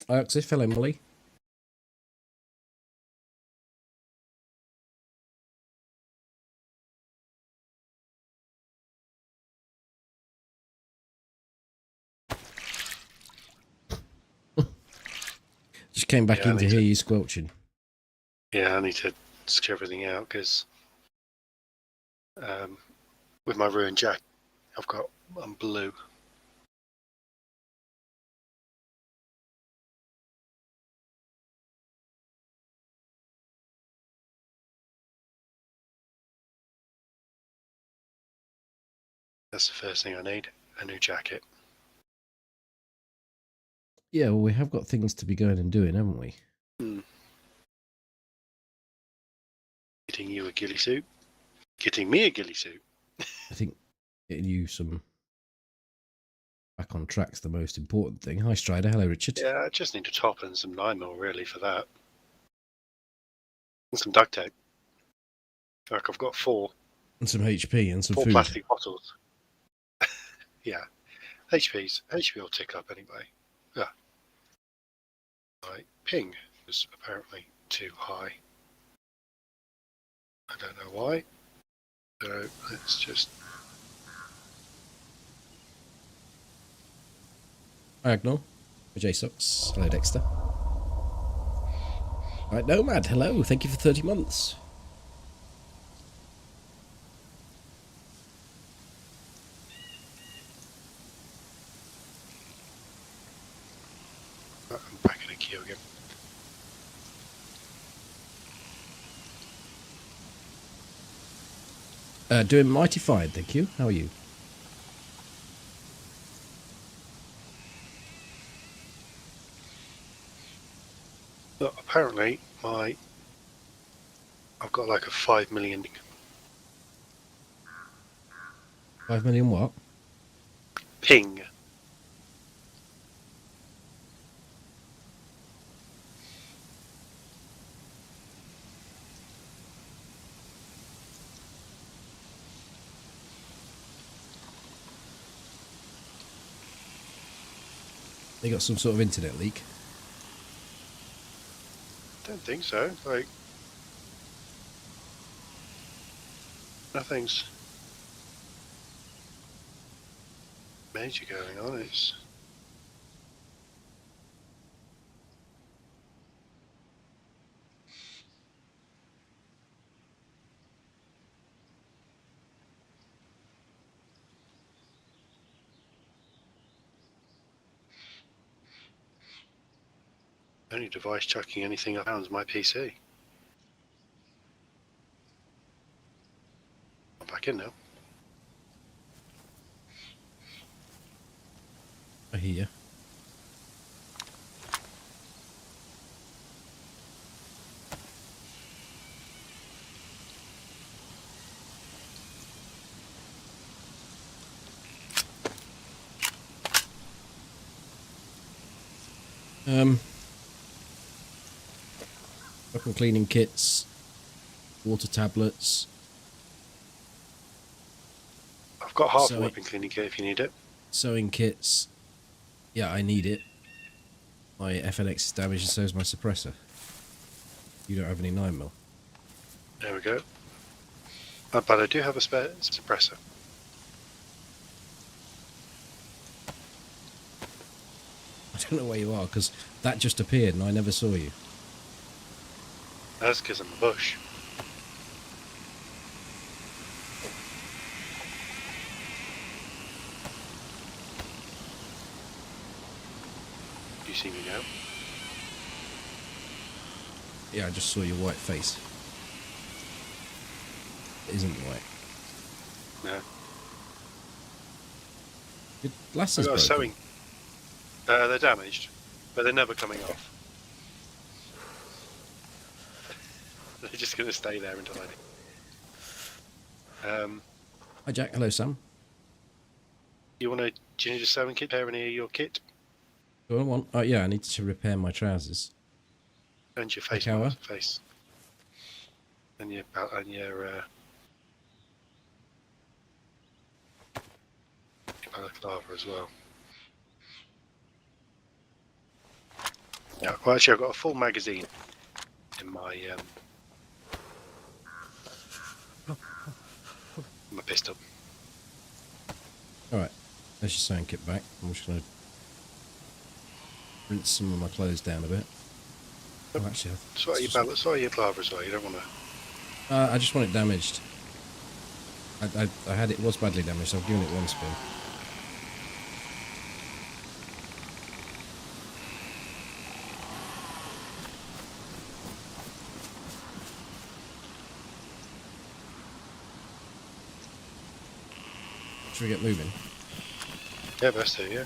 Alexis, hello, Molly. Just came back in to hear you squelching. Yeah, I need to scare everything out because with my ruined jacket, I'm blue. That's the first thing I need, a new jacket. Yeah, well, we have got things to be going and doing, haven't we? Getting you a ghillie suit. Getting me a ghillie suit. I think getting you some back on track's the most important thing. Hi, Strider. Hello, Richard. Yeah, I just need a top and some 9mm really for that. And some duct tape. In fact, I've got 4. And some HP and some 4 food. plastic bottles. Yeah. HP will tick up anyway. Yeah. My ping was apparently too high. I don't know why. So let's just... Hi, Agnol. J-Sox. Hello, Dexter. Right, Nomad. Hello. Thank you for 30 months. I'm back in a queue again. Doing mighty fine, thank you. How are you? But apparently I've got like a 5 million 5 million what? ping. They got some sort of internet leak. Don't think so. Like nothing's major going on. It's the only device chucking anything I found is my PC. I'm back in now. I hear you. Weapon cleaning kits, water tablets. I've got half a weapon cleaning kit if you need it. Sewing kits. Yeah, I need it. My FNX is damaged and so is my suppressor. You don't have any 9mm. There we go. But I do have a spare suppressor. I don't know where you are because that just appeared and I never saw you. That's because I'm a bush. You see me now? Yeah, I just saw your white face. It isn't white. No. Your glasses I've got a broken. sewing. They're damaged, but they're never coming off. They're just going to stay there until I need. Hi Jack, hello Sam. Do you need a sewing kit? Repair any of your kit? Do I want? Oh yeah, I need to repair my trousers. And your face mask, face. And your balaclava as well. Yeah, well, actually, I've got a full magazine in my pistol. Alright, there's your sewing kit back. I'm just going to rinse some of my clothes down a bit. Oh, actually, Sorry, your lava as well. You don't want to. I just want it damaged. I had it was badly damaged, so I've given it one spin. Should we get moving? Yeah, best to, yeah.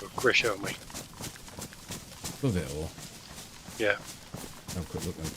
Well, Chris, show me. Love it all. Yeah. Have a quick look then.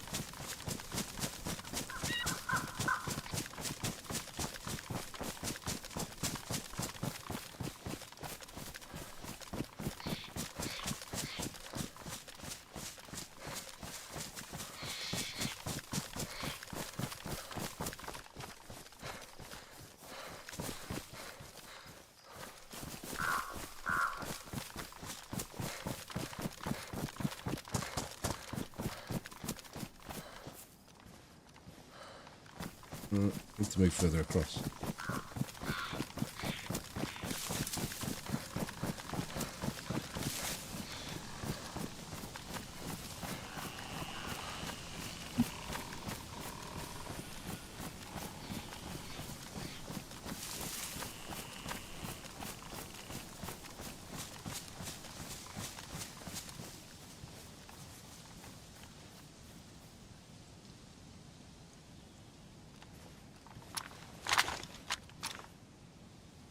Need to move further across.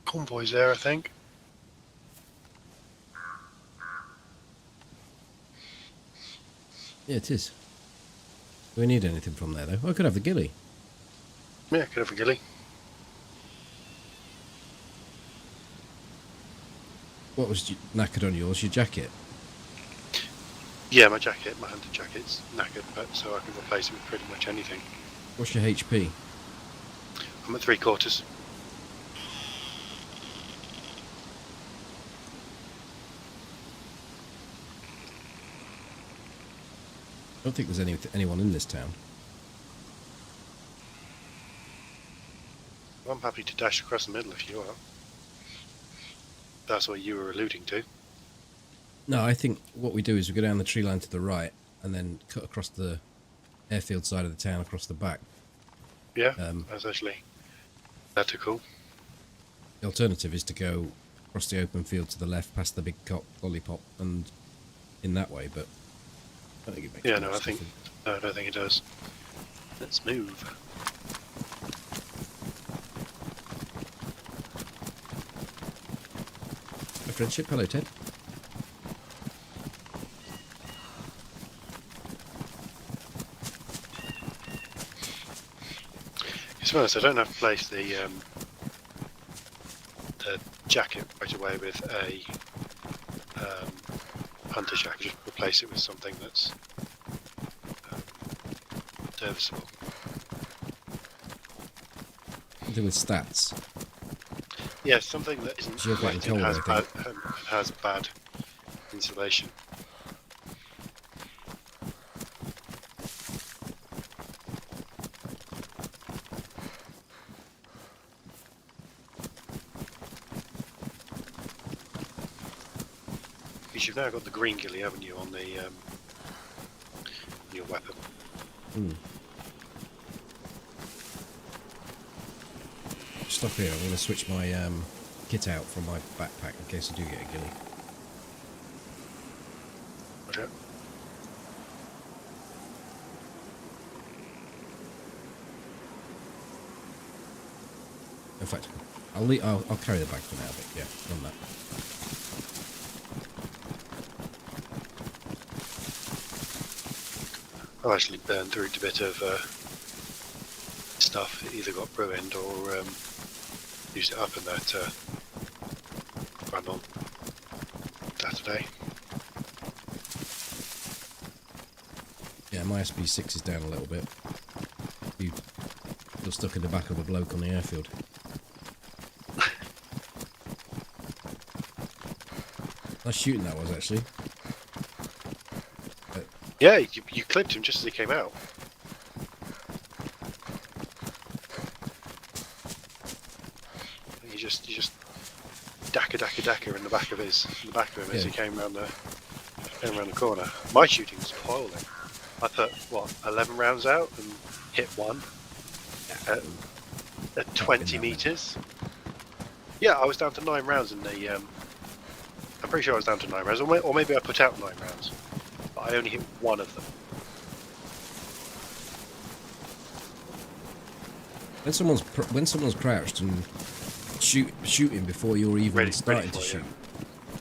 Convoy's there, I think. Yeah, it is. Do we need anything from there, though? I could have the ghillie. Yeah, could have a ghillie. What was knackered on yours? Your jacket? Yeah, my jacket, my hunter jacket's knackered, but so I can replace it with pretty much anything. What's your HP? I'm at 3/4. I don't think there's anyone in this town. I'm happy to dash across the middle if you are. That's what you were alluding to. No, I think what we do is we go down the tree line to the right and then cut across the airfield side of the town across the back. Yeah, that's actually cool. The alternative is to go across the open field to the left past the big lollipop and in that way, but I don't think it makes Yeah, much I don't think it does. Let's move. My friendship, hello Ted. To be honest, I don't have to place the jacket right away with a hunter jacket. Just replace it with something that's serviceable. Something with stats. Yeah, something that isn't You're getting wet and cold, has bad insulation. Because you've now got the green ghillie, haven't you, on the your weapon? Stop here. I'm going to switch my kit out from my backpack in case I do get a ghillie. Okay. In fact, I'll carry the bag for now, but yeah, done that. I've actually burned through a bit of stuff that either got ruined or used it up in that run on Saturday. Yeah, my SB6 is down a little bit. You're stuck in the back of a bloke on the airfield. Nice shooting that was, actually. Yeah, you clipped him just as he came out. You just dacker in the back of him as he came around the corner. My shooting was appalling. I put what 11 rounds out and hit one at 20 meters. Yeah, I was down to 9 rounds in the. I'm pretty sure I was down to 9 rounds, or maybe I put out 9 rounds, but I only hit one of them. When someone's crouched and shooting before you're even starting to shoot,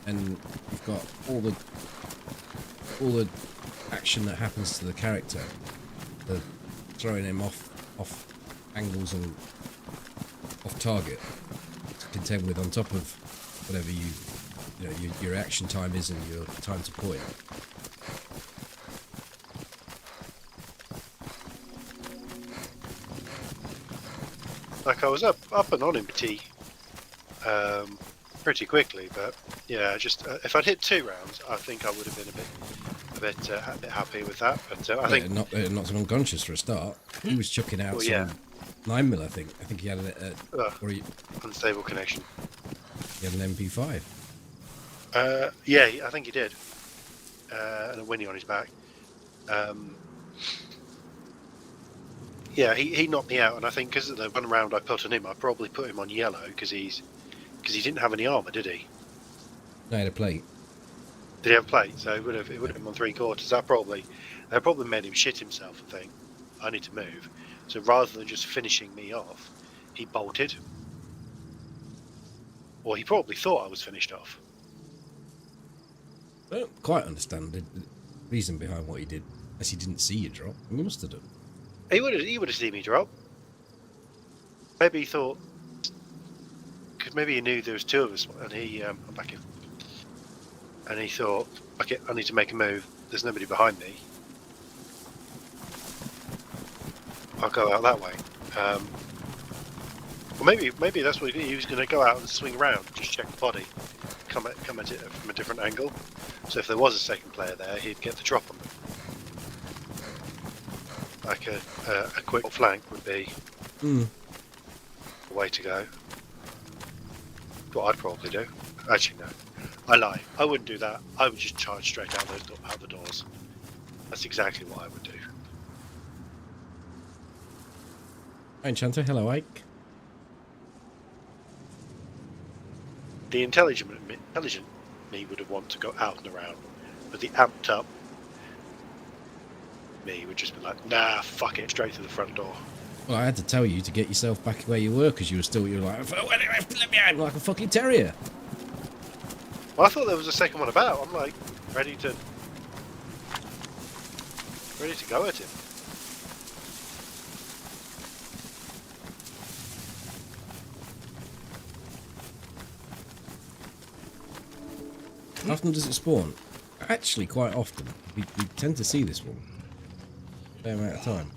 and you've got all the action that happens to the character, the throwing him off angles and off target to contend with, on top of whatever your action time is and your time to point. Like I was up and on him pretty quickly, but yeah, just if I'd hit 2 rounds, I think I would have been a bit happy with that. But I think it knocked him unconscious for a start. He was chucking out some 9mm. I think he had unstable connection. He had an MP5. Yeah, I think he did, and a Winnie on his back. Yeah, he knocked me out, and I think because of the 1 round I put on him, I probably put him on yellow because he didn't have any armour, did he? No, he had a plate. Did he have a plate? So it would have been on 3/4. That probably made him shit himself and think, I need to move. So rather than just finishing me off, he bolted. Or he probably thought I was finished off. I don't quite understand the reason behind what he did, as he didn't see you drop. He must have done. He would have seen me drop. Maybe he thought, because maybe he knew there was 2 of us, and I'm back in. And he thought, okay, I need to make a move. There's nobody behind me. I'll go out that way. Well, maybe that's what he was going to go out and swing around, just check the body, come at it from a different angle. So if there was a second player there, he'd get the drop on them. Like a quick flank would be the way to go. What I'd probably do. Actually, no. I lie. I wouldn't do that. I would just charge straight out the doors. That's exactly what I would do. Hi, Enchanter. Hello, Ike. The intelligent me would have wanted to go out and around, but the amped up me would just be like, nah, fuck it, straight to the front door. Well, I had to tell you to get yourself back where you were, because you were like, let me out, like a fucking terrier. Well, I thought there was a second one about. I'm like, ready to go at him. How often does it spawn? Actually, quite often. We tend to see this one. Fair amount of time.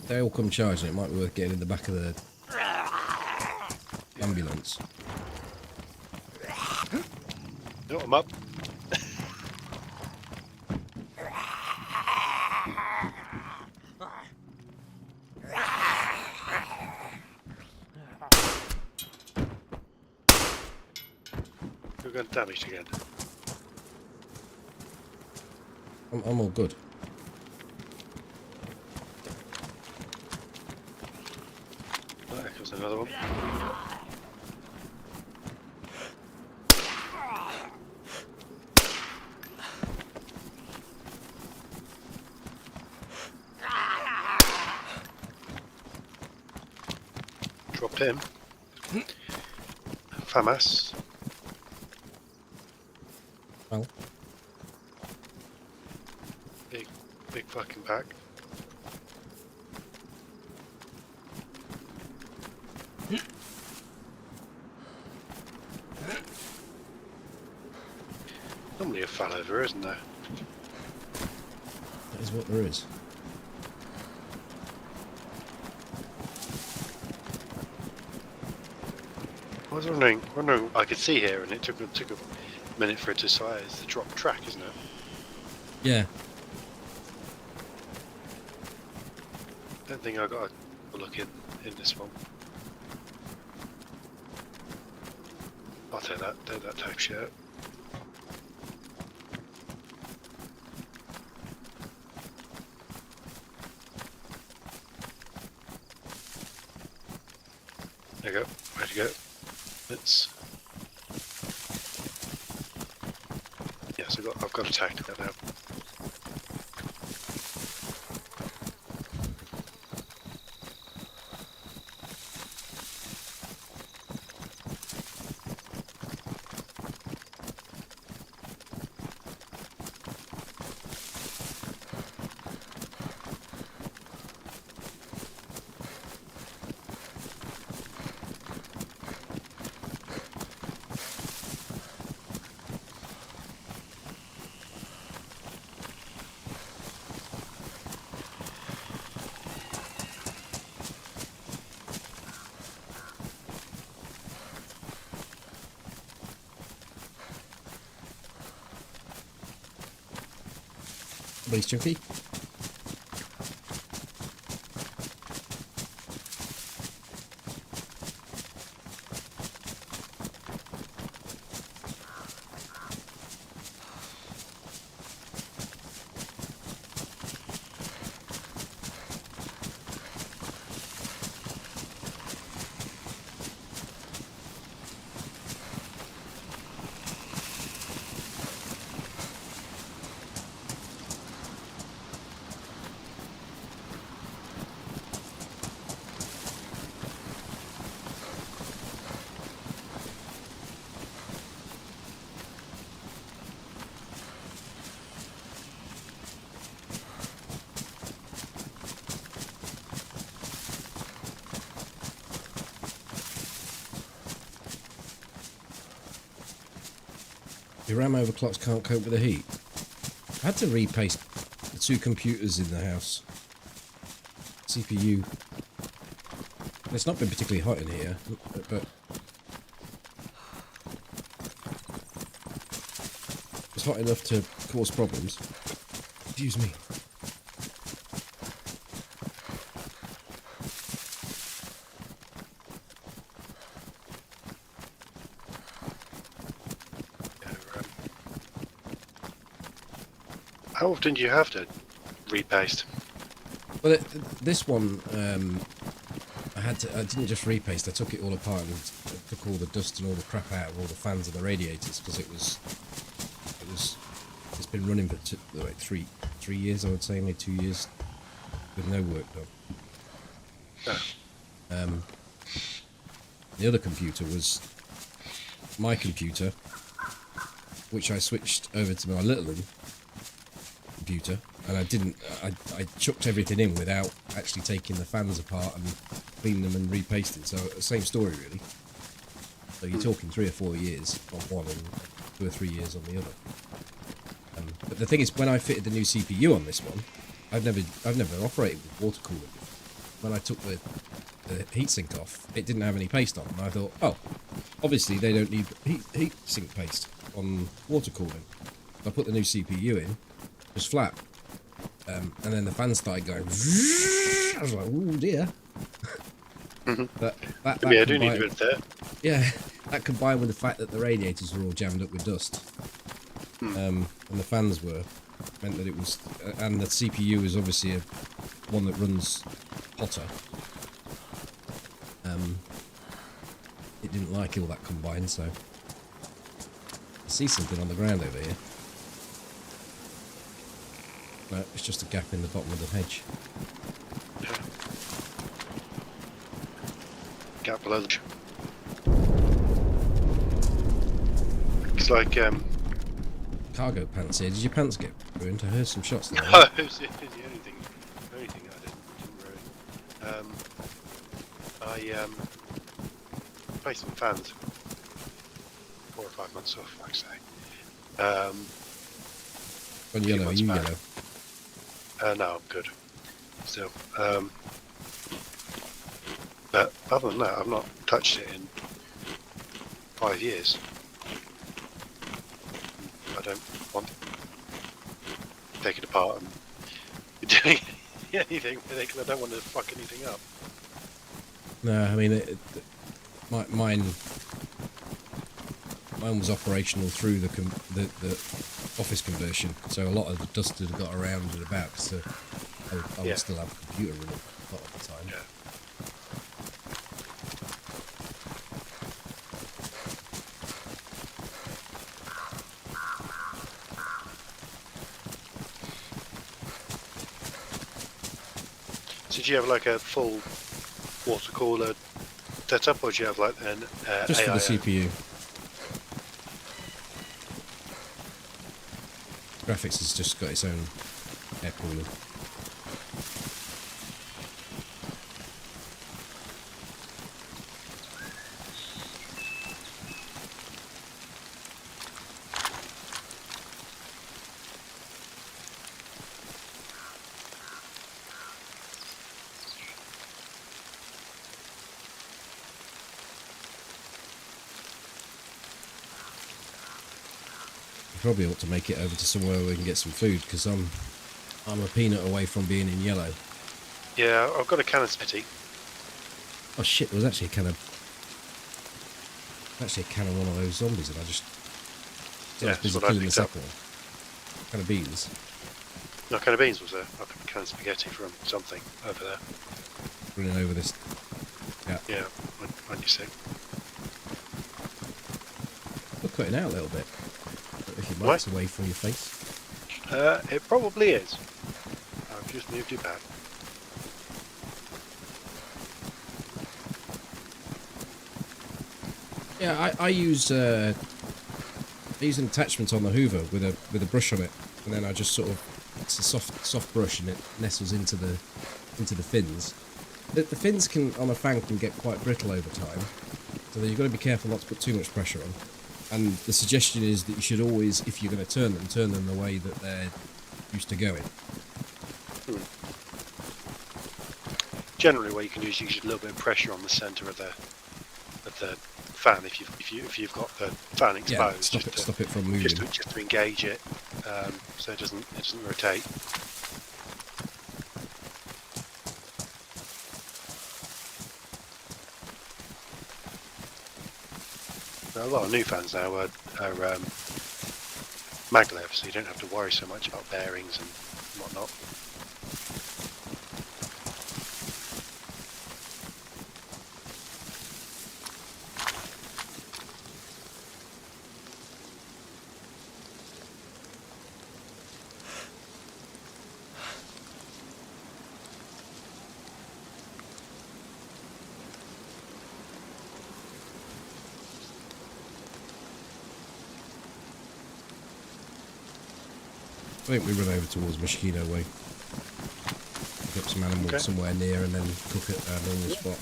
They all come charging. It might be worth getting in the back of the ambulance. No, I'm up. You're going damaged again. I'm all good. There comes another one. Dropped him. FAMAS. Well, Big fucking pack. Normally a fall over, isn't there? that is what there is. I was wondering, I could see here, and it took a minute for it to size. It's the drop track, isn't it? Yeah. Don't think I got a look in this one. I'll take that type shirt. There you go. Ready to go. Let's. Yes, I've got a tactical now. Please, Chunky. Your RAM overclocks can't cope with the heat. I had to repaste the 2 computers in the house. CPU. It's not been particularly hot in here, but it's hot enough to cause problems. Excuse me. How often do you have to repaste? Well, this one, I didn't just repaste. I took it all apart and took all the dust and all the crap out of all the fans and the radiators because it's been running for like 3 years, I would say, only 2 years with no work done. Oh. The other computer was my computer, which I switched over to my little one computer, and I chucked everything in without actually taking the fans apart and cleaning them and repasting. So same story really. So you're talking 3 or 4 years on one and 2 or 3 years on the other. But the thing is, when I fitted the new CPU on this one, I've never operated with water cooling before. When I took the heatsink off, it didn't have any paste on, and I thought, oh, obviously they don't need heatsink paste on water cooling. I put the new CPU in. Was flat, and then the fan started going. I was like, "Oh dear!" That Yeah, I do need to admit that. Yeah, that combined with the fact that the radiators were all jammed up with dust, and the fans meant that it was, and the CPU is obviously one that runs hotter. It didn't like all that combined, so I see something on the ground over here. No, it's just a gap in the bottom of the hedge. Gap below the... It's like, Cargo pants here. Did your pants get ruined? I heard some shots there. No, it's the only thing I didn't ruin. I placed some fans 4 or 5 months off, like I say. On yellow, are you yellow? No, I'm good. Still. But other than that, I've not touched it in 5 years. I don't want to take it apart and be doing anything with it because I don't want to fuck anything up. No, I mean, mine was operational through the office conversion, so a lot of the dust had got around and about, so I would still have a computer running a lot of the time. Yeah. So do you have like a full water cooler setup, or do you have like an Just for AIO? the CPU. Graphics has just got its own air cooler. Probably ought to make it over to somewhere where we can get some food, because I'm a peanut away from being in yellow. Yeah, I've got a can of spitty. Oh shit, there was actually a can of one of those zombies, and I was busy killing the second one. Can of beans. No, a can of beans was there. I've got a can of spaghetti from something over there. Running over this. Yeah, on your sick. We're cutting out a little bit. If your mic's away from your face. It probably is. I've just moved it back. Yeah, I use an attachment on the Hoover with a brush on it, and then I just sort of, it's a soft brush, and it nestles into the fins. The fins on a fan can get quite brittle over time, so you've got to be careful not to put too much pressure on. And the suggestion is that you should always, if you're going to turn them the way that they're used to going. Generally, what you can do is use a little bit of pressure on the centre of the fan if you've got the fan exposed. Yeah, stop it from moving. Just to engage it, so it doesn't rotate. A lot of new fans now are maglev, so you don't have to worry so much about bearings and whatnot. I think we run over towards Mosquito Way. Pick up some animal somewhere near and then cook at our normal spot.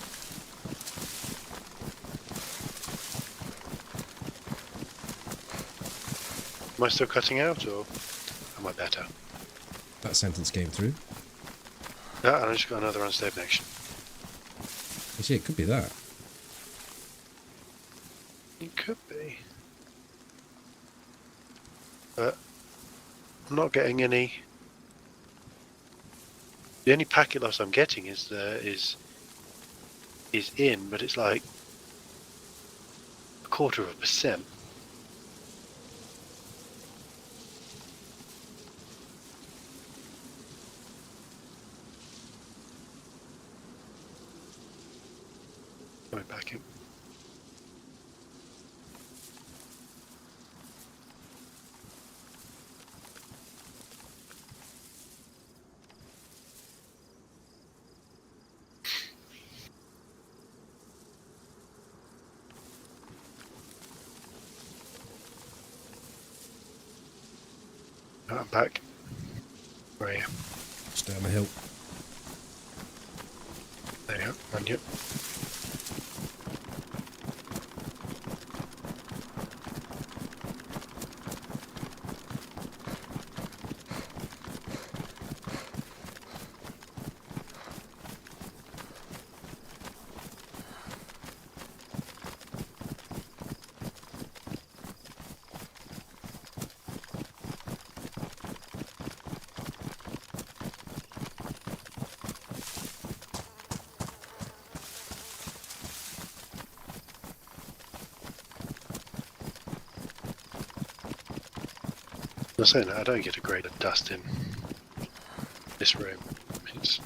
Am I still cutting out, or am I better? That sentence came through. Yeah, and I just got another unstable connection. You see, it could be that. It could be. But I'm not getting any. The only packet loss I'm getting is in, but it's like 0.25%. Coming back in. I'm back. Where are you? Just down the hill. There you go. On you. I'm saying that I don't get a great dust in this room. It's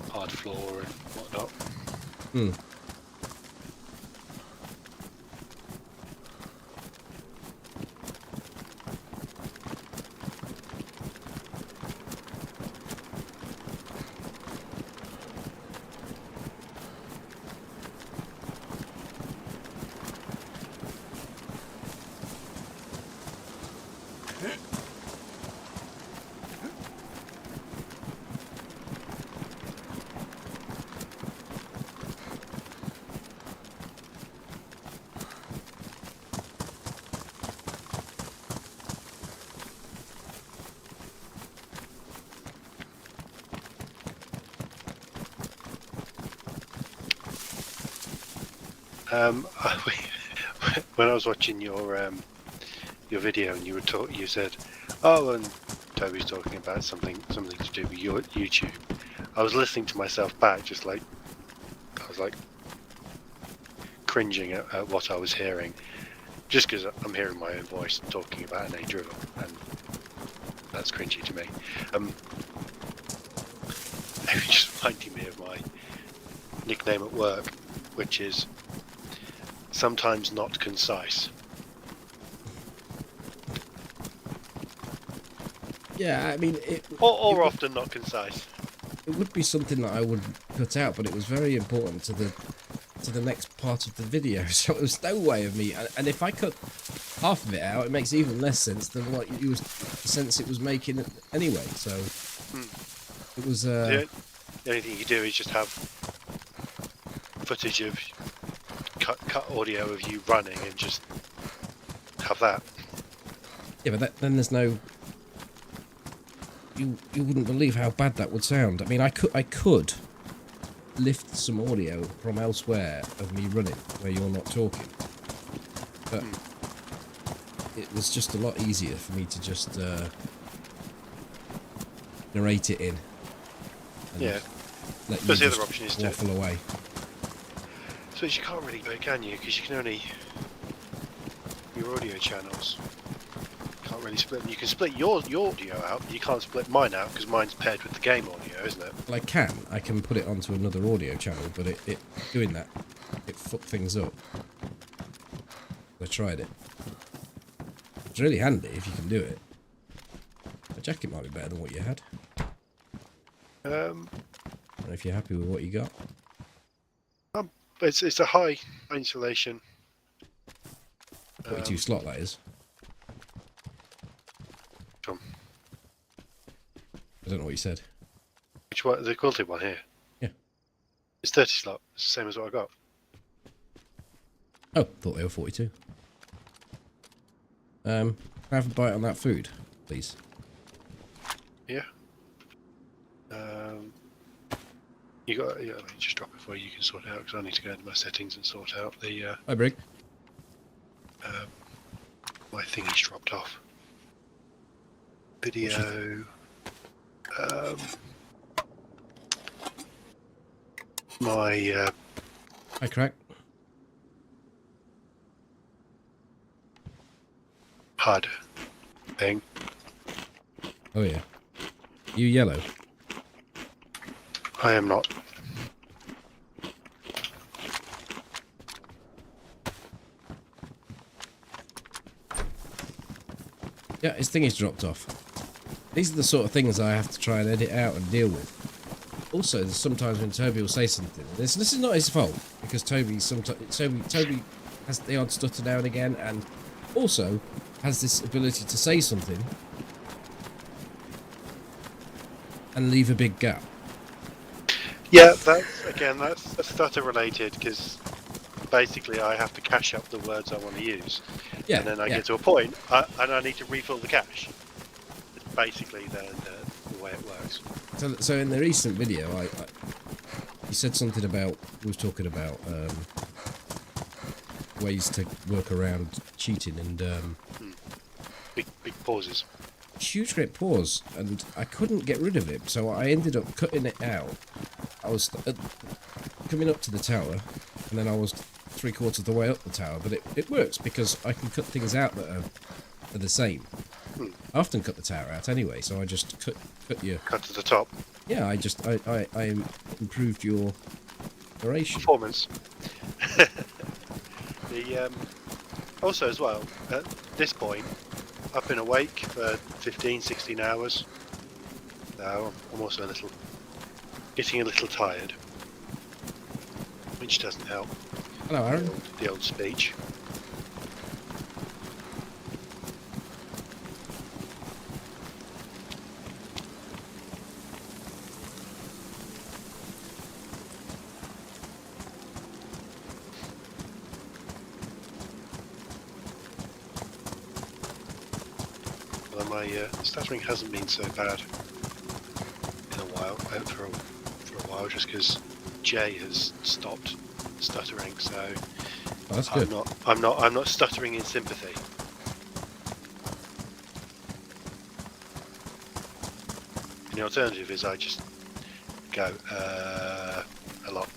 hard floor and whatnot. Hmm. When I was watching your video and you said, oh, and Toby's talking about something to do with your YouTube. I was listening to myself back, I was like cringing at what I was hearing, just because I'm hearing my own voice talking about an A drill, and that's cringy to me. It was just reminding me of my nickname at work, which is sometimes not concise. Yeah, I mean, or often not concise. It would be something that I would cut out, but it was very important to the next part of the video, so it was no way of me. And if I cut half of it out, it makes even less sense than what the sense it was making anyway. So it was. The only thing you do is just have footage of cut audio of you running and just have that. Yeah, but then there's no. You wouldn't believe how bad that would sound. I mean, I could lift some audio from elsewhere of me running where you're not talking, but it was just a lot easier for me to just narrate it in. And let you Because the other just option is to waffle away. So you can't really do it, can you? Because you can only your audio channels. Can't really split them. You can split your audio out, but you can't split mine out because mine's paired with the game audio, isn't it? Well, I can put it onto another audio channel, but it doing that, it fucked things up. I tried it. It's really handy if you can do it. A jacket might be better than what you had. I don't know if you're happy with what you got. It's a high insulation. 42 slot, that is. I don't know what you said. Which one? The quilted one here? Yeah. It's 30 slot. It's the same as what I got. Oh, thought they were 42. Have a bite on that food, please. Yeah. You got. Yeah, let me just drop it for you. You can sort it out because I need to go into my settings and sort out the. Hi, Brig. My thingy's dropped off. Video. My Hi, Crack. HUD thing. Oh, yeah. You yellow. I am not. Yeah, his thingy's dropped off. These are the sort of things I have to try and edit out and deal with. Also, there's sometimes when Toby will say something. This is not his fault because Toby has the odd stutter now and again, and also has this ability to say something and leave a big gap. Yeah, that's stutter related because basically I have to cache up the words I want to use, and then I get to a point and I need to refill the cache. It's basically the way it works. So in the recent video, he said something about, we was talking about ways to work around cheating and Big pauses. huge great pause, and I couldn't get rid of it, so I ended up cutting it out. I was coming up to the tower, and then I was 3/4 of the way up the tower, but it works because I can cut things out that are the same. I often cut the tower out anyway, so I just cut your... Cut to the top. Yeah, I improved your duration. Performance. The also as well, at this point, I've been awake for 15, 16 hours. Now I'm also getting a little tired, which doesn't help. Hello, Aaron. The old speech. Well, my stuttering hasn't been so bad in a while, for a while, just because Jay has stopped stuttering, so Oh, that's good. I'm not stuttering in sympathy. And the alternative is I just go a lot.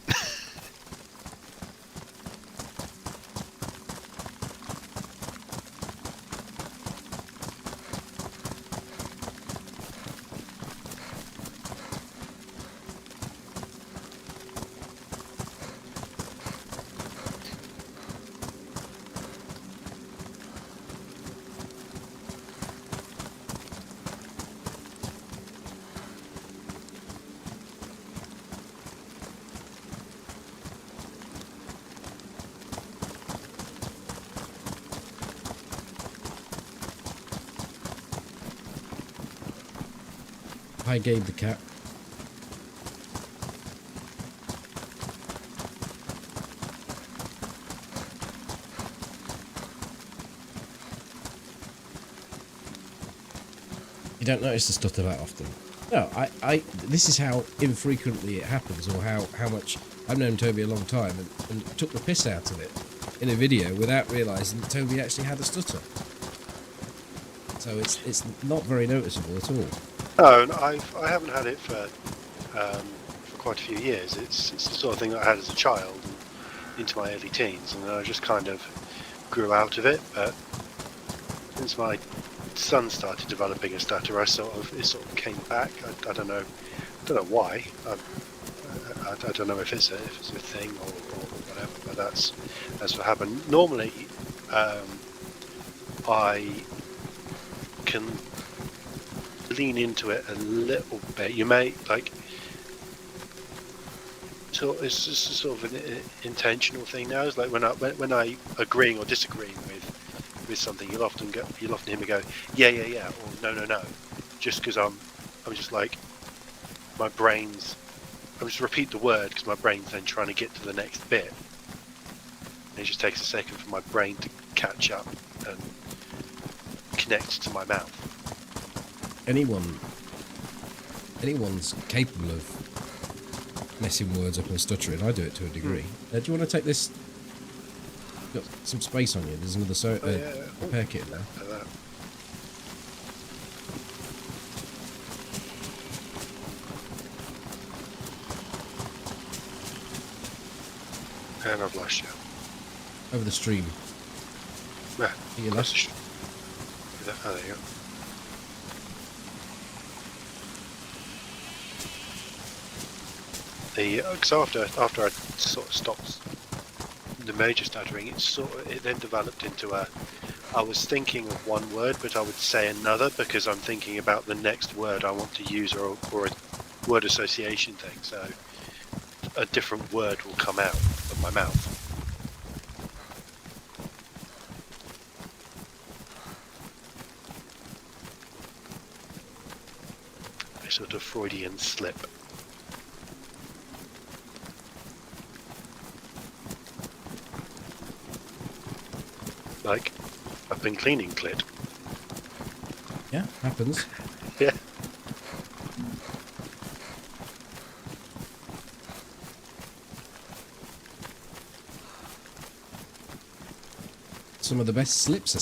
Hi, Gabe the cat. You don't notice the stutter that often. No, this is how infrequently it happens, or how much... I've known Toby a long time and took the piss out of it in a video without realising that Toby actually had a stutter. So it's not very noticeable at all. No, I haven't had it for quite a few years. It's the sort of thing that I had as a child and into my early teens, and I just kind of grew out of it. But since my son started developing a stutter, it sort of came back. I don't know why. I don't know if it's a thing or whatever. But that's what happened. Normally, I can lean into it a little bit. You may like. So it's just sort of an intentional thing now. It's like when I agreeing or disagreeing with something, you'll often hear me go yeah or no, just because I'm just like my brain's. I just repeat the word because my brain's then trying to get to the next bit. And it just takes a second for my brain to catch up and connect to my mouth. Anyone's capable of messing words up and stuttering. I do it to a degree. Do you want to take this? Got some space on you. There's another repair kit in there. And I've lost you. Over the stream. Yeah. You lost. Oh, there you go. So after I sort of stopped the major stuttering, it then developed into I was thinking of one word, but I would say another because I'm thinking about the next word I want to use or a word association thing. So a different word will come out of my mouth. A sort of Freudian slip. Like, I've been cleaning clit. Yeah, happens. Yeah. Some of the best slips are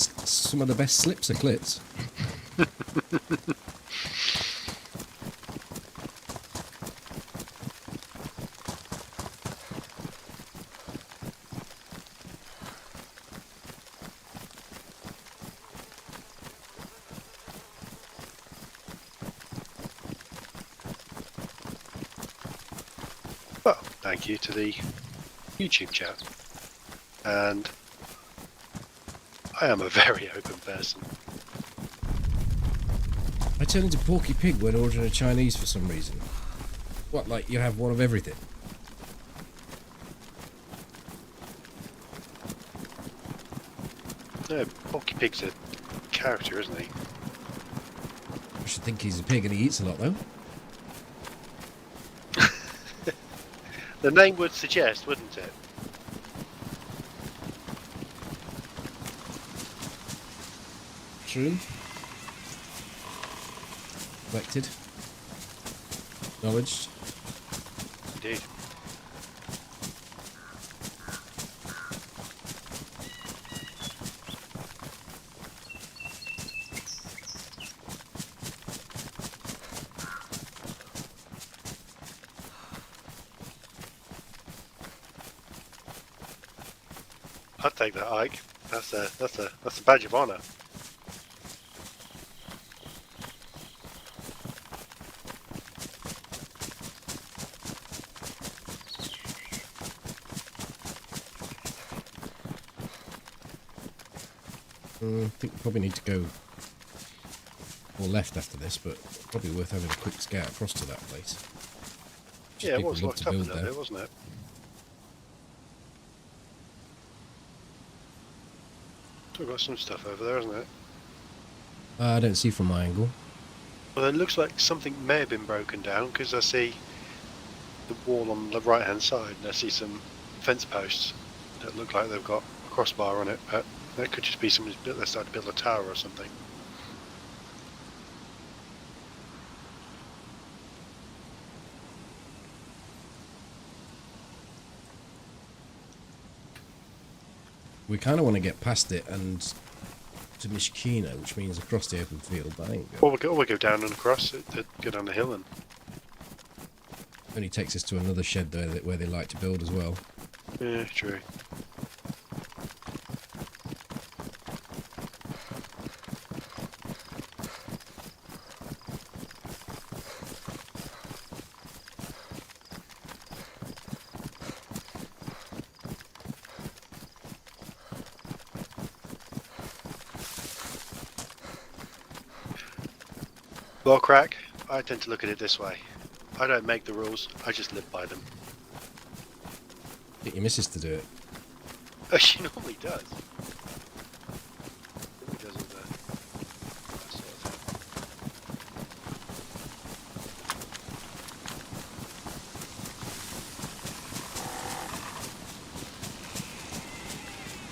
clits. Well, thank you to the YouTube chat. And I am a very open person. I turn into Porky Pig when ordering a Chinese for some reason. What, like you have one of everything? No, Porky Pig's a character, isn't he? I should think he's a pig and he eats a lot, though. The name would suggest, wouldn't it? True. Collected. Acknowledged. Indeed. I'd take that, Ike. That's a badge of honour. I think we probably need to go or left after this, but probably worth having a quick scout across to that place. Yeah, it was locked up a little bit, wasn't it? We've got some stuff over there, isn't it? I don't see from my angle. Well, it looks like something may have been broken down because I see the wall on the right hand side and I see some fence posts that look like they've got a crossbar on it, but that could just be somebody's built, they started to build a tower or something. We kind of want to get past it and to Mishkina, which means across the open field, but I ain't Or we go down and across it, go down the hill and... Only takes us to another shed there where they like to build as well. Yeah, true. Well, Crack, I tend to look at it this way. I don't make the rules, I just live by them. Get your missus to do it. She normally does. All that sort of thing.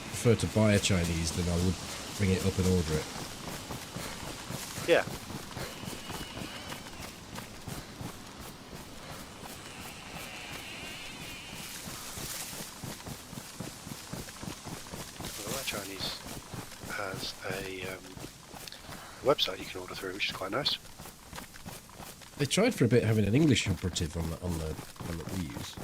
Prefer to buy a Chinese than I would bring it up and order it. Yeah. Well, that Chinese has a website you can order through, which is quite nice. They tried for a bit having an English operative on the one that we use.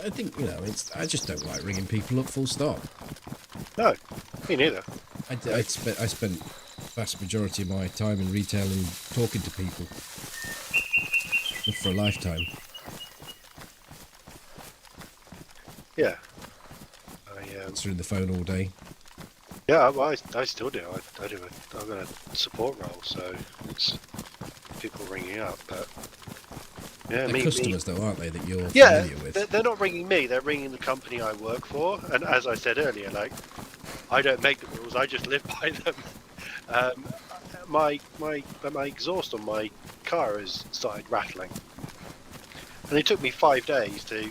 I think, you know, I just don't like ringing people up full stop. No, me neither. I spent vast majority of my time in retail and talking to people for a lifetime. Yeah. Answering the phone all day. Yeah, well, I still do. I've got a support role, so it's people ringing up, but yeah, They're customers though, aren't they, that you're yeah, familiar with? they're not ringing me, they're ringing the company I work for, and as I said earlier, like, I don't make the rules, I just live by them. My exhaust on my car has started rattling, and it took me 5 days to,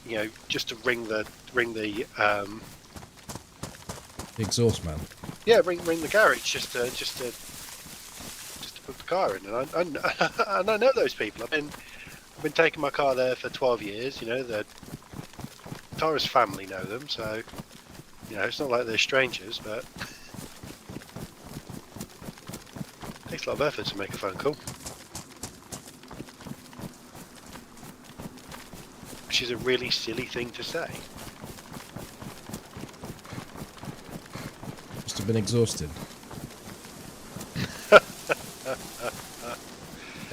you know, just to ring the The exhaust man. yeah, ring the garage just to put the car in, and I know those people. I've been taking my car there for 12 years. You know, the Taurus family know them, so you know it's not like they're strangers, but it takes a lot of effort to make a phone call, which is a really silly thing to say. Must have been exhausted.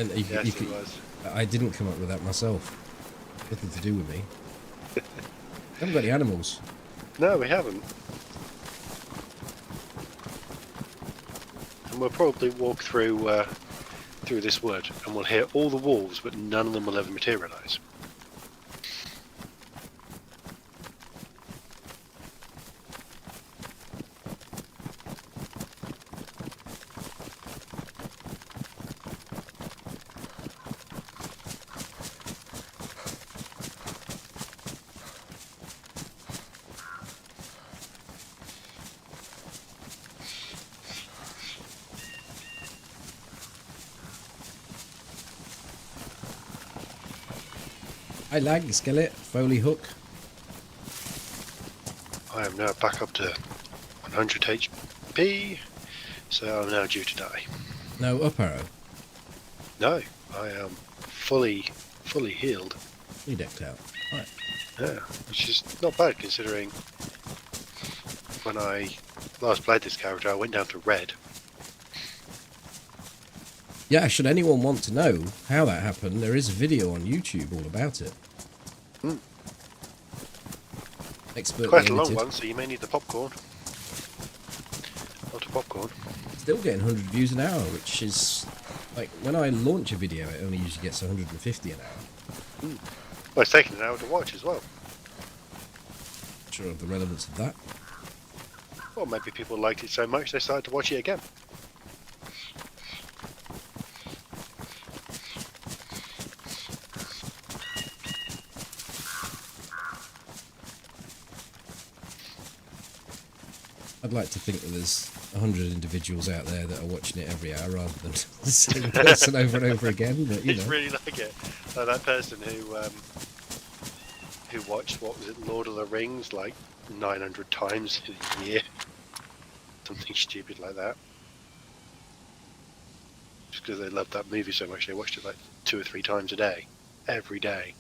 And Yes, it was. I didn't come up with that myself. Nothing to do with me. Haven't got any animals. No, we haven't. And we'll probably walk through through this wood, and we'll hear all the wolves, but none of them will ever materialise. I lag, skillet, Foley hook. I am now back up to 100 HP, so I'm now due to die. No, up arrow. No, I am fully healed. You decked out. Right. Yeah, which is not bad considering when I last played this character, I went down to red. Yeah, should anyone want to know how that happened, there is a video on YouTube all about it. Expertly Quite a edited. long one, so you may need the popcorn. Not a popcorn. Still getting 100 views an hour, which is... Like, when I launch a video, it only usually gets 150 an hour. Well, it's taken an hour to watch as well. Not sure of the relevance of that. Well, maybe people liked it so much they started to watch it again. I'd like to think that there's 100 individuals out there that are watching it every hour rather than the same person over and over again, but you It's know. really like it. Like that person who watched, what was it, Lord of the Rings, like 900 times in a year. Something stupid like that. Just because they loved that movie so much, they watched it like 2 or 3 times a day. Every day.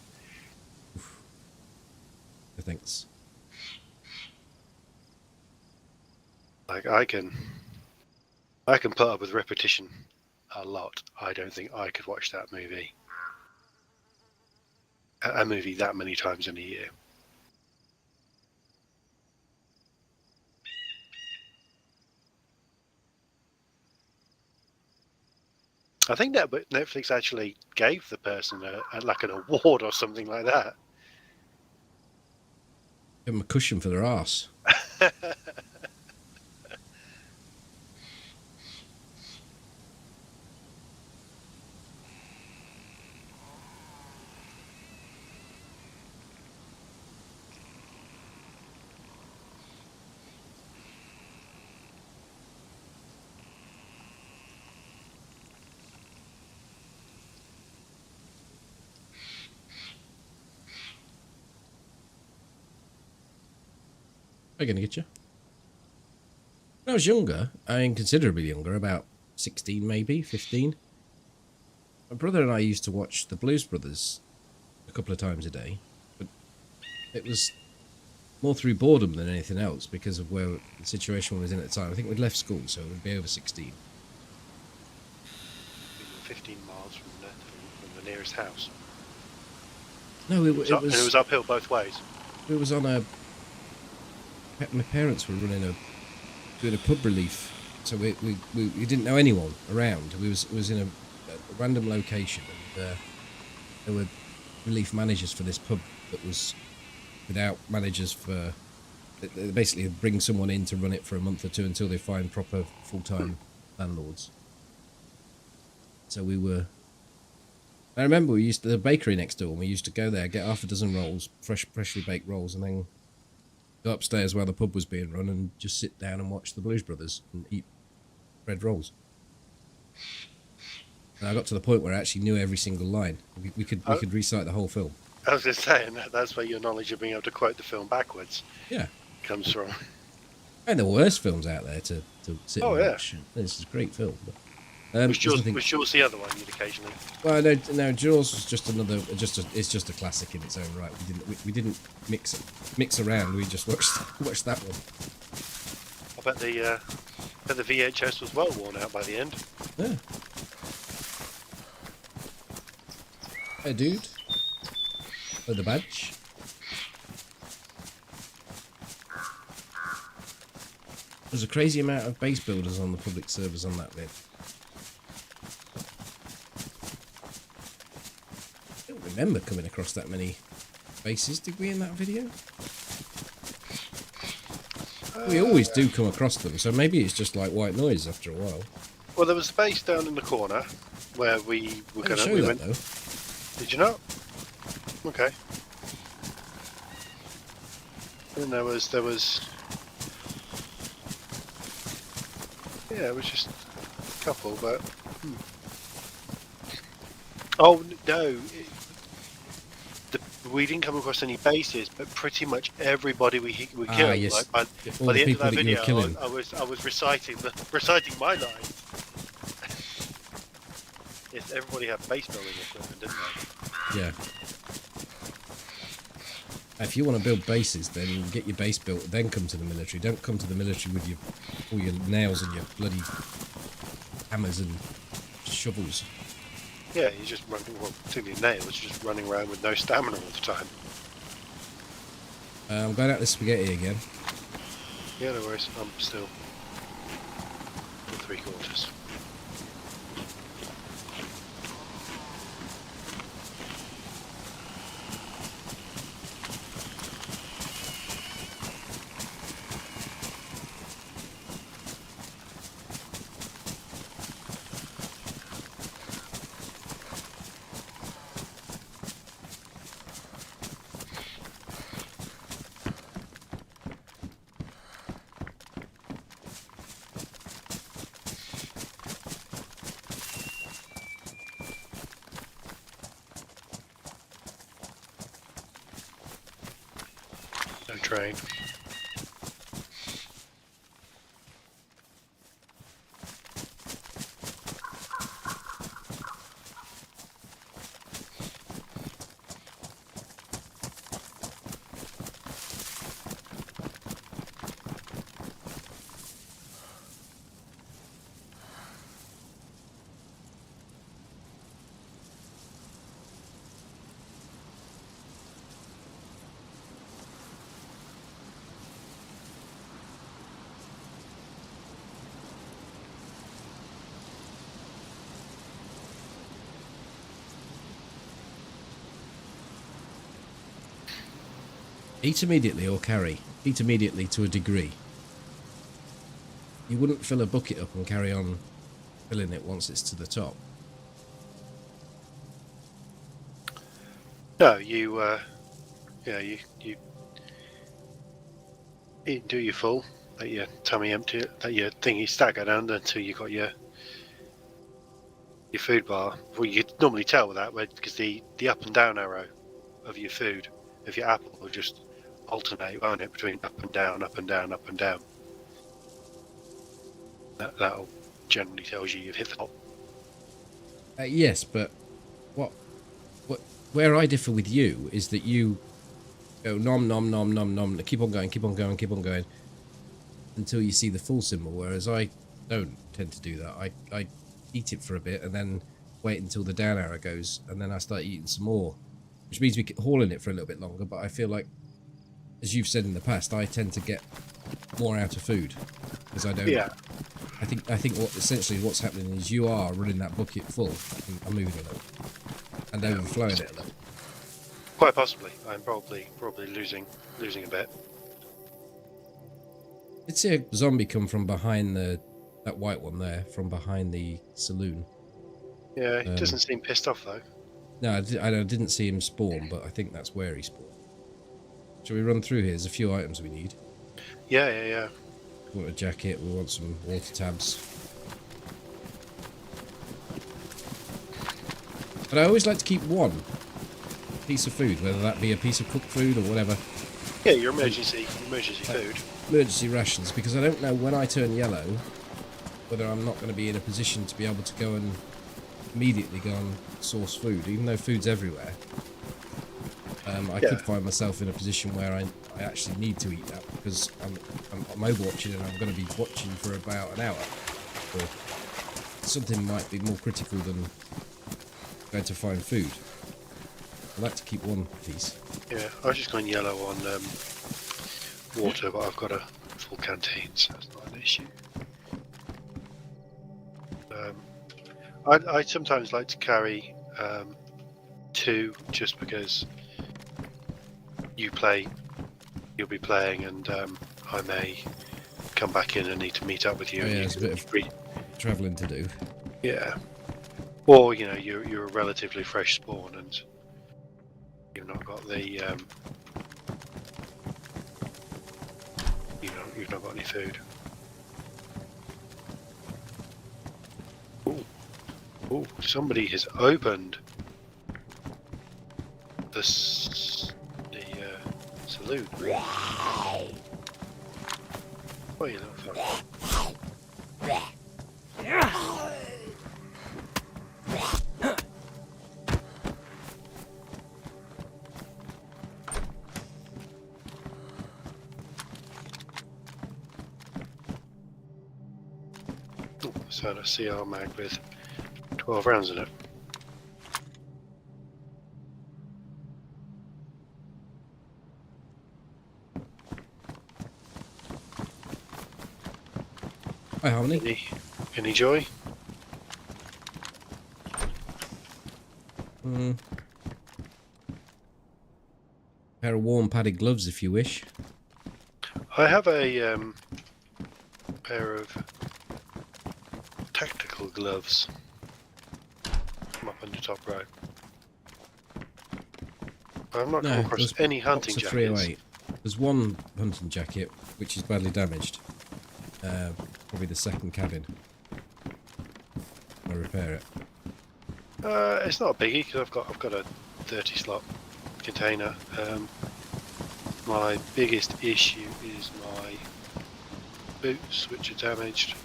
Thanks. Like, I can put up with repetition a lot. I don't think I could watch that movie. A movie that many times in a year. I think that Netflix actually gave the person like an award or something like that. Give them a cushion for their arse. They're going to get you. When I was younger, I mean considerably younger, about 16 maybe, 15, my brother and I used to watch the Blues Brothers a couple of times a day, but it was more through boredom than anything else because of where the situation we was in at the time. I think we'd left school, so it would be over 16. We were 15 miles from the nearest house. No, And it was uphill both ways. It was on a... My parents were doing a pub relief, so we didn't know anyone around. It was in a random location, and there were relief managers for this pub that was without managers for... They basically bring someone in to run it for a month or two until they find proper full-time landlords. So we were... I remember we used to, the bakery next door, and we used to go there, get half a dozen rolls, freshly baked rolls, and then go upstairs while the pub was being run and just sit down and watch the Blues Brothers and eat bread rolls. And I got to the point where I actually knew every single line. We could recite the whole film. I was just saying that's where your knowledge of being able to quote the film backwards comes from. And there were worse films out there to sit and watch. This is a great film. But, was Jaws the other one you'd occasionally? Well, no, Jaws was just another. It's just a classic in its own right. We didn't mix around. We just watched that one. I bet the VHS was well worn out by the end. Yeah. Hey, dude. Oh, the badge. There's a crazy amount of base builders on the public servers on that bit. I don't remember coming across that many bases, did we, in that video? We always do come across them, so maybe it's just like white noise after a while. Well, there was a base down in the corner where we were going to... Though. Did you not? Okay. And there was... Yeah, it was just a couple, but... Oh, no. We didn't come across any bases, but pretty much everybody we killed. Yes. Like, by the end of that video, I was reciting my lines. Yes, everybody had base building equipment, didn't they? Yeah. If you want to build bases, then get your base built, then come to the military. Don't come to the military with all your nails and your bloody hammers and shovels. Yeah, he's just running, well, particularly nails, just running around with no stamina all the time. I'm going out the spaghetti again. Yeah, no worries, I'm still in 3/4. No train. Eat immediately or carry. Eat immediately to a degree. You wouldn't fill a bucket up and carry on filling it once it's to the top. No, you eat until you're full, let your tummy empty, let your thingy stagger down until you got your food bar. Well, you could normally tell with that because the up and down arrow of your food, of your apple, will just alternate, won't it, between up and down, up and down, up and down. That'll generally tells you you've hit the top. Yes, but where I differ with you is that you go nom nom nom nom nom, keep on going, keep on going, keep on going until you see the full symbol, whereas I don't tend to do that. I eat it for a bit and then wait until the down arrow goes, and then I start eating some more, which means we keep hauling it for a little bit longer. But I feel like, as you've said in the past, I tend to get more out of food because I don't. Yeah. I think what's happening is you are running that bucket full and moving it up and overflowing it a little. Quite possibly. I'm probably losing a bit. I'd see a zombie come from behind that white one there, from behind the saloon. Yeah, he doesn't seem pissed off though. No, I didn't see him spawn, but I think that's where he spawned. Shall we run through here? There's a few items we need. Yeah. We want a jacket, we want some water tabs. But I always like to keep one piece of food, whether that be a piece of cooked food or whatever. Yeah, your emergency food. Emergency rations, because I don't know when I turn yellow whether I'm not going to be in a position to be able to go and immediately go and source food, even though food's everywhere. I could find myself in a position where I actually need to eat that because I'm overwatching and I'm going to be watching for about an hour. Or something might be more critical than going to find food. I like to keep one piece. Yeah, I was just going yellow on water, but I've got a full canteen, so that's not an issue. I sometimes like to carry 2 just because you'll be playing, and I may come back in and need to meet up with you. Oh, yeah, and there's a bit of travelling to do. Yeah. Or, you know, you're a relatively fresh spawn and you've not got the you've not got any food. Oh, somebody has opened the saloon. Oh, you little fuck. So a CR mag with 12 rounds in it. Hi, Harmony. Any joy? Pair of warm padded gloves if you wish. I have a pair of tactical gloves. I'm up on the top right. I've not come across any hunting jackets. 308. There's one hunting jacket which is badly damaged. Probably the second cabin. I'll repair it. It's not a biggie because I've got a 30 slot container. My biggest issue is my boots, which are damaged,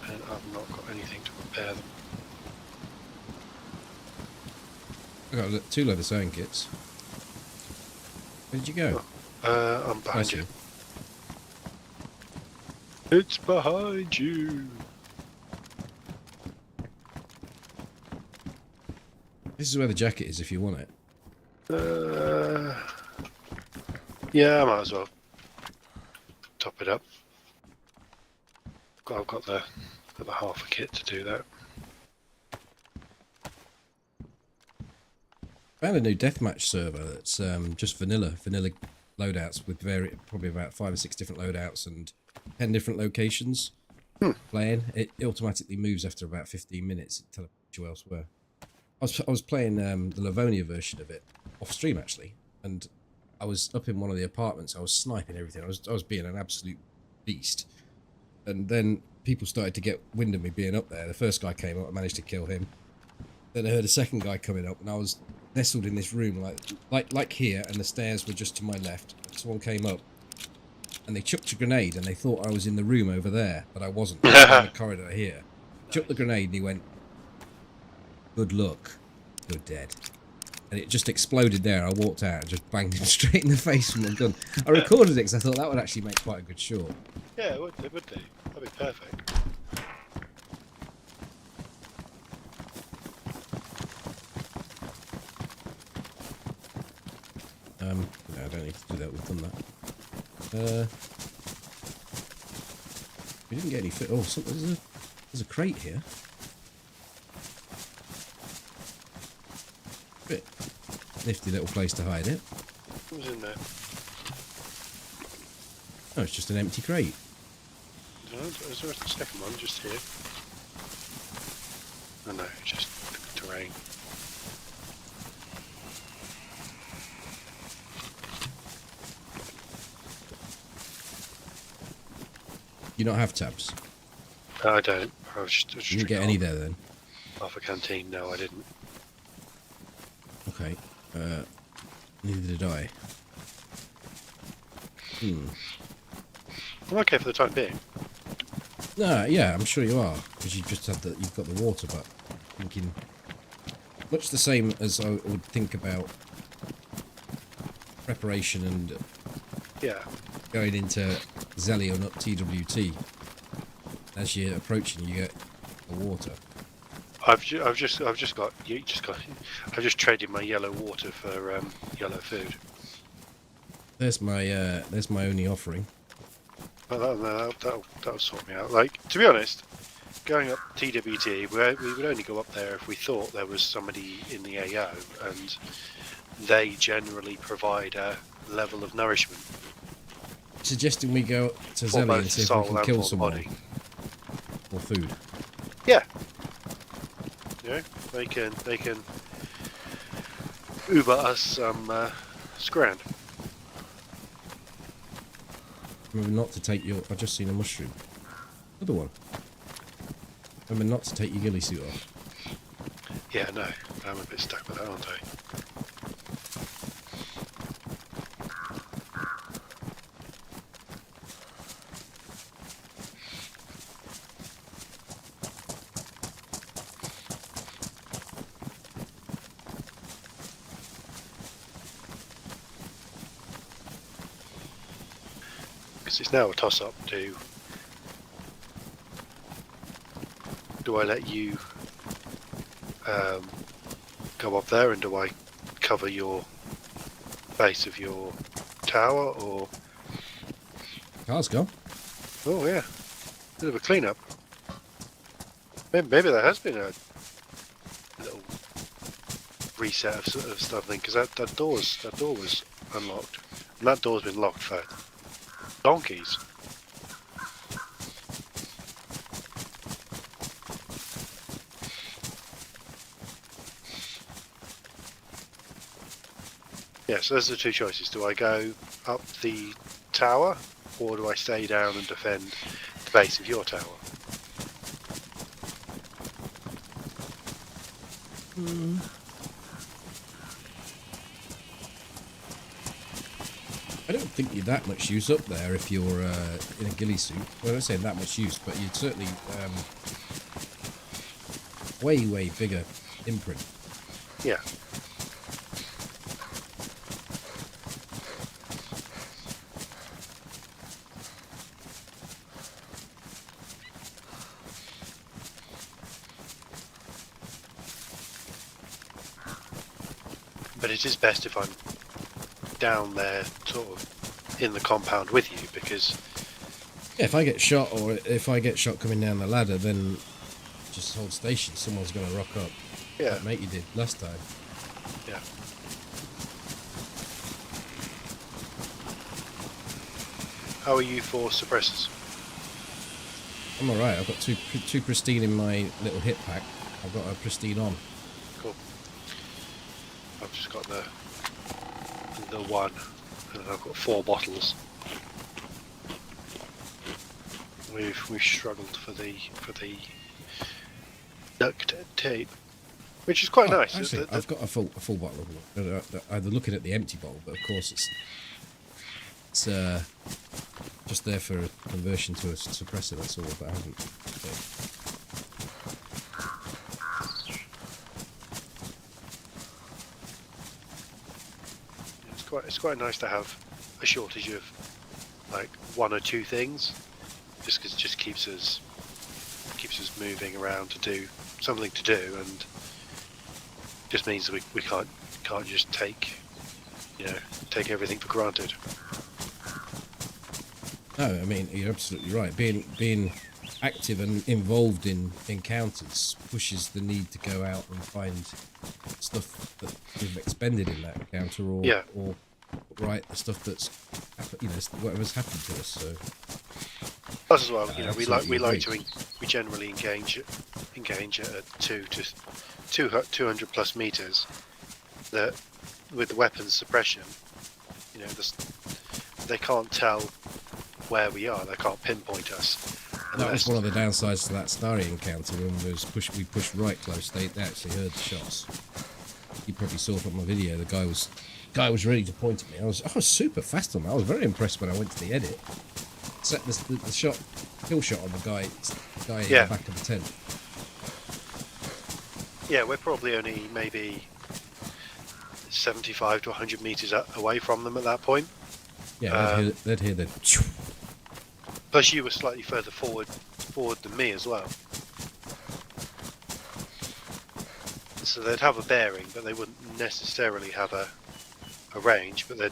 and I've not got anything to repair them. I got 2 leather sewing kits. Where did you go? I'm behind you. It's behind you. This is where the jacket is if you want it. Yeah, I might as well top it up. I've got the half a kit to do that. I found a new deathmatch server that's just vanilla loadouts with probably about 5 or 6 different loadouts and 10 different locations. Playing it automatically moves after about 15 minutes. It teleports you elsewhere. I was playing the Livonia version of it off stream actually, and I was up in one of the apartments. I was sniping everything. I was being an absolute beast, and then people started to get wind of me being up there. The first guy came up, I managed to kill him. Then I heard a second guy coming up, and I was nestled in this room like here, and the stairs were just to my left. Someone came up, and they chucked a grenade, and they thought I was in the room over there, but I wasn't. I was in the corridor here. Chucked the grenade, and he went, "Good luck, you're dead." And it just exploded there. I walked out and just banged him straight in the face with my gun. I recorded it because I thought that would actually make quite a good short. Yeah, it would do. That'd be perfect. No, I don't need to do that. We've done that. We didn't get any fit. Oh, there's a crate here. Bit nifty little place to hide it. Who's in there? Oh, it's just an empty crate. No, is there a second one just here? Oh no, just terrain. You don't have tabs? No, I don't. I was just You didn't get any there then? Half a canteen. No, I didn't. Okay. Neither did I. I'm okay for the time being. No, yeah, I'm sure you are, because you just had you've got the water, but thinking much the same as I would think about preparation and going into Zelly or not TWT. As you're approaching, you get the water. I've just I've just traded my yellow water for yellow food. There's my only offering. Well, that'll sort me out. Like, to be honest, going up TWT, we would only go up there if we thought there was somebody in the AO, and they generally provide a level of nourishment. Suggesting we go to For Zelly both and see if soul we can and kill for the someone body. or food. Yeah. You know, they can Uber us some scran. Remember not to take your... I've just seen a mushroom. Another one. Remember not to take your ghillie suit off. Yeah, no, I'm a bit stuck with that, aren't I? Because it's now a toss-up to... Do I let you go up there, and do I cover your base of your tower, or... Car's gone. Oh yeah, bit of a clean-up. Maybe there has been a little reset of stuff then, because that door was unlocked, and that door's been locked for donkeys. Yeah, so those are the two choices. Do I go up the tower, or do I stay down and defend the base of your tower? I don't think you're that much use up there if you're in a ghillie suit. Well, I'm not saying that much use, but you'd certainly way bigger imprint. Yeah. But it is best if I'm down there, sort of, in the compound with you, because... Yeah, if I get shot, or if I get shot coming down the ladder, then just hold station. Someone's going to rock up. Yeah. Like mate you did last time. Yeah. How are you for suppressors? I'm alright. I've got two pristine in my little hit pack. I've got a pristine on. Cool. I've just got the one, and I've got 4 bottles. We've struggled for the duct tape, which is quite nice. Actually, I've got a full bottle of water. Either looking at the empty bottle, but of course it's just there for a conversion to a suppressor. That's all. But I haven't. It's quite nice to have a shortage of like 1 or 2 things, just because it just keeps us moving around to do something to do, and just means that we can't just take everything for granted. No, I mean you're absolutely right. Being active and involved in encounters pushes the need to go out and find stuff that we've expended in that encounter, or right the stuff that's whatever's happened to us. So Us as well, we generally engage at 200 plus meters. That with the weapons suppression, they can't tell where we are. They can't pinpoint us. That was one of the downsides to that Starry encounter. When we pushed right close, they actually heard the shots. You probably saw from my video. The guy was ready to point at me. I was super fast on that. I was very impressed when I went to the edit. Set the kill shot on the guy in the back of the tent. Yeah, we're probably only maybe 75 to 100 meters away from them at that point. Yeah, they'd hear the. Plus, you were slightly further forward than me as well. So they'd have a bearing, but they wouldn't necessarily have a range. But they'd,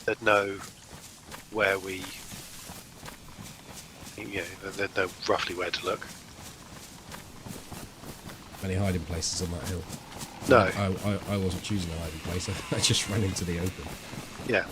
they'd know where we, they'd know roughly where to look. Many hiding places on that hill. No. I wasn't choosing a hiding place. I just ran into the open. Yeah.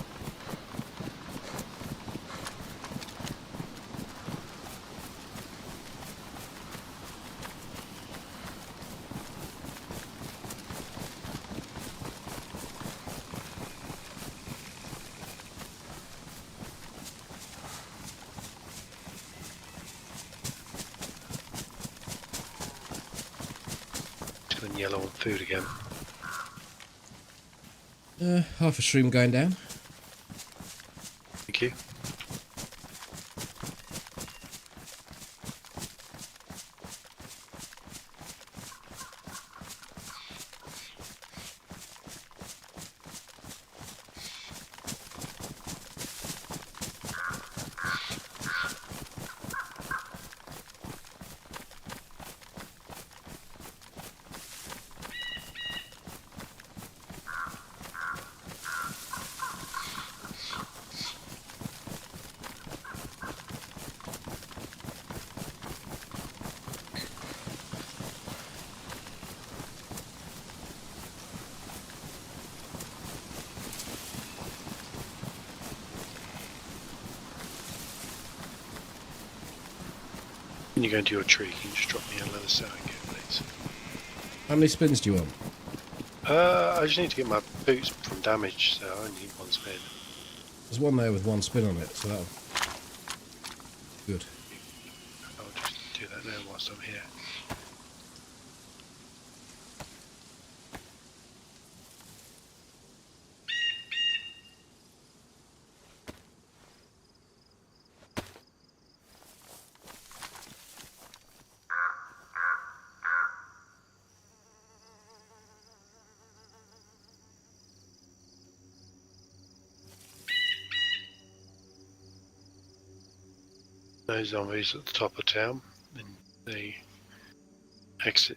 Just yellow on food again. Half a stream going down. Thank you. When you go into your tree, can you just drop me a leather sewing kit, please? How many spins do you want? I just need to get my boots from damage, so I only need one spin. There's one there with one spin on it, so that'll... Good. I'll just do that now whilst I'm here. No zombies at the top of town in the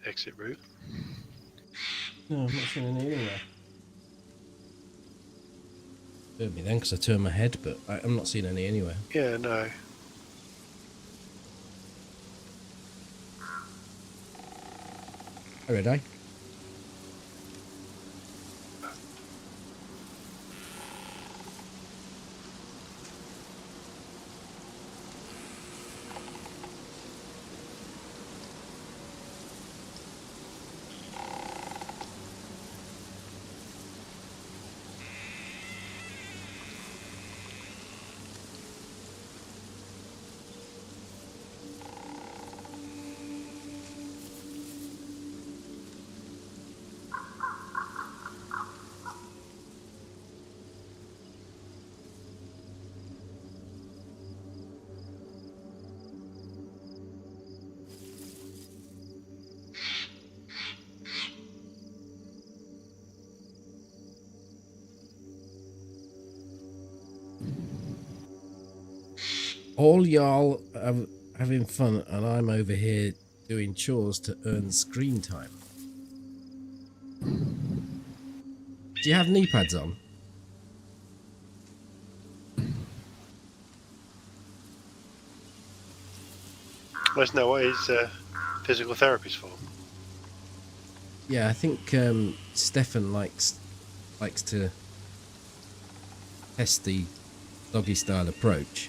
exit route. No, I'm not seeing any anywhere. Heard me then because I turned my head, but I'm not seeing any anywhere. Yeah, no. Alright, eh? All y'all having fun, and I'm over here doing chores to earn screen time. Do you have knee pads on? Isn't that what his physical therapy's for? Yeah, I think Stefan likes to test the doggy style approach.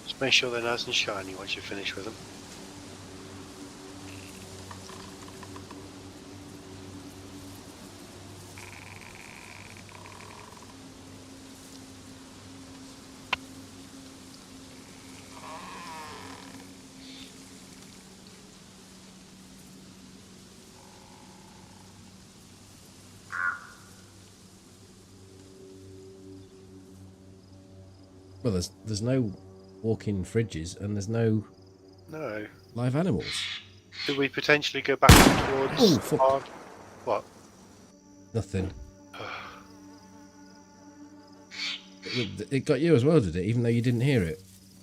Just make sure they're nice and shiny once you finish with them. Well, there's no walk-in fridges and there's no No. live animals. Could we potentially go back towards Oh, the fuck. barn? What? Nothing. It got you as well, did it? Even though you didn't hear it.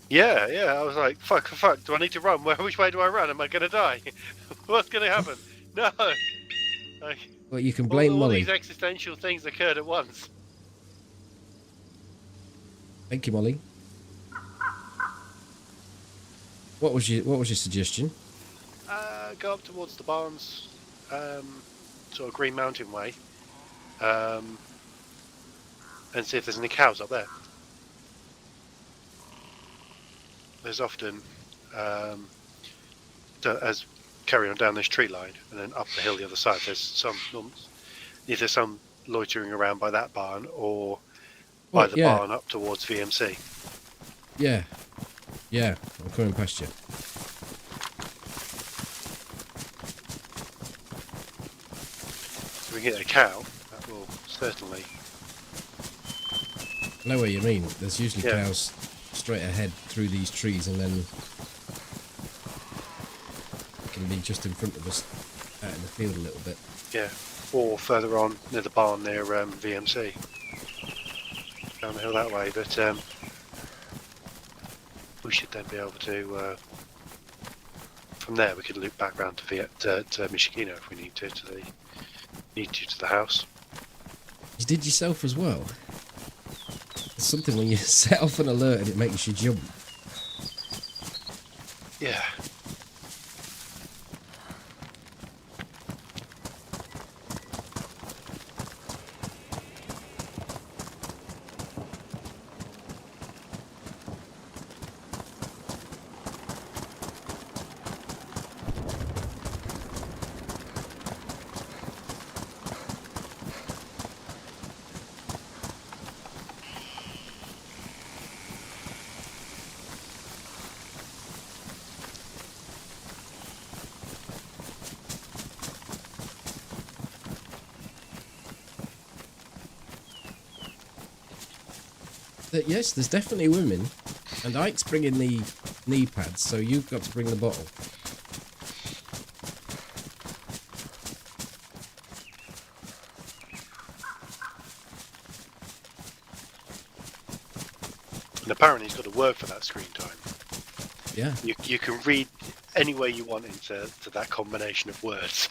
Yeah. I was like, fuck. Do I need to run? Which way do I run? Am I going to die? What's going to happen? No. Like, Well, you can blame all Molly. these existential things occurred at once. Thank you, Molly. What was your suggestion? Go up towards the barns, sort of Green Mountain way, and see if there's any cows up there. There's often, as carry on down this tree line and then up the hill the other side, there's either some loitering around by that barn or by the barn up towards VMC. Yeah, I'm coming past you. So we can get a cow, that will certainly... I know what you mean. There's usually cows straight ahead through these trees and then can be just in front of us out in the field a little bit. Yeah, or further on near the barn near VMC. Down the hill that way, but we should then be able to... from there we could loop back round to Mishikino if we need to the house. You did yourself as well. It's something when you set off an alert and it makes you jump. Yeah. Yes, there's definitely women, and Ike's bringing the knee pads, so you've got to bring the bottle. And apparently he's got to work for that screen time. Yeah. You can read any way you want into that combination of words.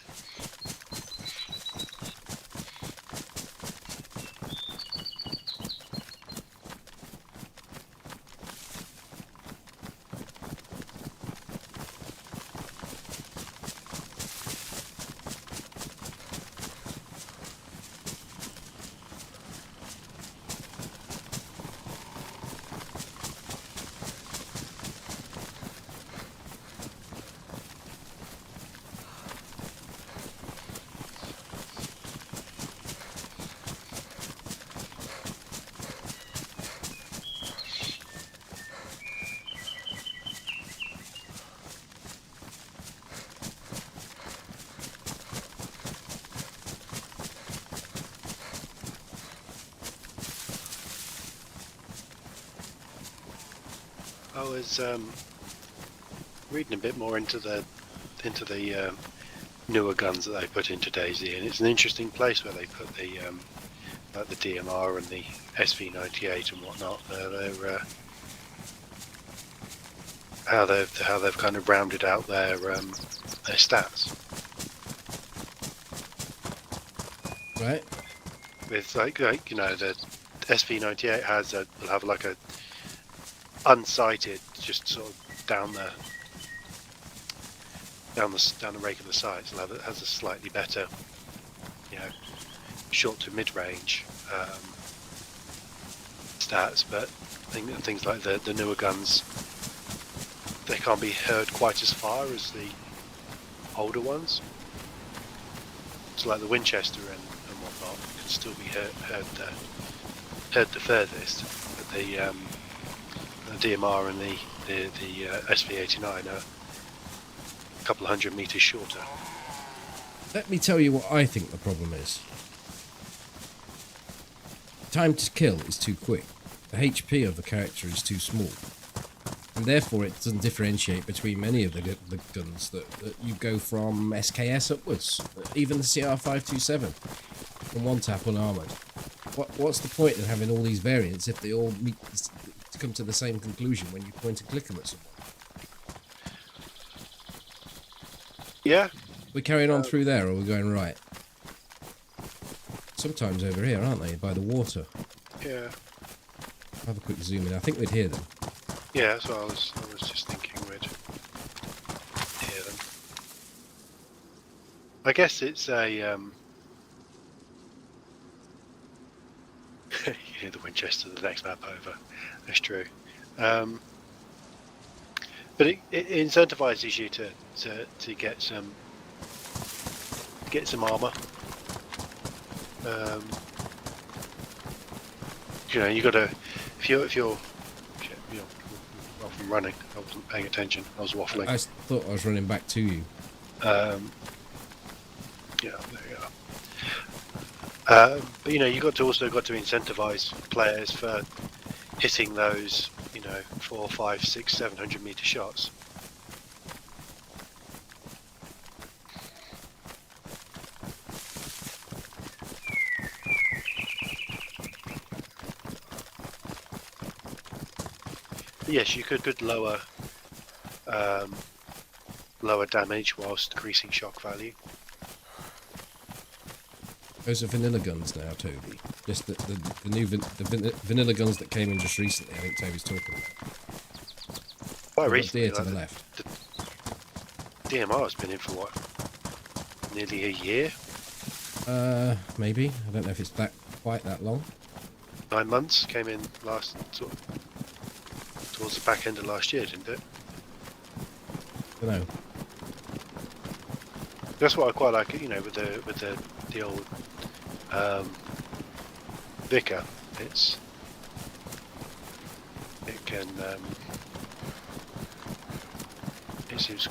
I was reading a bit more into the newer guns that they put into Dayz, and it's an interesting place where they put the like the DMR and the SV98 and whatnot. They're how they've kind of rounded out their stats. Right. With like you know, the SV98 will have like a unsighted, just sort of down the regular sights. It has a slightly better, you know, short to mid range stats, but things like the newer guns, they can't be heard quite as far as the older ones. So like the Winchester and whatnot can still be heard the furthest, but the DMR and the SV89 are a couple of 100 meters shorter. Let me tell you what I think the problem is. Time to kill is too quick. the HP of the character is too small, and therefore it doesn't differentiate between many of the guns that you go from SKS upwards, even the CR527 from one tap unarmored. What's the point in having all these variants if they all meet to come to the same conclusion when you point and click them at someone? Yeah. We're carrying on through there, or we're going right? Sometimes over here, aren't they, by the water? Yeah. Have a quick zoom in. I think we'd hear them. Yeah, so I was just thinking we'd hear them. I guess it's a you hear the Winchester the next map over. That's true. But it incentivizes you to get some armor. You know, you gotta if you're rather than running, I wasn't paying attention. I was waffling. I thought I was running back to you. Yeah, there you go. But you know, also got to incentivize players for hitting those, you know, 400, 500, 600, 700 meter shots. Yes, you could lower damage whilst decreasing shock value. Those are vanilla guns now, Toby. Just the new vanilla guns that came in just recently. I think Toby's talking about. Quite recently, deer to the left. The DMR has been in for what? Nearly a year. Maybe. I don't know if it's quite that long. 9 months. Came in towards the back end of last year, didn't it? I don't know. That's what I quite like, you know, with the old Vicar. It seems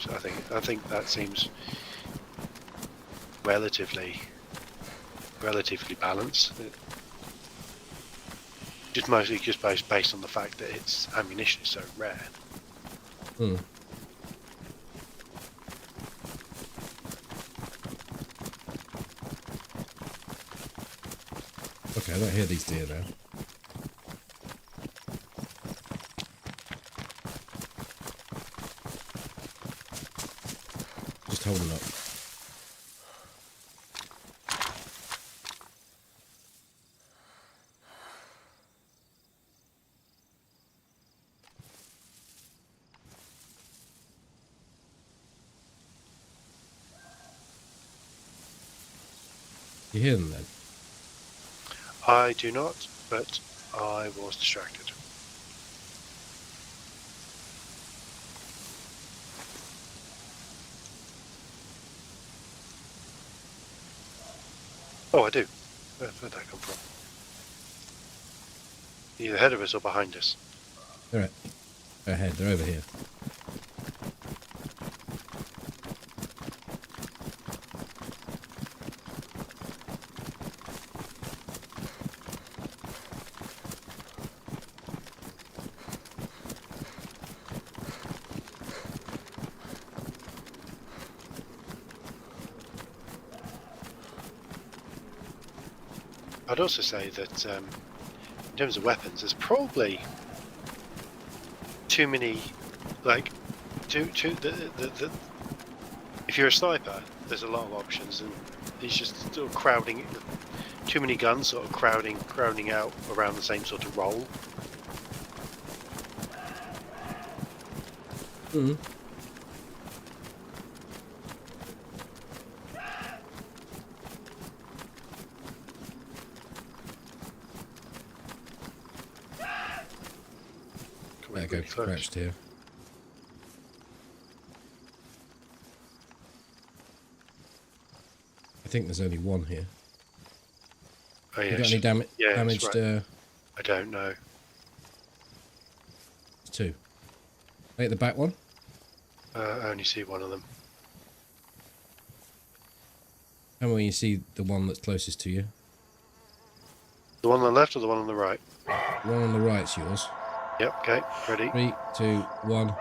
I think that seems relatively balanced. Just mostly based on the fact that its ammunition is so rare. Hmm. Okay, I don't hear these deer now. Just holding up. You hear them then? I do not, but I was distracted. Oh, I do. Where'd that come from? Either ahead of us or behind us. They're ahead. They're over here. I'd also say that in terms of weapons, there's probably too many, like, if you're a sniper, there's a lot of options, and it's just sort of crowding, too many guns sort of crowding out around the same sort of role. Mm-hmm. There you go, crouched here. I think there's only one here. Oh, yeah, You got any damaged? Right. I don't know. Two. Wait, the back one? I only see one of them. And when you see the one that's closest to you? The one on the left or the one on the right? one on the right's yours. Yep, okay, ready. 3, 2, 1.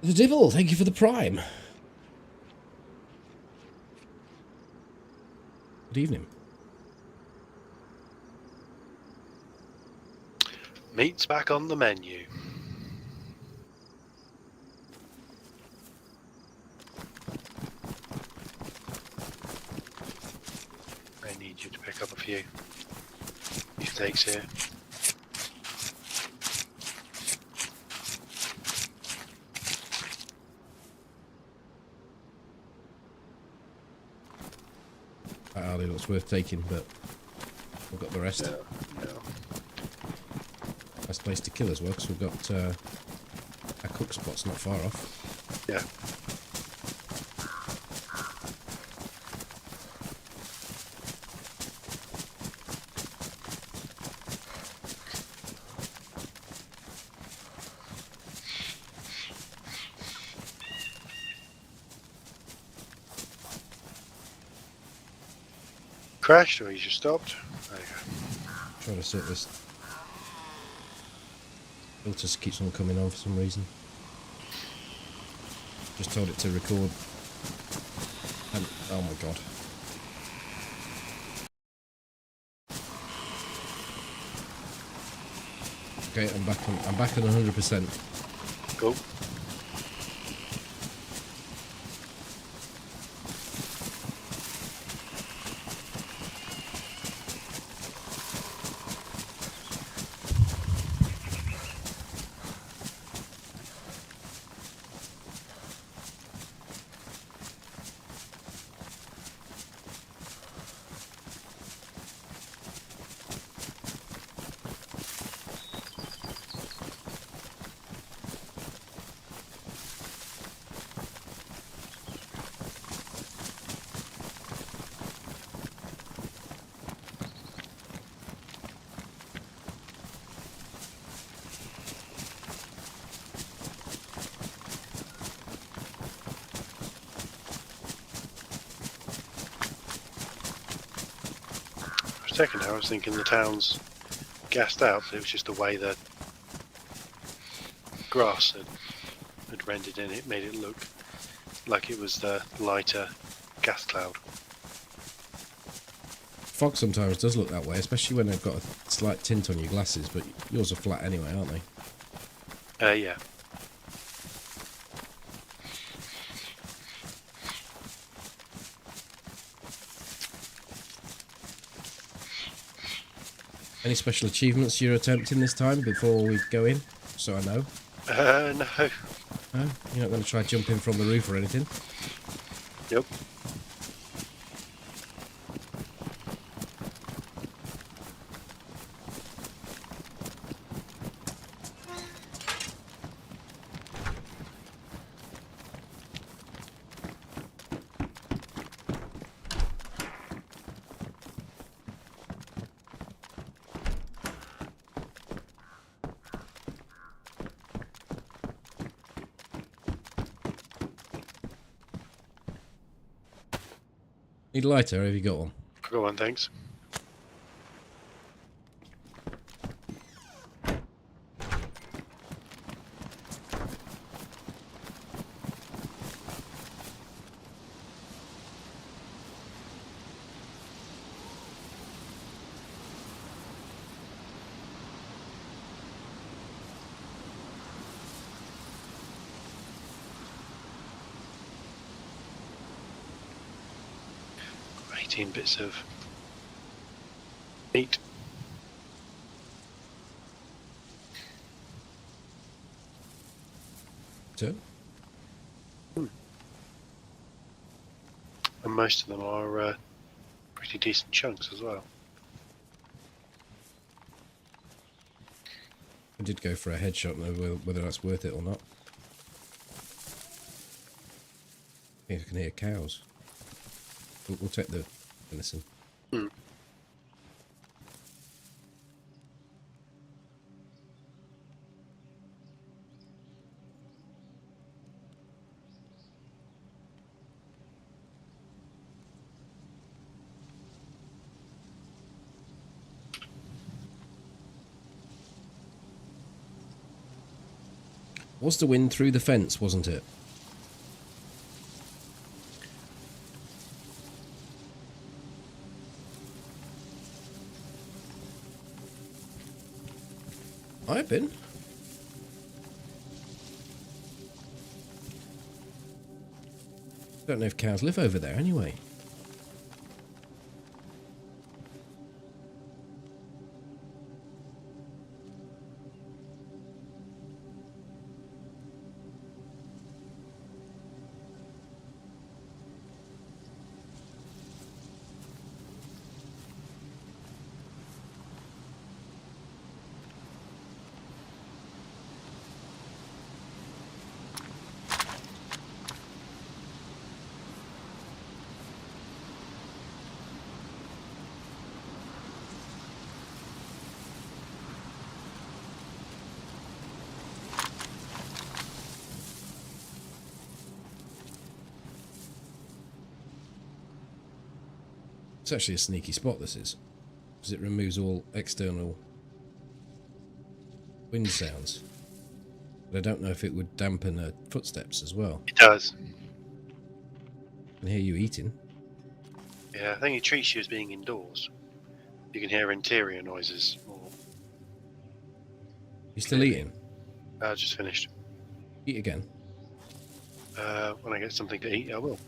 The Devil, thank you for the prime. Good evening. Meat's back on the menu. I need you to pick up a few steaks here. That hardly looks worth taking, but we've got the rest. Yeah. Best place to kill as well, because we've got a cook spot's not far off. Yeah. Crashed or you just stopped? There you go. Trying to set this. Filter keeps on coming on for some reason. Just told it to record. And oh my god. Okay, I'm back on 100%. Cool. For a second I was thinking the town's gassed out, but it was just the way the grass had rendered in it, made it look like it was the lighter gas cloud. Fog sometimes does look that way, especially when they've got a slight tint on your glasses, but yours are flat anyway, aren't they? Yeah. Any special achievements you're attempting this time before we go in? So I know. No. No? You're not going to try jumping from the roof or anything? Nope. Need a lighter, or have you got one? Go on, thanks. Got 18 bits of meat. So? And most of them are pretty decent chunks as well. I did go for a headshot, and whether that's worth it or not. I think I can hear cows. We'll take the venison. Hmm. Was the wind through the fence, wasn't it? I've been. Don't know if cows live over there anyway. It's actually a sneaky spot, this is, because it removes all external wind sounds. But I don't know if it would dampen footsteps as well. It does. I can hear you eating. Yeah, I think he treats you as being indoors. You can hear interior noises. You still eating? Just finished. Eat again. When I get something to eat, I will.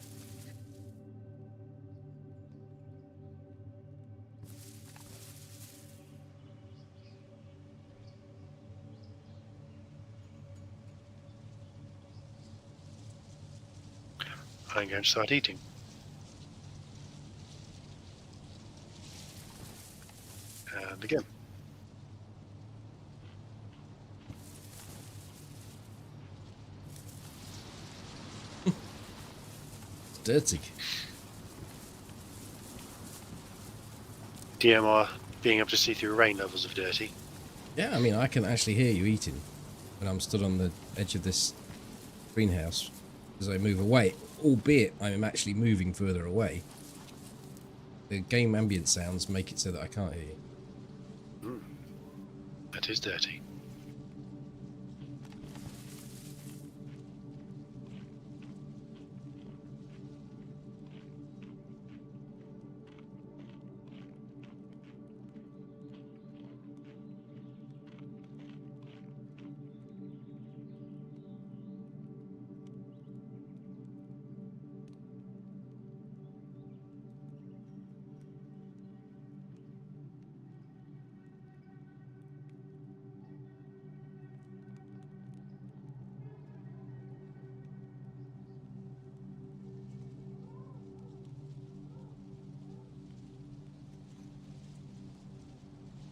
I'm going to start eating. And again. It's dirty. DMR being able to see through rain levels of dirty. Yeah, I mean, I can actually hear you eating when I'm stood on the edge of this greenhouse as I move away, albeit I'm actually moving further away. The game ambient sounds make it so that I can't hear you. That is dirty.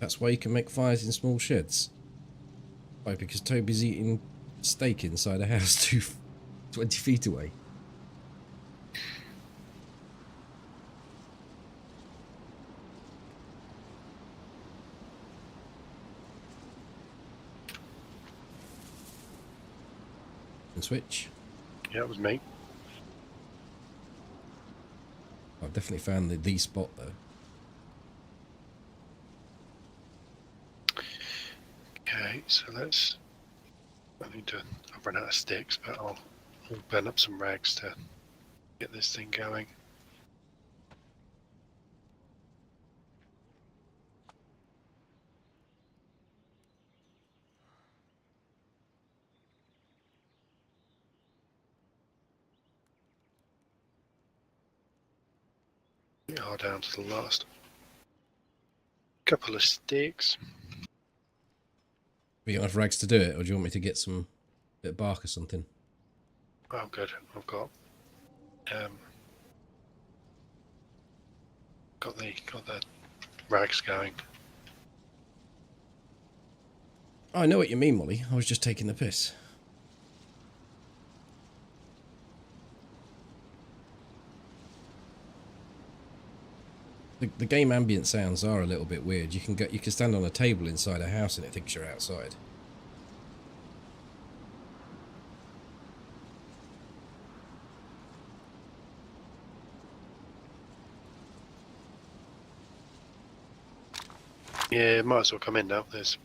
That's why you can make fires in small sheds. Why? Because Toby's eating steak inside a house 20 feet away. And switch. Yeah, it was me. I've definitely found the spot though. Okay, so let's. I've run out of sticks, but I'll burn up some rags to get this thing going. We are down to the last couple of sticks. Have you got enough rags to do it, or do you want me to get some bit of bark or something? Oh, good. I've got the rags going. Oh, I know what you mean, Molly. I was just taking the piss. The game ambient sounds are a little bit weird. You can stand on a table inside a house and it thinks you're outside. Yeah, might as well come in now. There's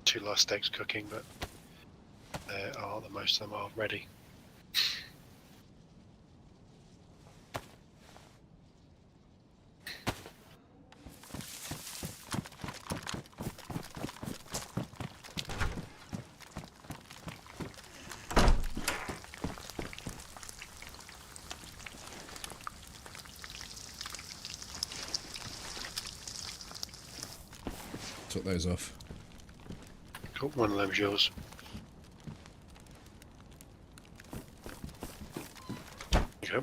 2 last steaks cooking, but there are, the most of them are ready. Took those off. Cool, one of them's yours. Okay.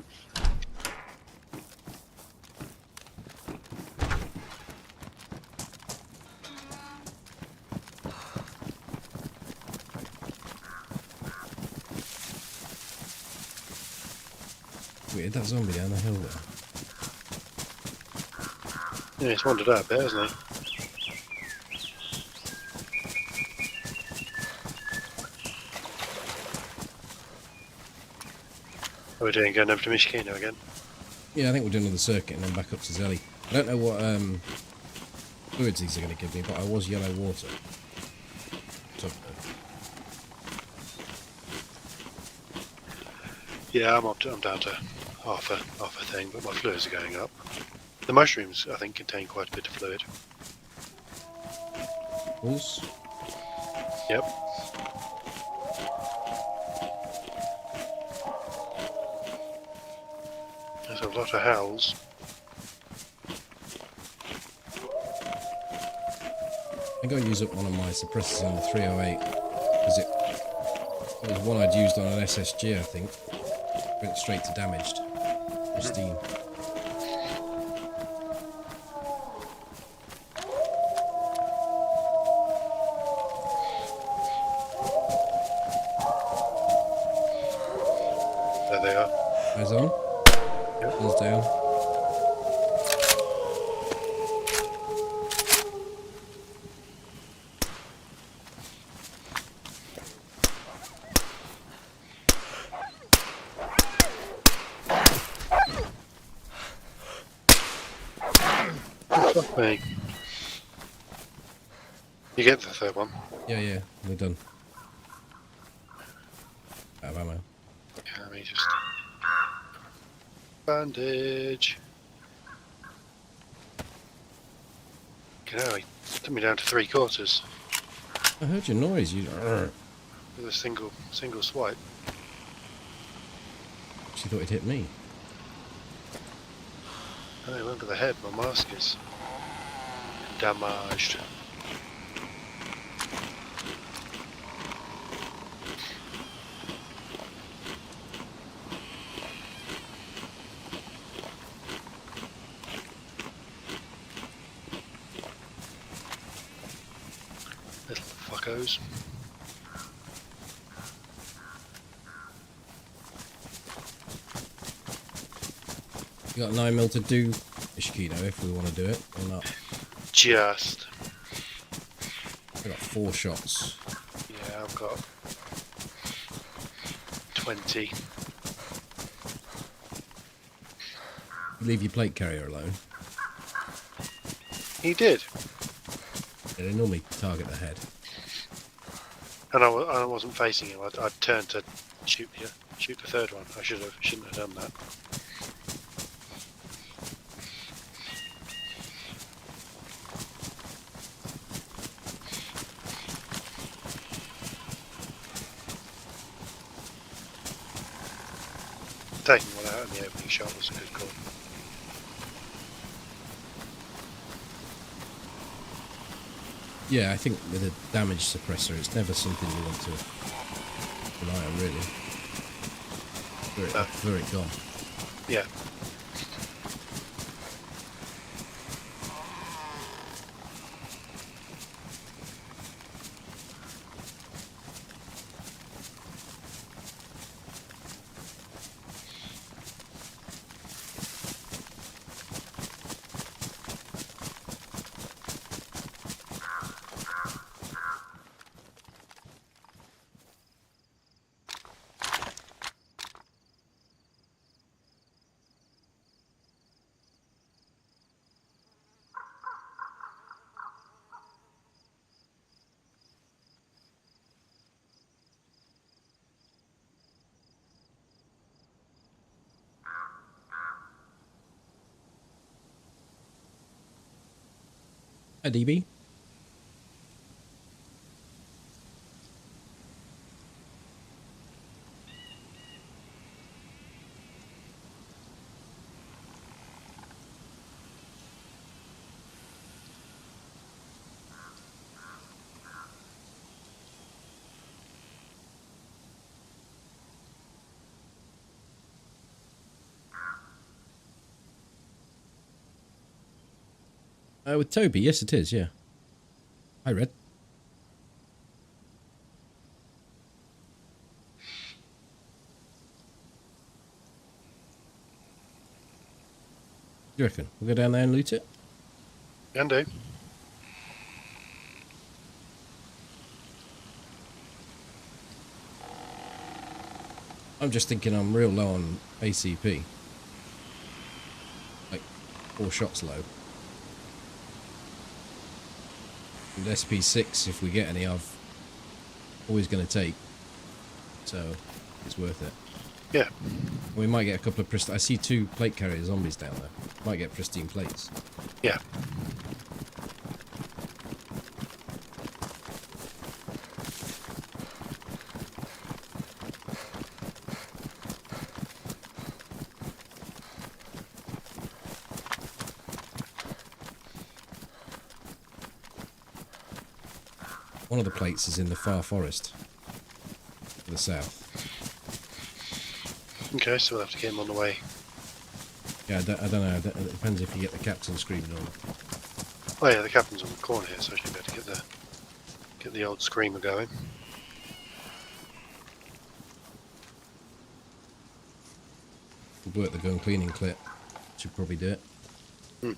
Weird, that zombie down the hill there. Yeah, he's wandered out a bit, hasn't he? What are we doing, going over to Mishkino again? Yeah, I think we're doing another circuit and then back up to Zelly. I don't know what fluids these are going to give me, but I was yellow water. So, Yeah, I'm down to half a thing, but my fluids are going up. The mushrooms, I think, contain quite a bit of fluid. was? Yep. There's a lot of howls. I think I'll use up one of my suppressors on the 308 because it was one I'd used on an SSG, I think. Went straight to damaged. Pristine. There they are. Eyes on. Yep. One's down. Fuck me. You get the third one? Yeah, we're done. Out of ammo. Yeah, let me just... Bandage. You know, he took me down to 3/4 I heard your noise. You with a single swipe. She thought it hit me. I went for the head. My mask is damaged. Little fuckos. You got 9mm to do Ishikino if we want to do it or not. Just. I got 4 shots. Yeah, I've got 20. Leave your plate carrier alone. He did. Yeah, they normally target the head. And I wasn't facing him. I turned to shoot the third one. I shouldn't have done that. Taking one out in the opening shot was a good call. Yeah, I think with a damage suppressor, it's never something you want to rely on, really. For it gone. Yeah. Hi, DB. With Toby, yes it is, yeah. Hi, Red. What do you reckon? We'll go down there and loot it? Can do. I'm just thinking I'm real low on ACP. Like, 4 shots low. And SP6, if we get any, I've always going to take. So, it's worth it. Yeah. We might get a couple of pristine... I see 2 plate carrier zombies down there. Might get pristine plates. Yeah. One of the plates is in the far forest. To the south. Okay, so we'll have to get him on the way. Yeah, I don't know. It depends if you get the captain screaming or not. Oh yeah, the captain's on the corner here, so I should be able to get the old screamer going. We'll work the gun cleaning clip. Should probably do it. Hmm.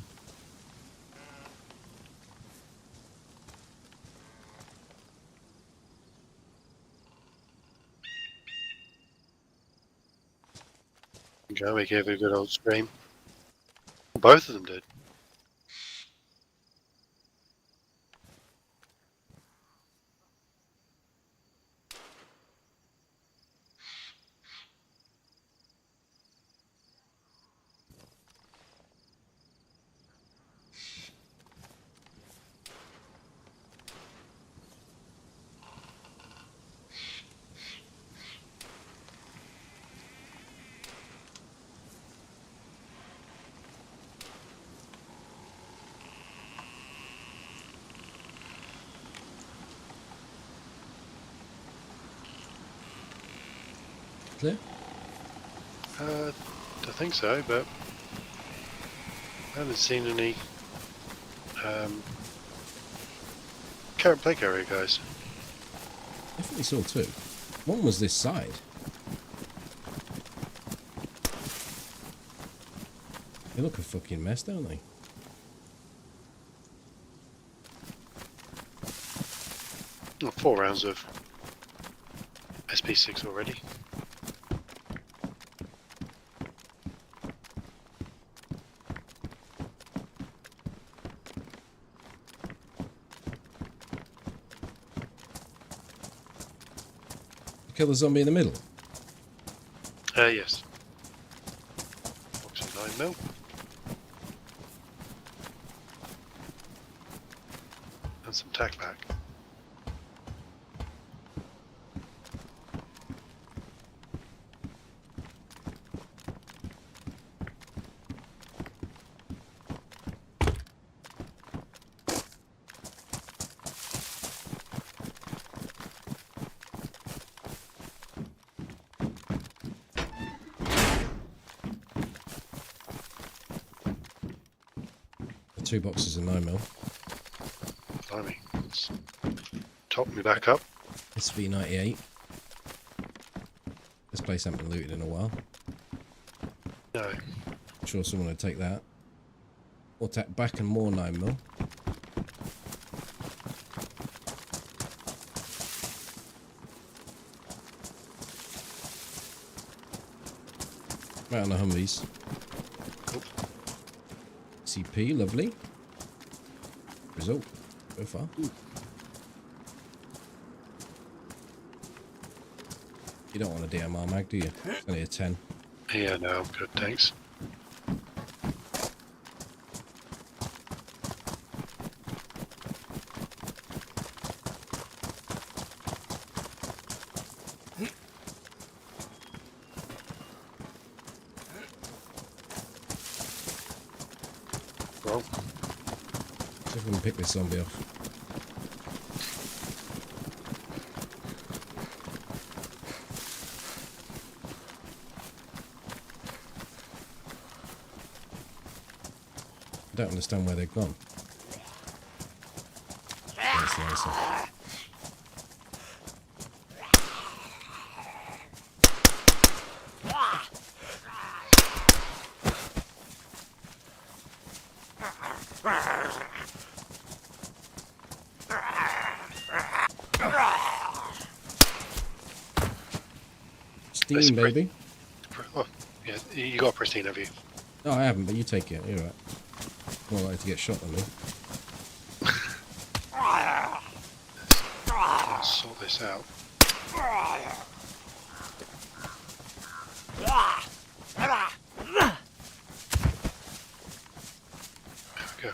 Okay, we gave it a good old scream. Both of them did. Clear? I think so, but I haven't seen any carrot play carrier guys. Definitely saw 2. One was this side. They look a fucking mess, don't they? Oh, 4 rounds of SP6 already. Kill the zombie in the middle. Yes. Box of 9mm. And some tack pack. The 2 boxes of 9mm. Blimey. Let's top me back up. SV98. This place hasn't been looted in a while. No. I'm sure someone would take that. Or tack back and more 9mm. Right on the Humvees. Cool. CP, lovely. Result so far. You don't want a DMR mag, do you? It's only a 10. Yeah, no, I'm good, thanks. Well, See if we can pick this zombie off. I don't understand where they've gone. That's the answer. Steam, baby. Oh, yeah, you got a pristine, have you? No, I haven't, but you take it. You're right. More likely to get shot than me. Let's sort this out. There we go.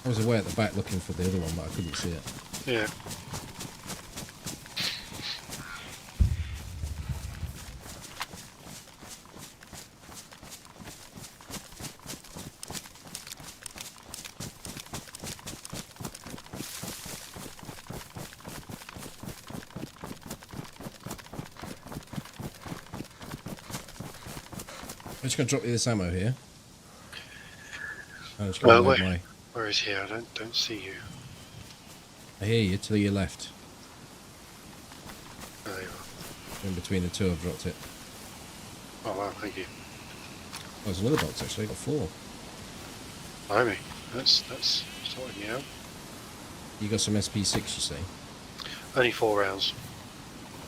I was away at the back looking for the other one, but I couldn't see it. Yeah. I'm just going to drop you this ammo here. I'm just going to load my... Where is he? I don't see you. I hear you to your left. There you are. In between the two, I've dropped it. Oh wow, thank you. Oh, there's another box actually. I got 4. Blimey, that's sorting you out. You got some SP6, you say? Only 4 rounds.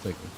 Take them.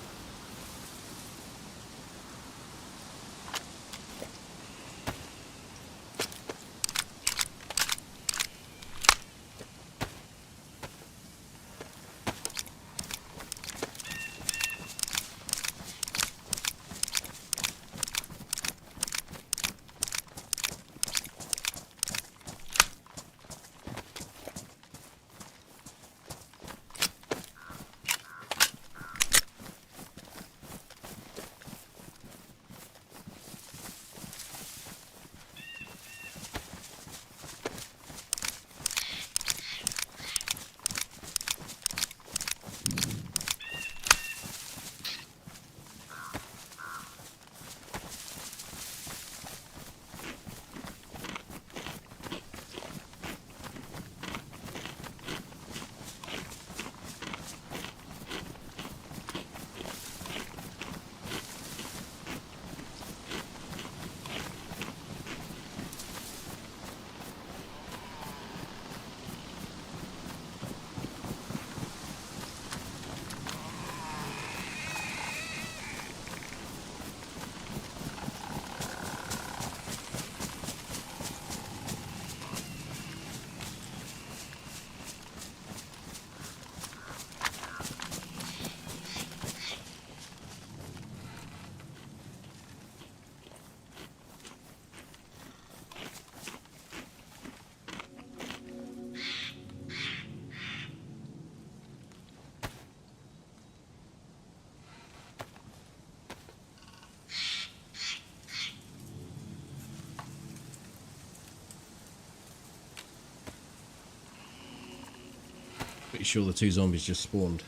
Pretty sure the 2 zombies just spawned.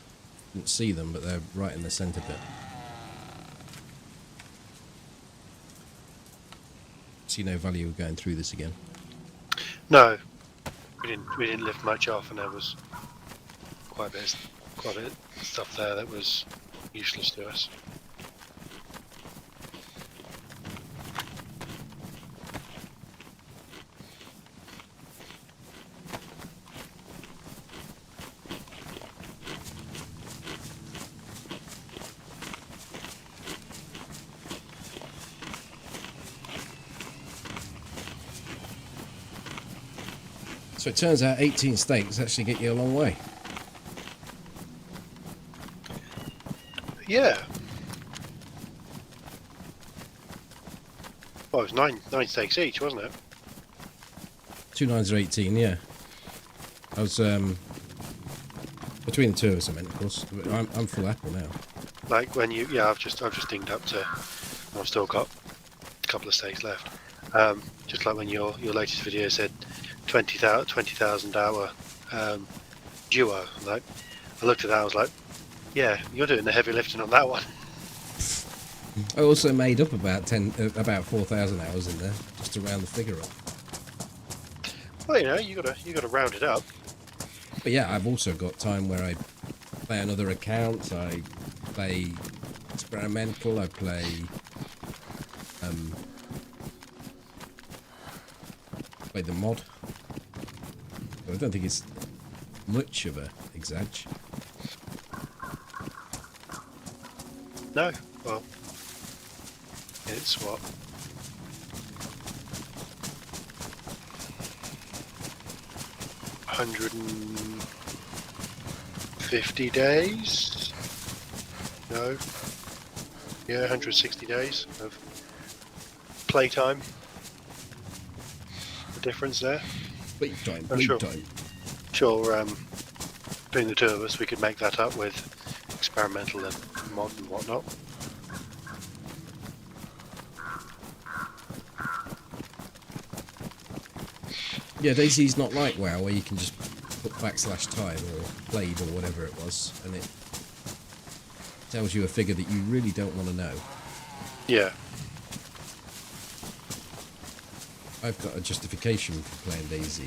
Didn't see them, but they're right in the centre bit. See no value of going through this again. No, we didn't lift much off, and there was quite a bit of stuff there that was useless to us. So it turns out 18 steaks actually get you a long way. Yeah. Well, it was nine steaks each, wasn't it? 2 9s are 18, yeah. I was, between the two of us, I meant, of course. I'm full apple now. Like when you, yeah, I've just dinged up to, I've still got a couple of steaks left. Just like when your latest video said 20,000 hour duo. Like, I looked at that, I was like, yeah, you're doing the heavy lifting on that one. I also made up about 4,000 hours in there, just to round the figure up. Well, you know, you gotta round it up. But yeah, I've also got time where I play on other accounts. I play experimental. I play the mod. But I don't think it's much of a exag. No, well, it's what? $150 days? No. Yeah, 160 days of playtime. The difference there. Playtime. Sure, between the two of us, we could make that up with experimental and mod and whatnot. Yeah, Dayz's not like WoW, where you can just put /time or played or whatever it was, and it tells you a figure that you really don't want to know. Yeah. I've got a justification for playing Dayz.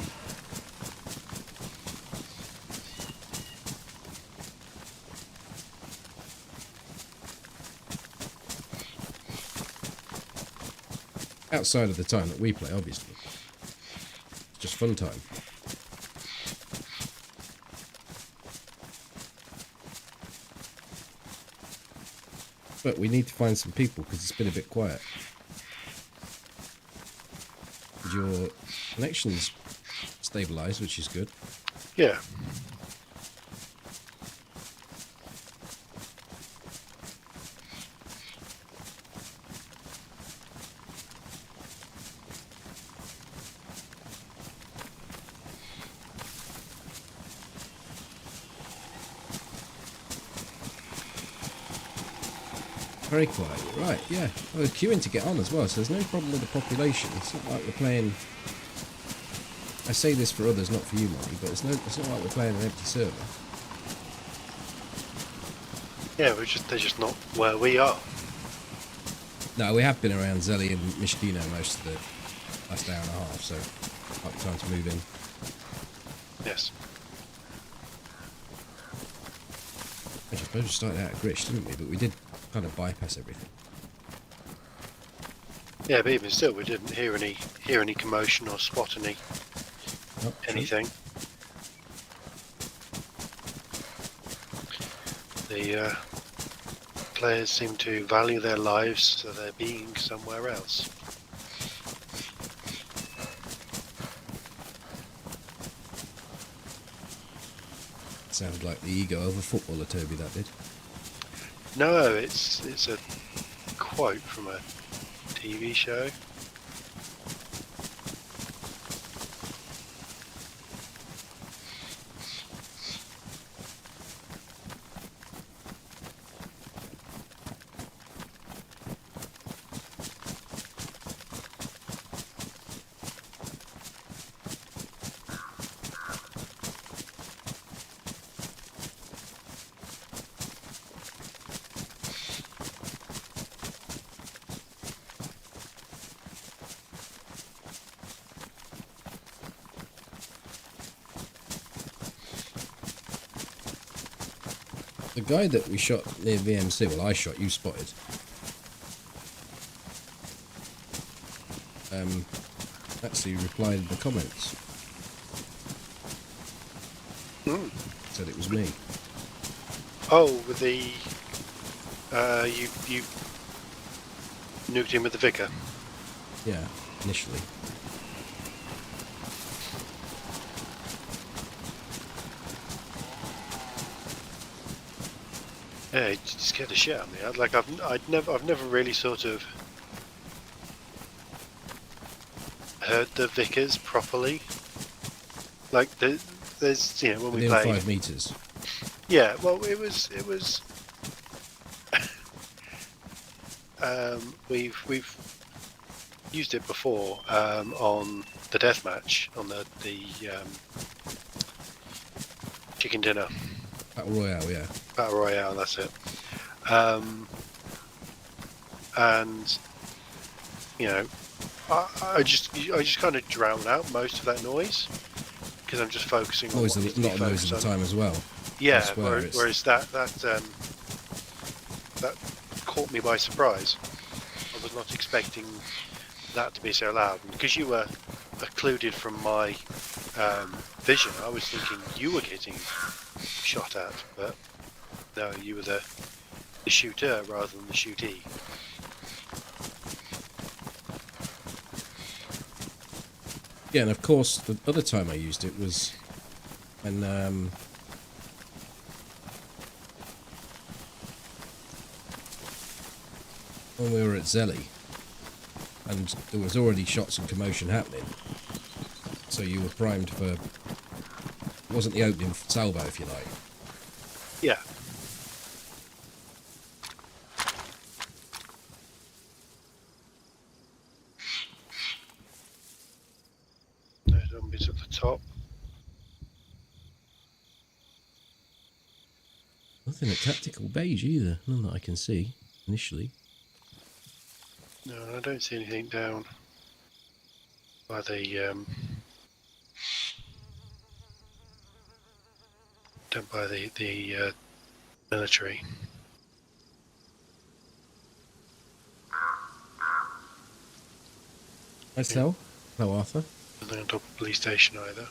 Outside of the time that we play, obviously. It's just fun time. But we need to find some people because it's been a bit quiet. Your connection's stabilised, which is good. Yeah. Very quiet, right, yeah. I was queuing to get on as well, so there's no problem with the population. It's not like we're playing... I say this for others, not for you, Marty, but it's not like we're playing an empty server. Yeah, they're just not where we are. No, we have been around Zelly and Mishdino most of the last hour and a half, so might be time to move in. Yes. I suppose we started out at Grish, didn't we? But we did kind of bypass everything. Yeah, but even still, we didn't hear any commotion or spot anything. The players seem to value their lives, so they're being somewhere else. Sounded like the ego of a footballer, Toby, that did. No, it's a quote from a TV show. The guy that we shot near VMC, well, I shot, you spotted. Actually replied in the comments. Said it was me. Oh, with the you nuked him with the Vicar. Yeah, initially. Yeah, it scared the shit out of me. I've never really sort of heard the Vickers properly. Like there's when we Within played. 5 meters. Yeah, well, it was. We've used it before on the deathmatch on the chicken dinner Battle Royale, yeah. battle royale. That's it. And I just kind of drown out most of that noise because I'm just focusing on Always what a needs to be lot of noise focused at the on. time as well. Yeah, Swear whereas that caught me by surprise. I was not expecting that to be so loud, and because you were occluded from my vision, I was thinking you were getting shot at, but no, you were the shooter rather than the shootee. Yeah, and of course, the other time I used it was when we were at Zelly, and there was already shots and commotion happening. So you were primed for... It wasn't the opening salvo, if you like. Yeah. No zombies at the top. Nothing at Tactical Beige either, none that I can see, initially. No, I don't see anything down by the military. Hi, Sel. Hello, Arthur. Nothing on top of police station either.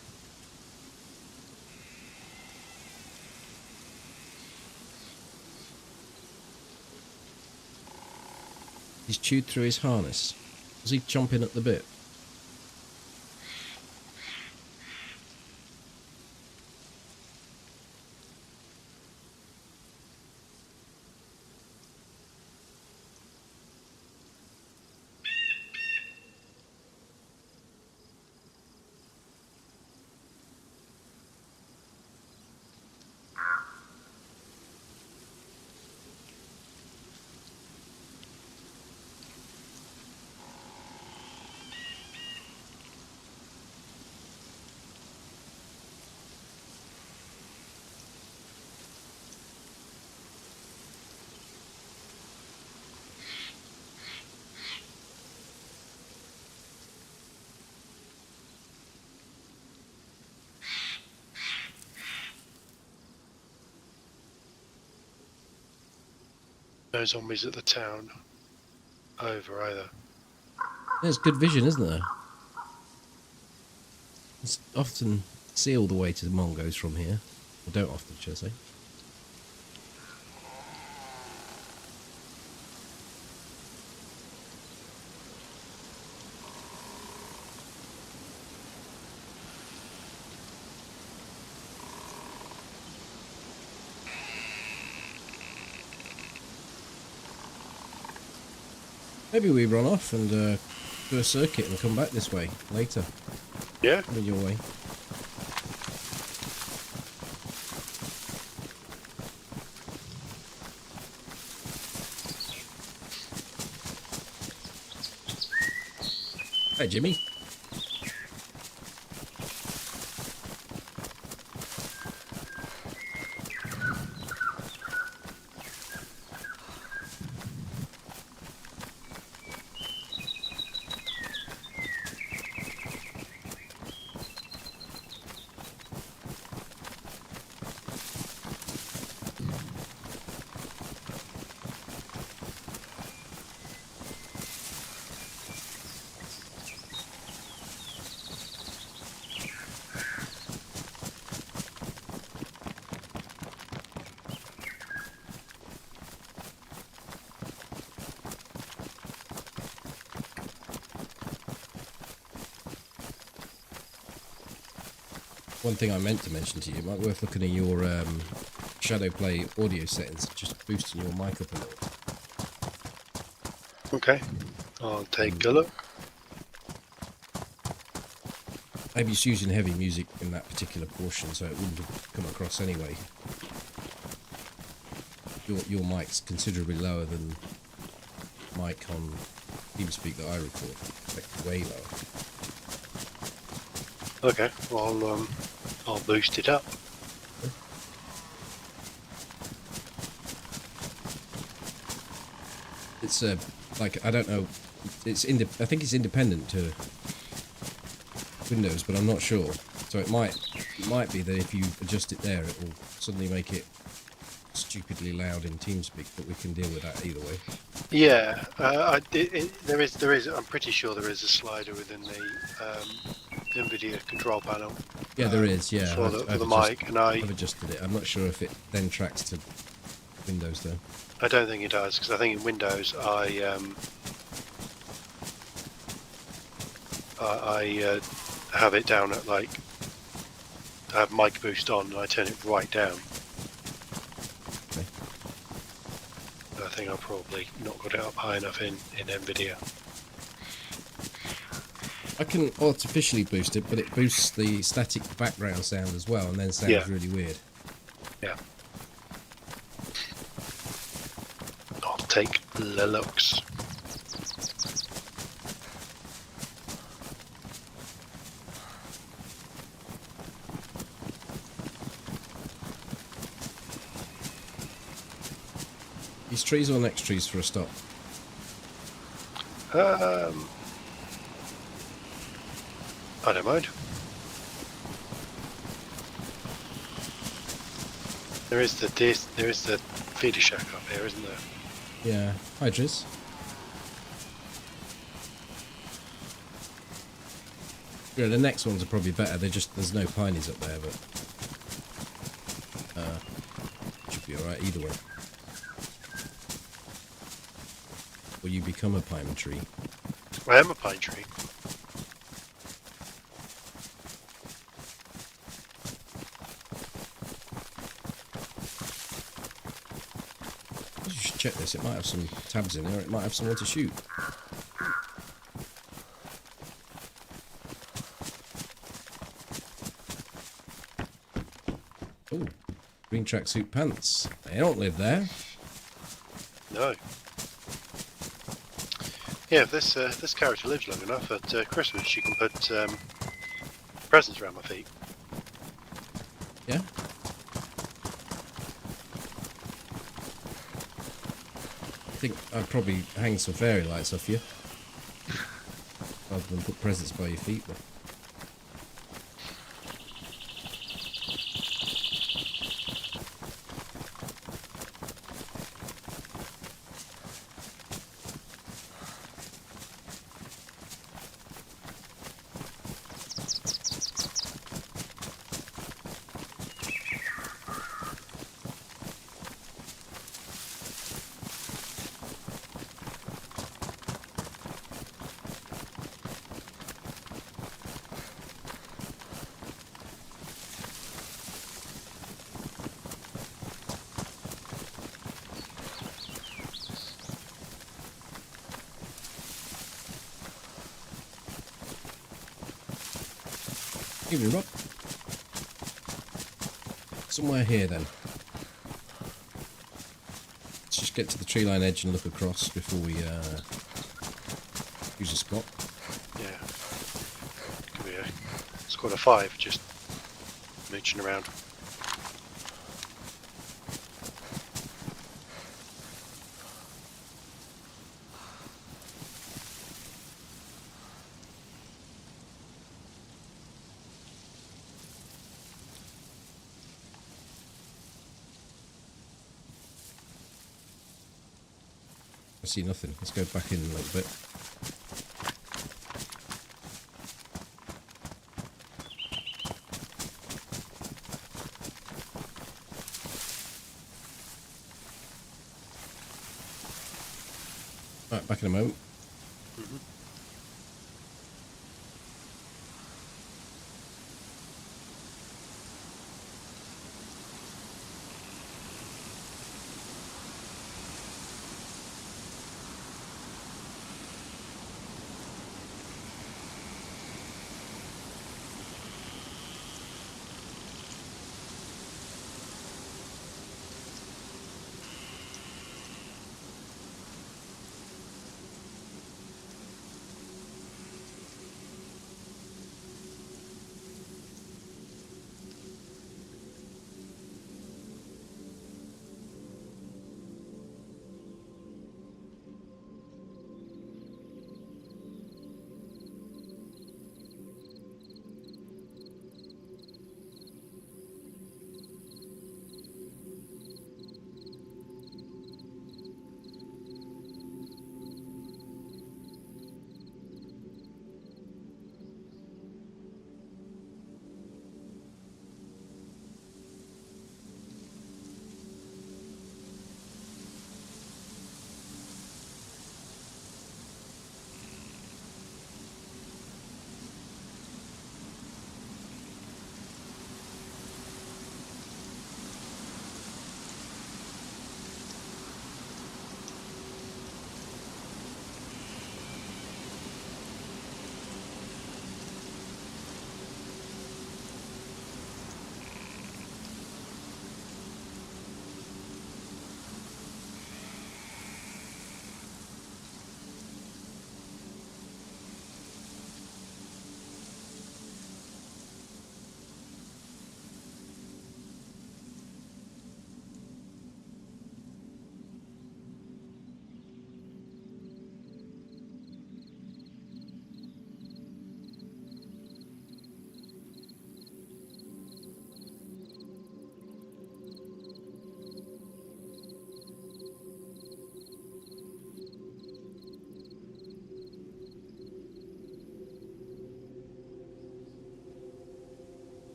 He's chewed through his harness. Was he chomping at the bit? No zombies at the town over either. There's good vision, isn't there? It's often see all the way to the Mongos from here. Or don't often, should I say. Maybe we run off and do a circuit and come back this way later. Yeah. Coming your way. Hi, Jimmy. One thing I meant to mention to you, it might be worth looking at your shadow play audio settings, just boosting your mic up a little. Okay, I'll take a look. Maybe it's using heavy music in that particular portion, so it wouldn't have come across anyway. Your mic's considerably lower than mic on TeamSpeak that I record. Like way lower. Okay, well, I'll boost it up. It's like, I don't know. I think it's independent to Windows, but I'm not sure. So it might be that if you adjust it there, it will suddenly make it stupidly loud in TeamSpeak, but we can deal with that either way. Yeah, there is. I'm pretty sure there is a slider within the NVIDIA control panel. Yeah, there is. Yeah, for the mic, and I've adjusted it. I'm not sure if it then tracks to Windows though. I don't think it does, because I think in Windows I have it down at like, I have mic boost on and I turn it right down. Okay. I think I've probably not got it up high enough in NVIDIA. I can artificially boost it, but it boosts the static background sound as well, and then sounds really weird. Yeah. I'll take the looks. These trees or next trees for a stop? I don't mind. There is the feeder shack up here, isn't there? Yeah, hi Driz. Yeah, the next ones are probably better. There's no pinies up there, but should be alright either way. Or you become a pine tree. I am a pine tree. You should check this. It might have some tabs in there. It might have someone to shoot. Oh, green tracksuit pants. They don't live there. No. Yeah, if this character lives long enough, at Christmas she can put presents around my feet. Yeah. I think I'd probably hang some fairy lights off you, rather than put presents by your feet. But evening, Rob. Somewhere here then. Let's just get to the tree line edge and look across before we use a spot. Yeah. Could be a squad of 5 just mooching around. I see nothing. Let's go back in a little bit. Right, back in a moment.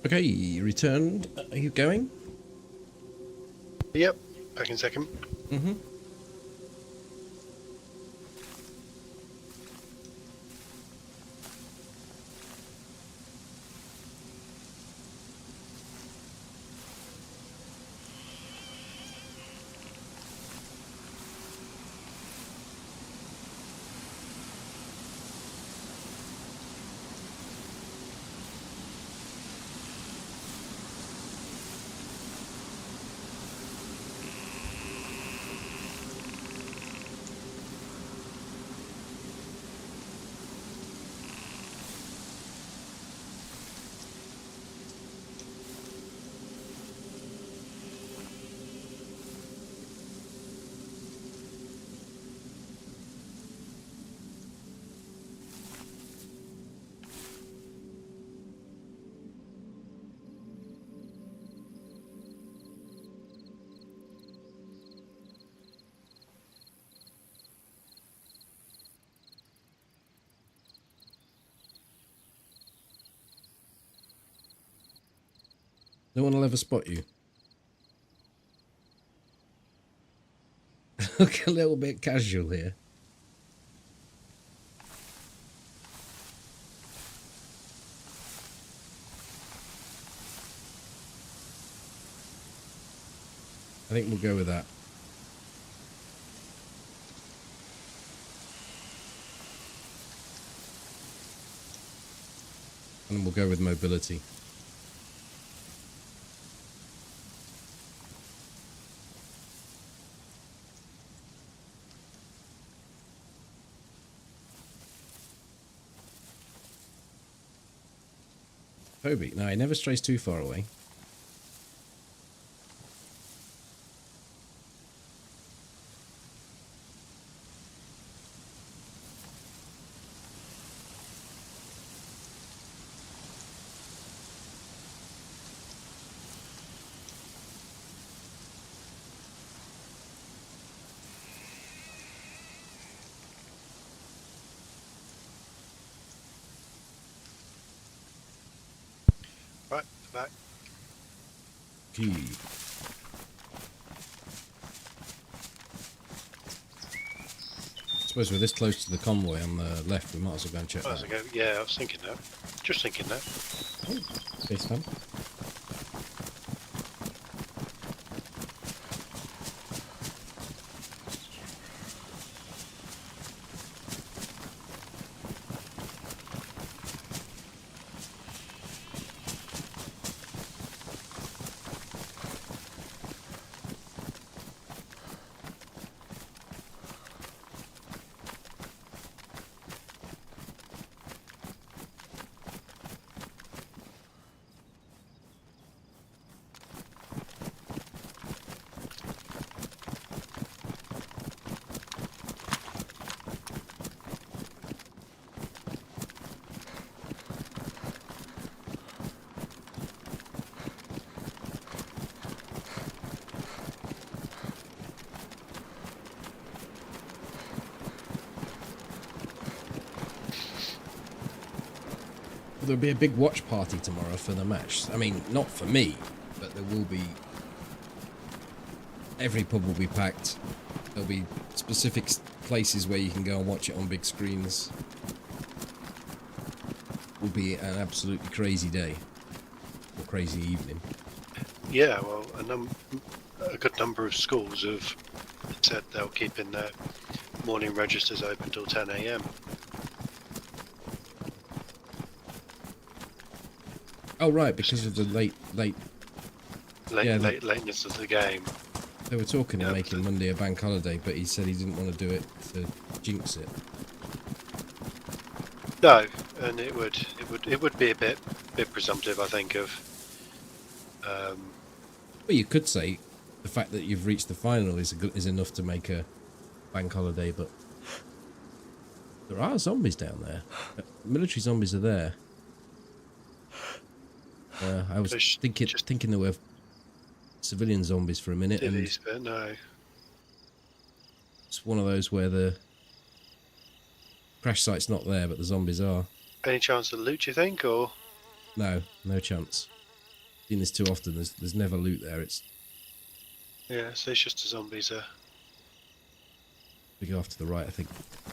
Okay, you returned. Are you going? Yep, back in a second. Mm-hmm. No one will ever spot you. Look a little bit casual here. I think we'll go with that. And we'll go with mobility. Toby. No, he never strays too far away. Right, back. Key. I suppose we're this close to the convoy on the left, we might as well go and check that. Yeah, I was thinking that. Just thinking that. Oh, space time. There'll be a big watch party tomorrow for the match. I mean, not for me, but there will be. Every pub will be packed. There'll be specific places where you can go and watch it on big screens. Will be an absolutely crazy day or crazy evening. Yeah, well, a good number of schools have said they'll keep in their morning registers open till 10 a.m. Oh right, because of the lateness of the game. They were talking of making Monday a bank holiday, but he said he didn't want to do it to jinx it. No, and it would be a bit presumptive, I think, of. Well, you could say the fact that you've reached the final is enough to make a bank holiday, but there are zombies down there. Military zombies are there. I was thinking there were civilian zombies for a minute, and But no. It's one of those where the crash site's not there, but the zombies are. Any chance of loot, you think, or? No chance. Seen this too often. There's never loot there. It's Yeah, so it's just the zombies there. we go off to the right. I think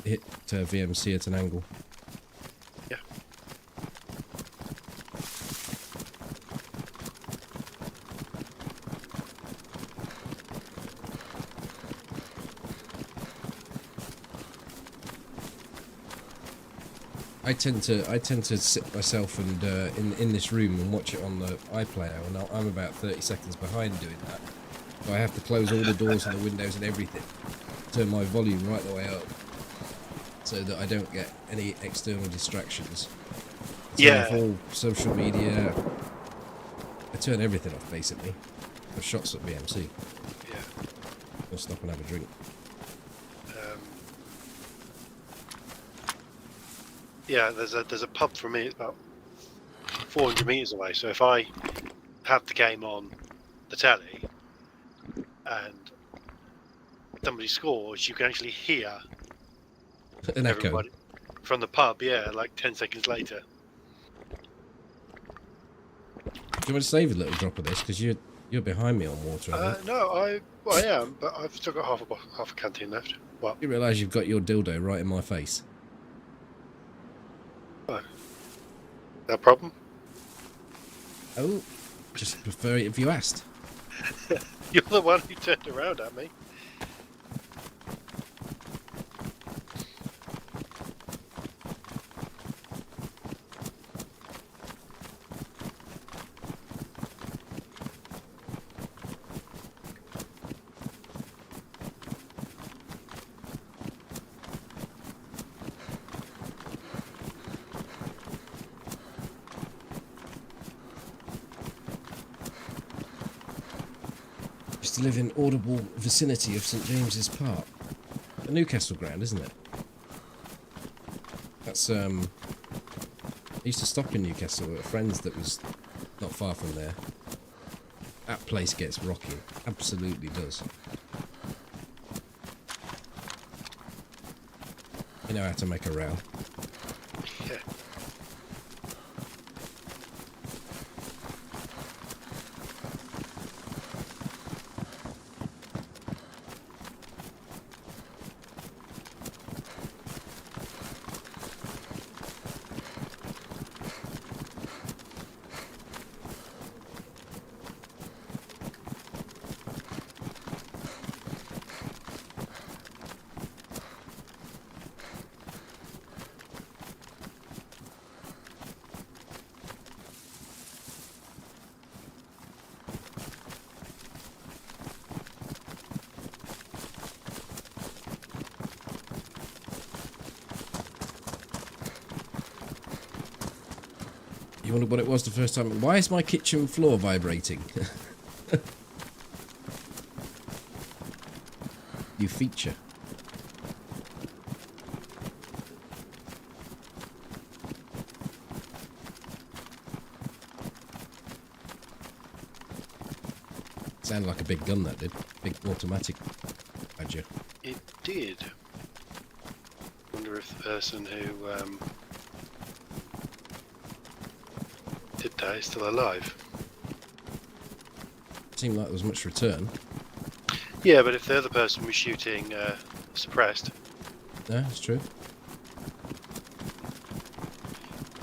hit VMC at an angle. Yeah. I tend to sit myself and in this room and watch it on the iPlayer, and I'm about 30 seconds behind doing that. So I have to close all the doors and the windows and everything, turn my volume right the way up, so that I don't get any external distractions. Turn off all social media. I turn everything off basically. I've shots at BMC. Yeah. I'll stop and have a drink. Yeah, there's a pub for me. It's about 400 meters away. So if I have the game on the telly and somebody scores, you can actually hear An echo. everybody from the pub. Yeah, like 10 seconds later. Do you want to save a little drop of this because you're behind me on water? I think. No, I am, but I've still got half a canteen left. Well, You realise you've got your dildo right in my face. no problem. Oh, just prefer it if you asked. You're the one who turned around at me. To live in audible vicinity of St James's Park, a Newcastle ground, isn't it? That's I used to stop in Newcastle at a friend's that was not far from there. That place gets rocking, absolutely does. You know how to make a row. Yeah. You wondered what it was the first time. Why is my kitchen floor vibrating? You feature. Sounded like a big gun, that did. Big automatic badger. It did. Wonder if the person who did that is still alive. Seemed like there was much return. Yeah, but if the other person was shooting suppressed, No, it's true.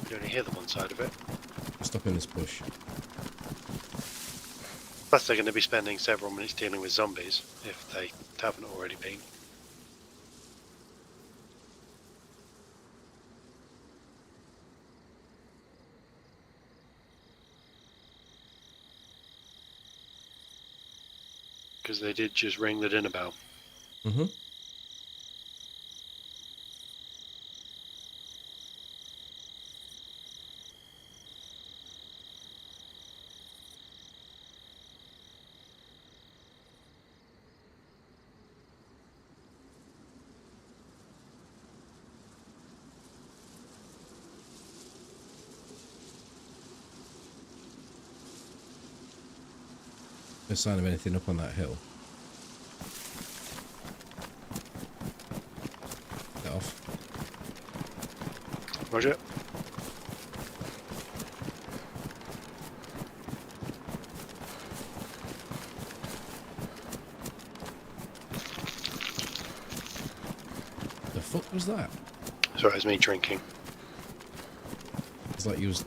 you only hear them on side of it. Stop in this bush. Plus, they're going to be spending several minutes dealing with zombies if they haven't already been. Because they did just ring the dinner bell. Mm-hmm. No sign of anything up on that hill. Get off. Roger. fuck was that? Sorry, it was me drinking. It's like you was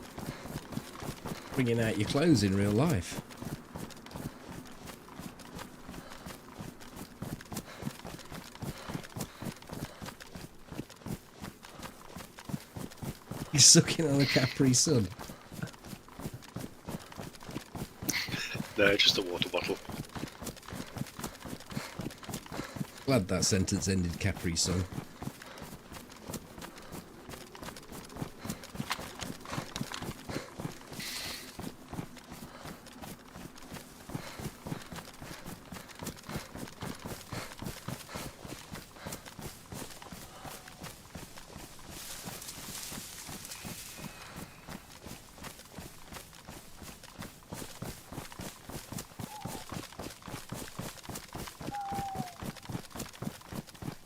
bringing out your clothes in real life. He's sucking on a Capri Sun. No, just a water bottle. Glad that sentence ended Capri Sun.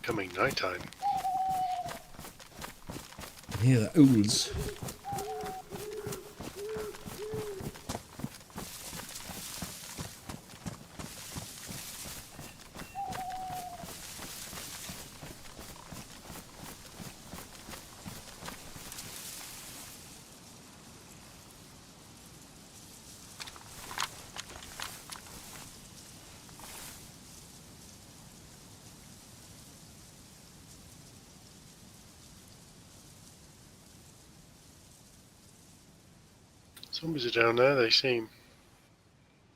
Coming nighttime. I hear the ools. Zombies are down there, they seem.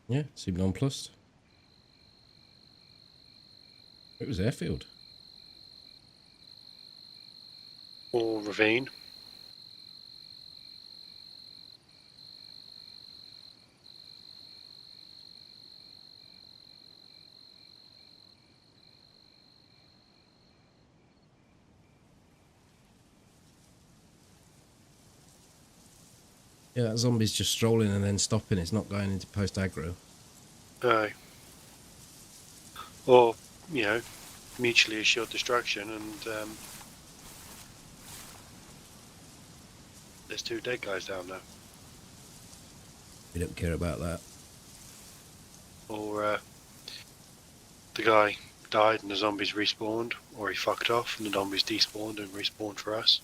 Yeah, seem nonplussed. It was airfield. Or ravine. Yeah, that zombie's just strolling and then stopping. It's not going into post-aggro. Aye. Or, you know, mutually assured destruction and there's 2 dead guys down there. We don't care about that. Or the guy died and the zombies respawned, or he fucked off and the zombies despawned and respawned for us.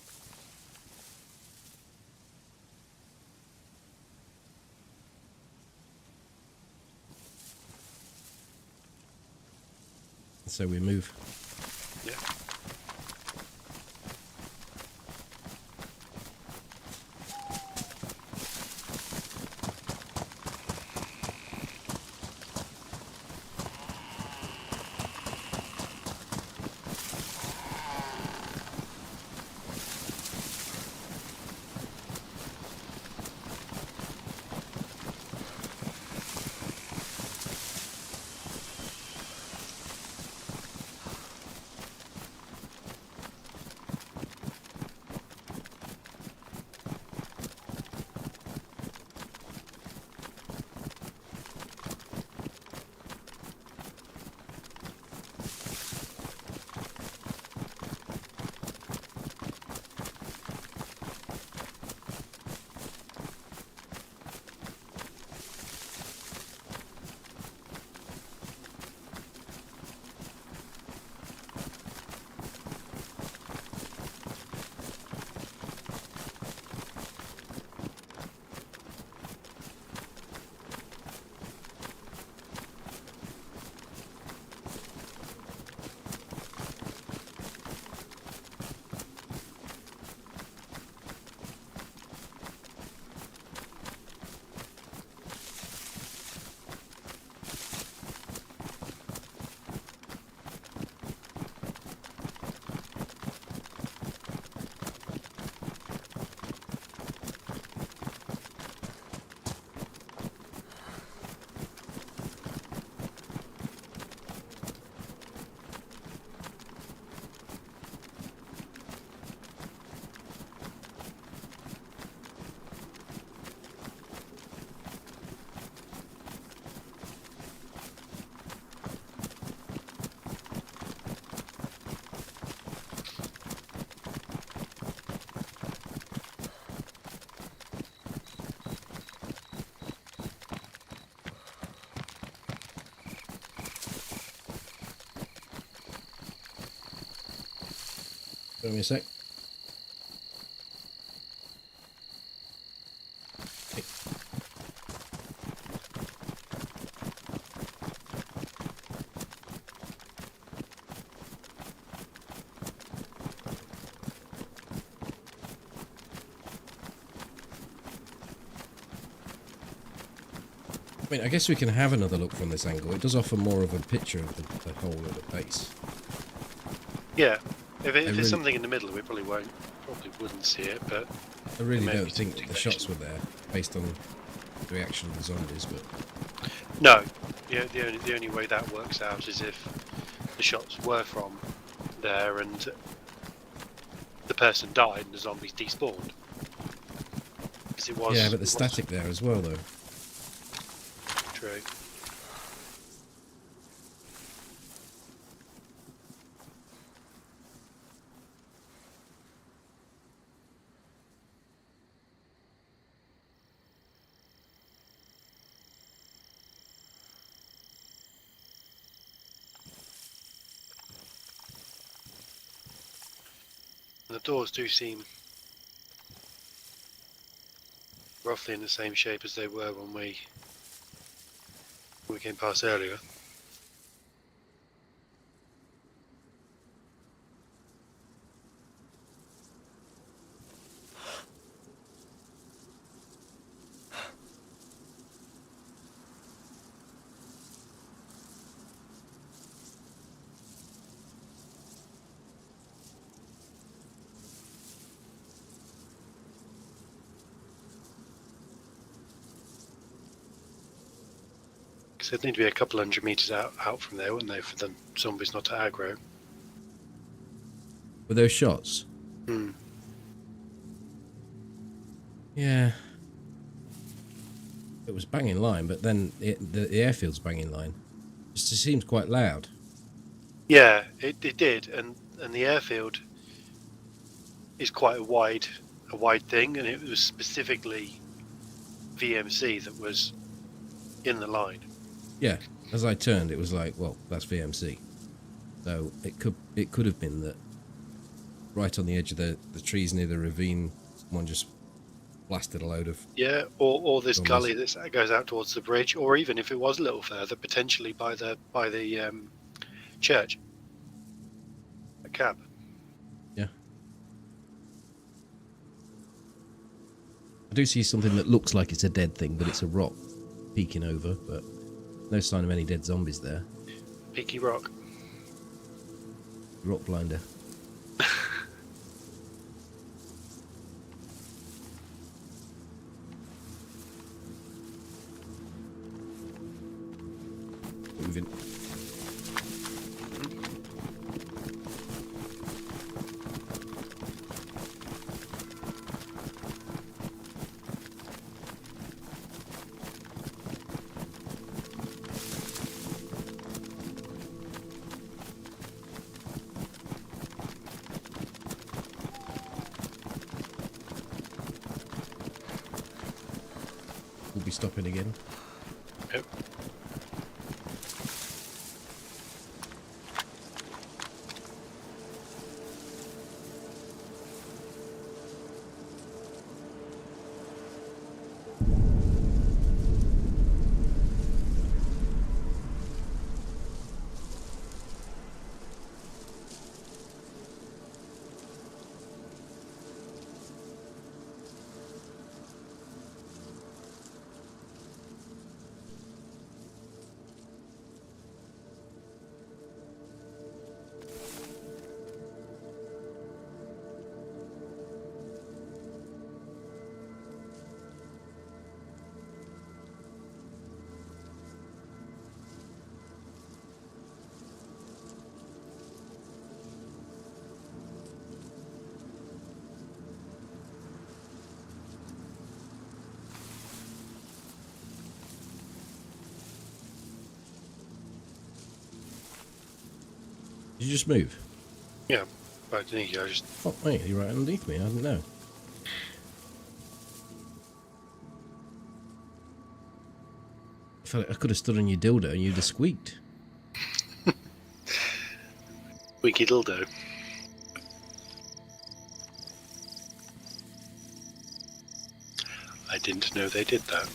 So we move. Yeah. Give me a sec. Okay. I mean, I guess we can have another look from this angle. It does offer more of a picture of the whole of the base. Yeah, if really, there's something in the middle, we probably wouldn't see it. But I really don't think that the shots were there based on the reaction of the zombies. But no, yeah, the only way that works out is if the shots were from there and the person died and the zombies despawned. Because it was. Yeah, but the static there as well, though. True. And the doors do seem roughly in the same shape as they were when we came past earlier. Because they'd need to be a couple hundred metres out from there, wouldn't they, for the zombies not to aggro? Were those shots? Hmm. Yeah. It was bang in line, but then the airfield's bang in line. It just seems quite loud. Yeah, it did, and the airfield is quite a wide thing, and it was specifically VMC that was in the line. Yeah, as I turned, it was like, well, that's VMC. So it could have been that right on the edge of the trees near the ravine, someone just blasted a load of... Yeah, or this zombies. gully that goes out towards the bridge, or even if it was a little further, potentially by the church. A cab. Yeah. I do see something that looks like it's a dead thing, but it's a rock peeking over, but no sign of any dead zombies there. Peaky Rock. Rock blinder. Moving. We'll be stopping again. Yep. Did you just move? Yeah, right, there you go. Just Oh, wait, you're right underneath me. I didn't know. I felt like I could have stood on your dildo and you'd have squeaked. Winky dildo. didn't know they did that.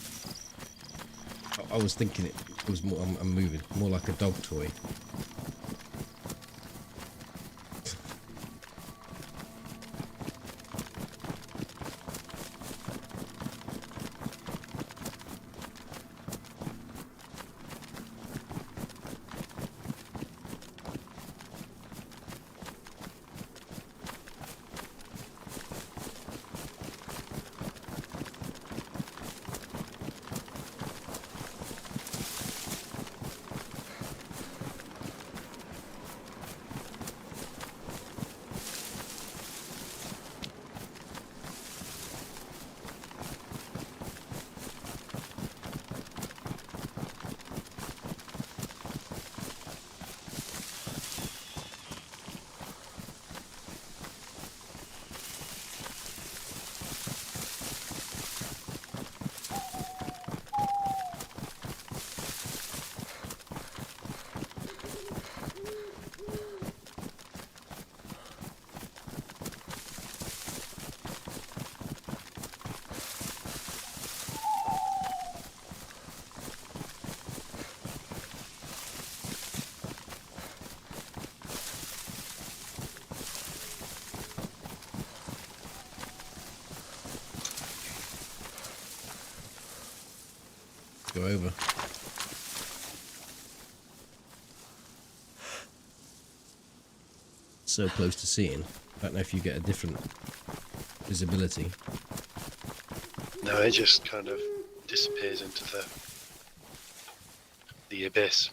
I was thinking it was more. I'm moving more like a dog toy. Go over. So close to seeing. I don't know if you get a different visibility. No, it just kind of disappears into the abyss.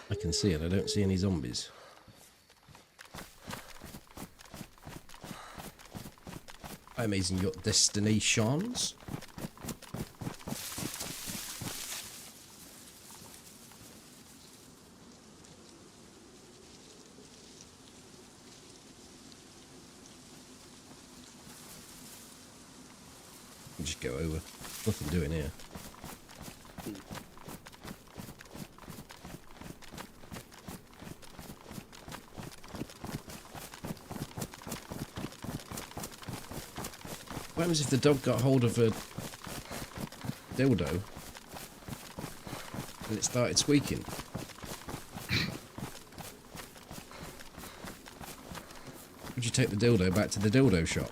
I can see it. I don't see any zombies. I'm amazing your destinations. Just go over. Nothing doing here. What happens if the dog got hold of a dildo and it started squeaking? Would you take the dildo back to the dildo shop?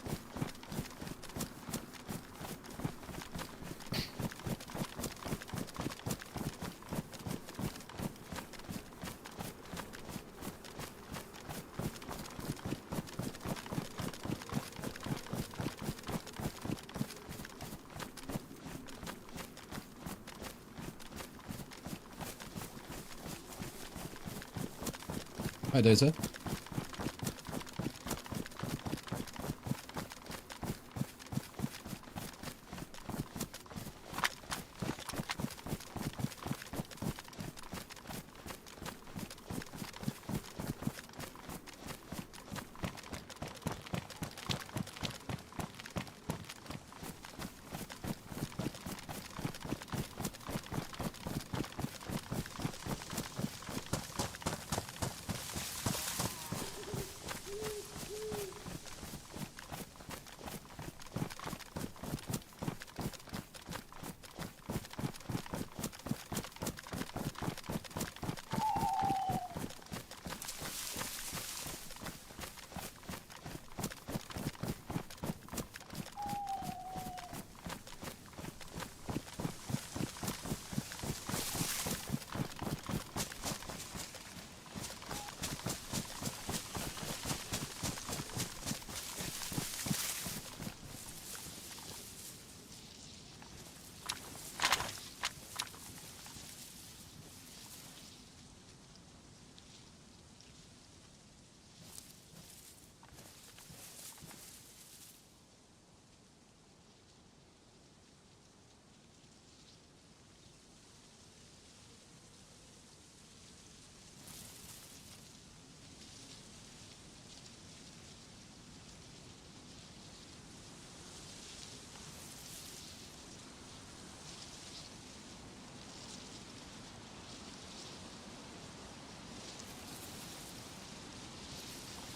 Hi, Dayz.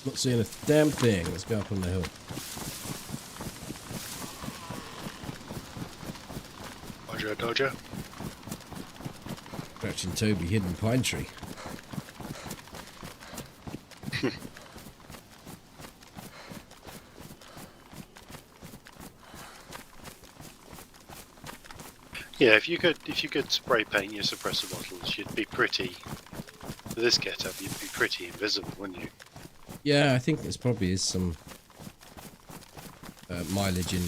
Not seeing a damn thing. Let's go up on the hill. Dodger, dodger. Crouching Toby, hidden pine tree. Yeah, if you could spray paint your suppressor bottles, you'd be pretty. With this getup, you'd be pretty invisible, wouldn't you? Yeah, I think there's probably is some mileage in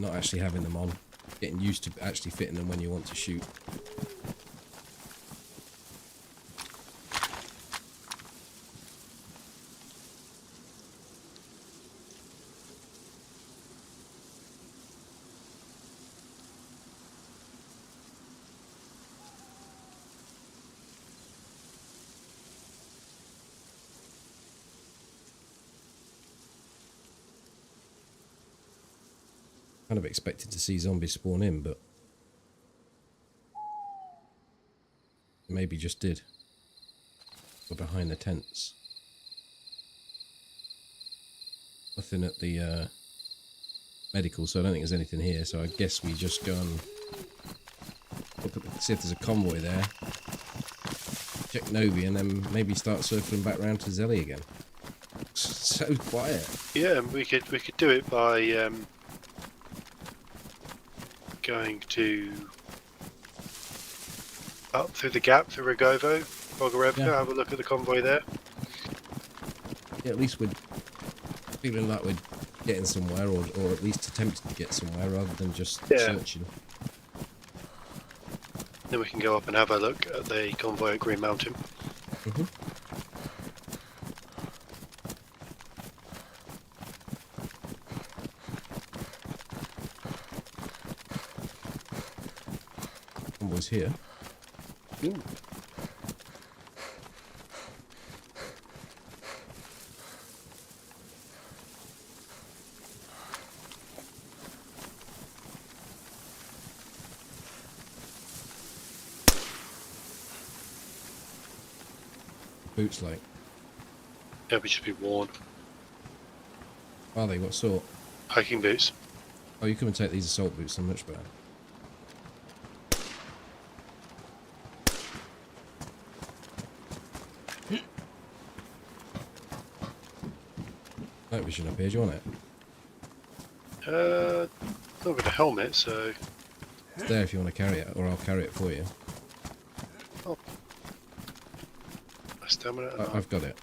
not actually having them on. Getting used to actually fitting them when you want to shoot. Kind of expected to see zombies spawn in, but maybe just did. Or behind the tents. Nothing at the medical, so I don't think there's anything here. So I guess we just go and look at see if there's a convoy there. Check Novi, and then maybe start circling back round to Zelly again. So quiet. Yeah, we could do it by going to up through the gap through Rogovo, Bogorevka, Yeah. have a look at the convoy there. Yeah, at least we're feeling like we're getting somewhere, or at least attempting to get somewhere, rather than just searching. Then we can go up and have a look at the convoy at Green Mountain. Mm-hmm. Convoy's here. Ooh. Boots like. Yeah, we should be worn. Are they? What sort? Hiking boots. Oh, you come and take these assault boots, they're much better. Night vision up here, do you want it? Not with a helmet, so It's there if you want to carry it, or I'll carry it for you. my stamina. I've got it.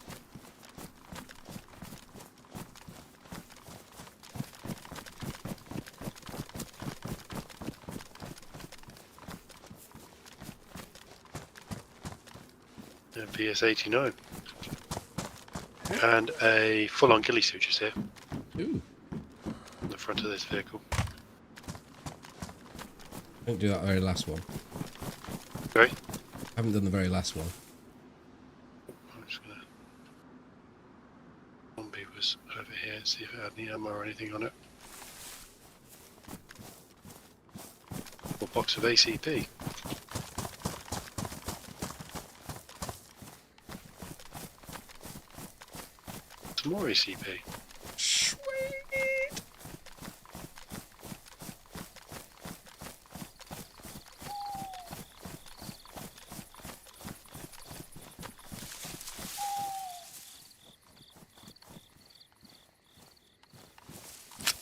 PS89. And a full-on ghillie suit is here Ooh. on the front of this vehicle. Don't do that very last one. Sorry? Haven't done the very last one. I'm just gonna. Zombie was over here, see if it had any ammo or anything on it. A box of ACP. Some more ACP. Sweet.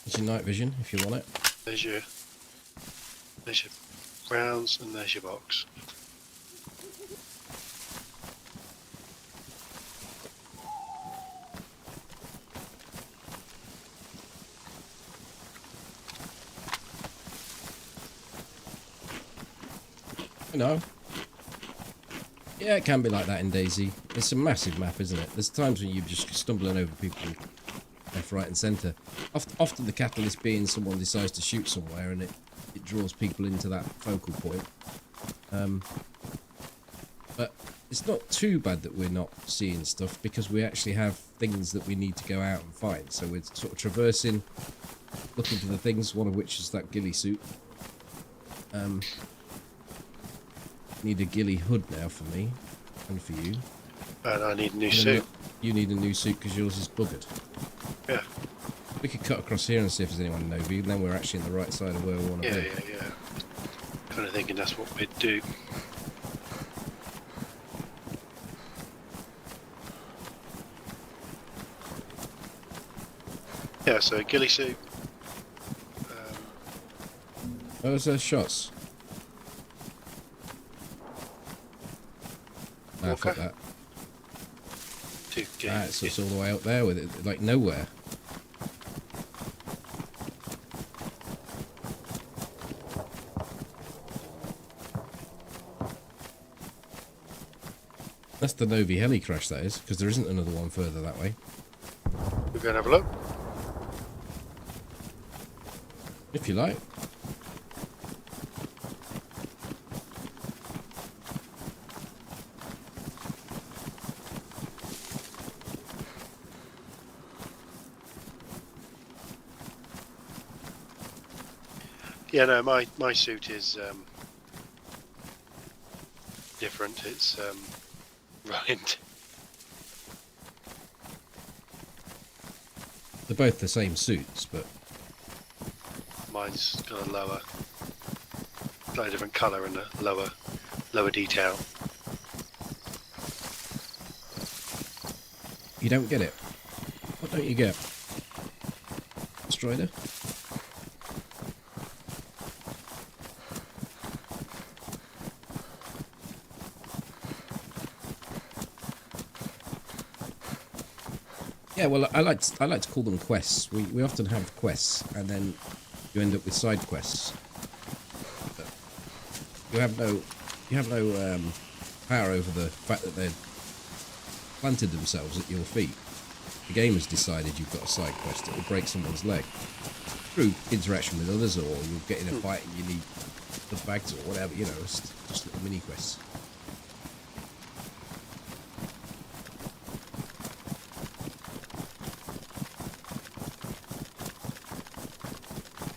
It's your night vision if you want it. There's your rounds and there's your box. No. Yeah, it can be like that in Daisy. It's a massive map, isn't it? There's times when you're just stumbling over people left, right and centre. Often the catalyst being someone decides to shoot somewhere and it draws people into that focal point. But it's not too bad that we're not seeing stuff, because we actually have things that we need to go out and find. So we're sort of traversing, looking for the things, one of which is that ghillie suit. Need a ghillie hood now for me and for you. And I need a new And then suit. you need a new suit because yours is buggered. Yeah. We could cut across here and see if there's anyone in Novi, and then we're actually on the right side of where we want to be. Yeah. Kind of thinking that's what we'd do. Yeah, so ghillie suit. Oh, there's shots. Ah, fuck that. So it's all the way up there with it, like nowhere. That's the Novi heli crash, that is, because there isn't another one further that way. We're going to have a look. If you like. Yeah, no, my suit is different. It's right. They're both the same suits, but Mine's got a lower, slightly different colour and a lower detail. you don't get it. What don't you get? Strider? Yeah, well, I like to call them quests. We often have quests, and then you end up with side quests. But you have no power over the fact that they've planted themselves at your feet. The game has decided you've got a side quest that will break someone's leg through interaction with others, or you'll get in a fight and you need the bags or whatever. You know, it's just little mini quests.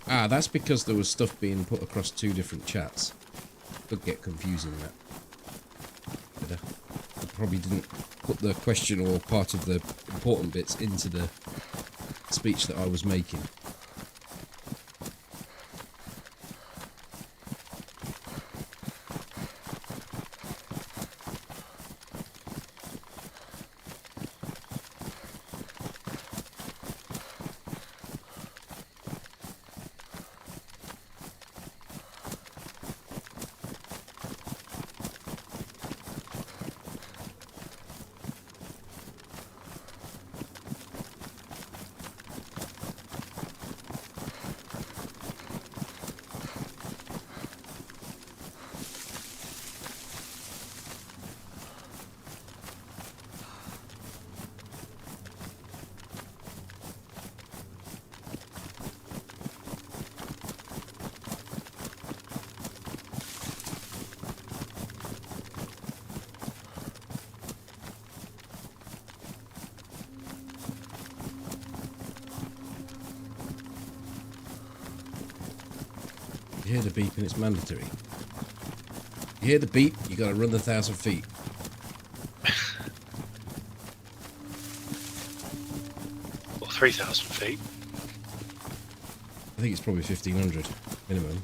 Ah, that's because there was stuff being put across two different chats. Could get confusing, that. But, I probably didn't put the question or part of the important bits into the speech that I was making. You hear the beep and it's mandatory. You hear the beep, you gotta run the 1,000 feet. Or 3,000 feet. I think it's probably 1,500 minimum.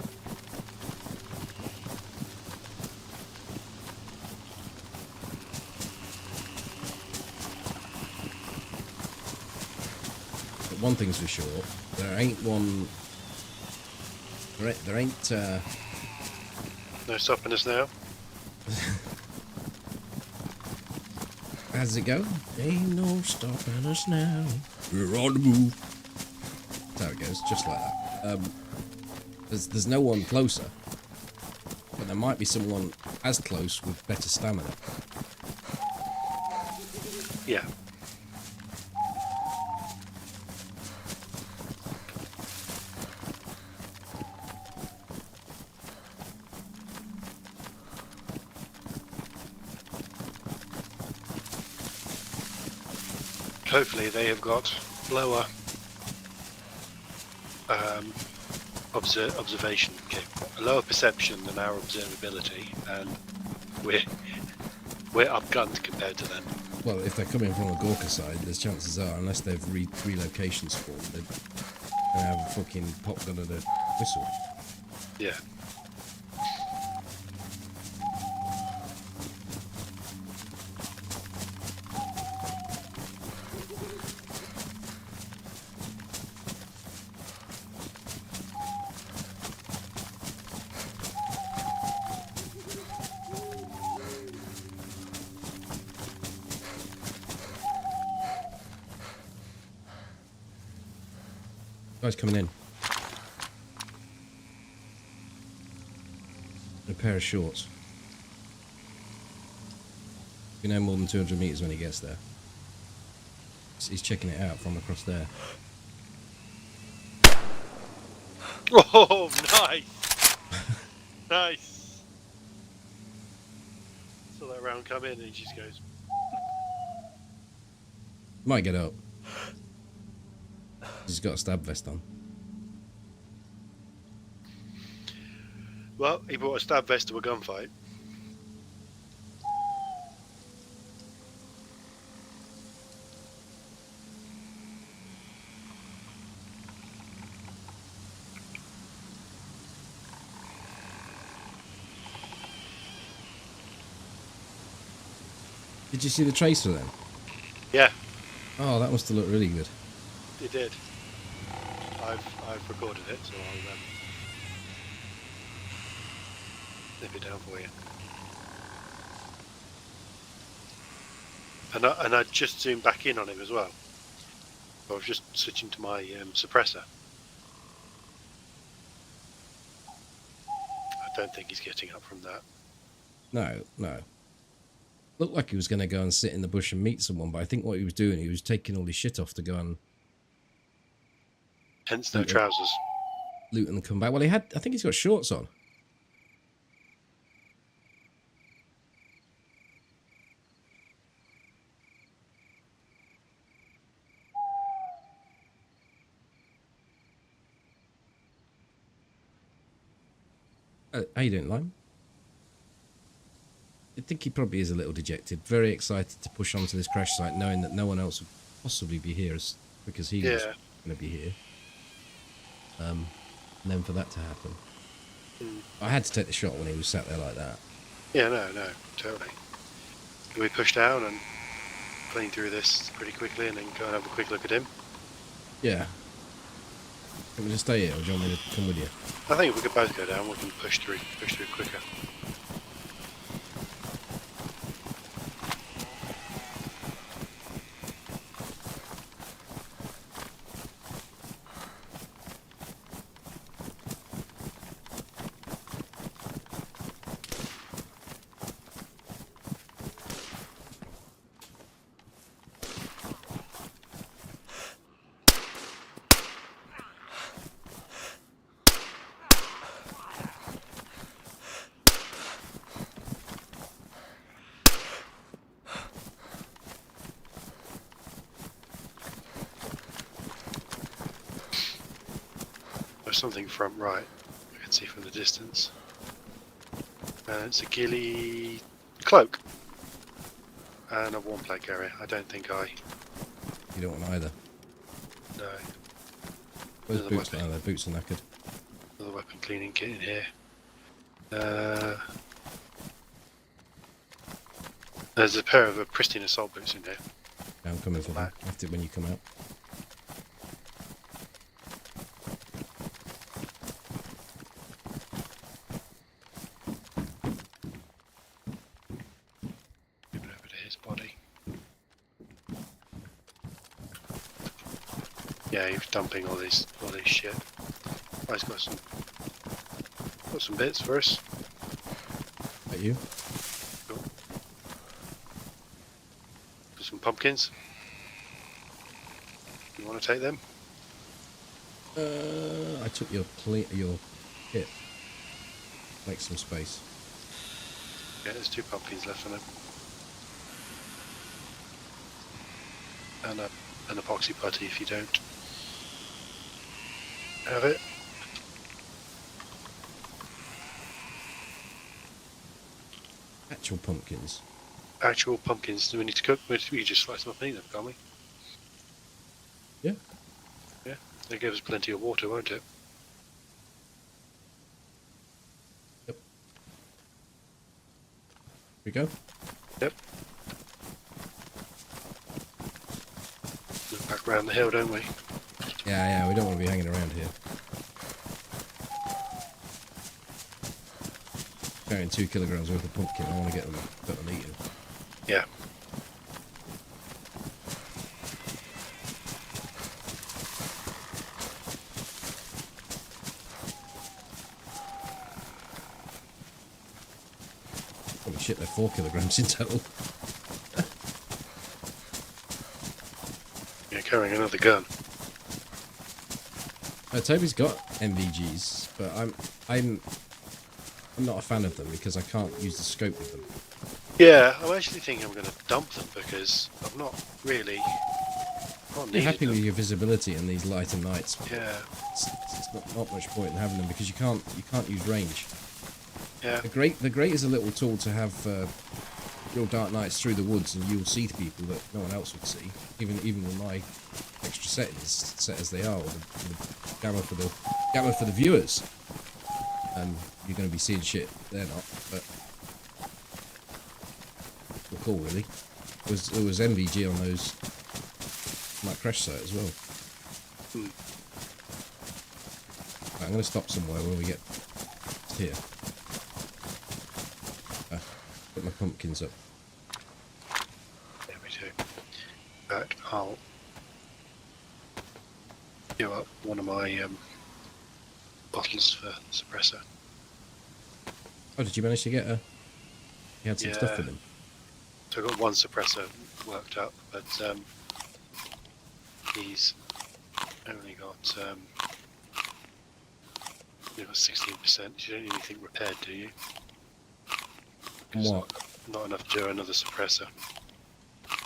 But one thing's for sure, there ain't one. There ain't. No stopping us now. How does it go? Ain't no stopping us now. We're on the move. That's how it goes, just like that. There's no one closer, but there might be someone as close with better stamina. Yeah. Hopefully they have got lower observation, a lower perception than our observability, and we're outgunned compared to them. Well, if they're coming from a Gorka side, there's chances are, unless they've relocation spawned, they're gonna have a fucking pop gun and a whistle. Yeah. Guys coming in. A pair of shorts. You know more than 200 meters when he gets there. He's checking it out from across there. Oh, nice! Nice! Saw that round come in and he just goes... Might get up. He's got a stab vest on. Well, he brought a stab vest to a gunfight. Did you see the tracer then? Yeah, Oh, that must have looked really good. it did. I've recorded it, so I'll nip it down for you. And I just zoomed back in on him as well. I was just switching to my suppressor. I don't think he's getting up from that. No, no. Looked like he was going to go and sit in the bush and meet someone, but I think what he was doing, he was taking all his shit off to go and Hence no trousers. loot and come back. Well, I think he's got shorts on. How you doing, Lime? I think he probably is a little dejected, very excited to push onto this crash site, knowing that no one else would possibly be here as quick as he was going to be here. And then for that to happen. I had to take the shot when he was sat there like that. Yeah, no, totally. We push down and clean through this pretty quickly and then go and have a quick look at him. Yeah. Can we just stay here, or do you want me to come with you? I think if we could both go down, we can push through quicker. There's something front right, I can see from the distance. It's a ghillie cloak and a warm plate carrier. I don't think You don't want either. No. Those Another boots, weapon. their boots are knackered. Another weapon cleaning kit in here. There's a pair of pristine assault boots in there. Yeah, I'm coming for that. After when you come out. Moving over to his body. Yeah, he's dumping all this shit. Oh, he's got some bits for us. At you? Cool. Some pumpkins. You want to take them? I took your kit. Make some space. Yeah, there's 2 pumpkins left on them. And an epoxy putty if you don't have it. Actual pumpkins. actual pumpkins do we need to cook? We can just slice them up and eat them, can't we? Yeah. Yeah. They give us plenty of water, won't it? Yep. Here we go. Yep. Look back round the hill, don't we? Yeah, we don't want to be hanging around here. Carrying 2 kilograms worth of pumpkin, I want to get them eaten. Yeah. Holy shit, they're 4 kilograms in total. Yeah, carrying another gun. Toby's got MVGs, but I'm not a fan of them because I can't use the scope with them. Yeah, I actually think I'm going to dump them because I'm not really You're happy with your visibility in these lighter nights. Yeah. It's not much point in having them because you can't use range. Yeah. The grate is a little tool to have real dark nights through the woods, and you'll see people that no one else would see, even with my extra settings set as they are, or the gamma for the viewers. You're going to be seeing shit they're not, but well, cool really. There was MVG on those my crash site as well. Right, I'm going to stop somewhere when we get here. Put my pumpkins up. Yeah, me too. But I'll fill up one of my bottles for suppressor. Oh, did you manage to get a... You had some stuff for them? So I got one suppressor worked up, but he's only got 16%. You don't need anything repaired, do you? What? Not enough to do another suppressor.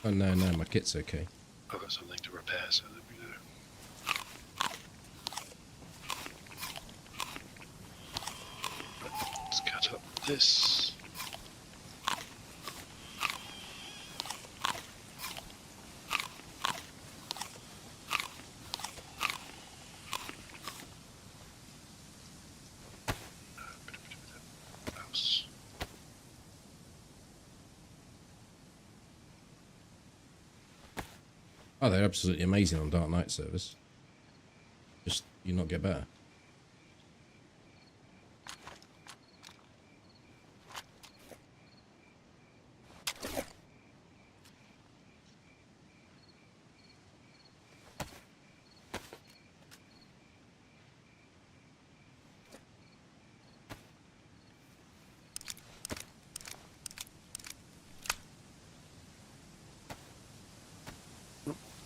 Oh no, my kit's okay. I've got something to repair, so let me know. Let's cut up this. Mouse. Oh, they're absolutely amazing on Dark Knight servers. Just, you not get better.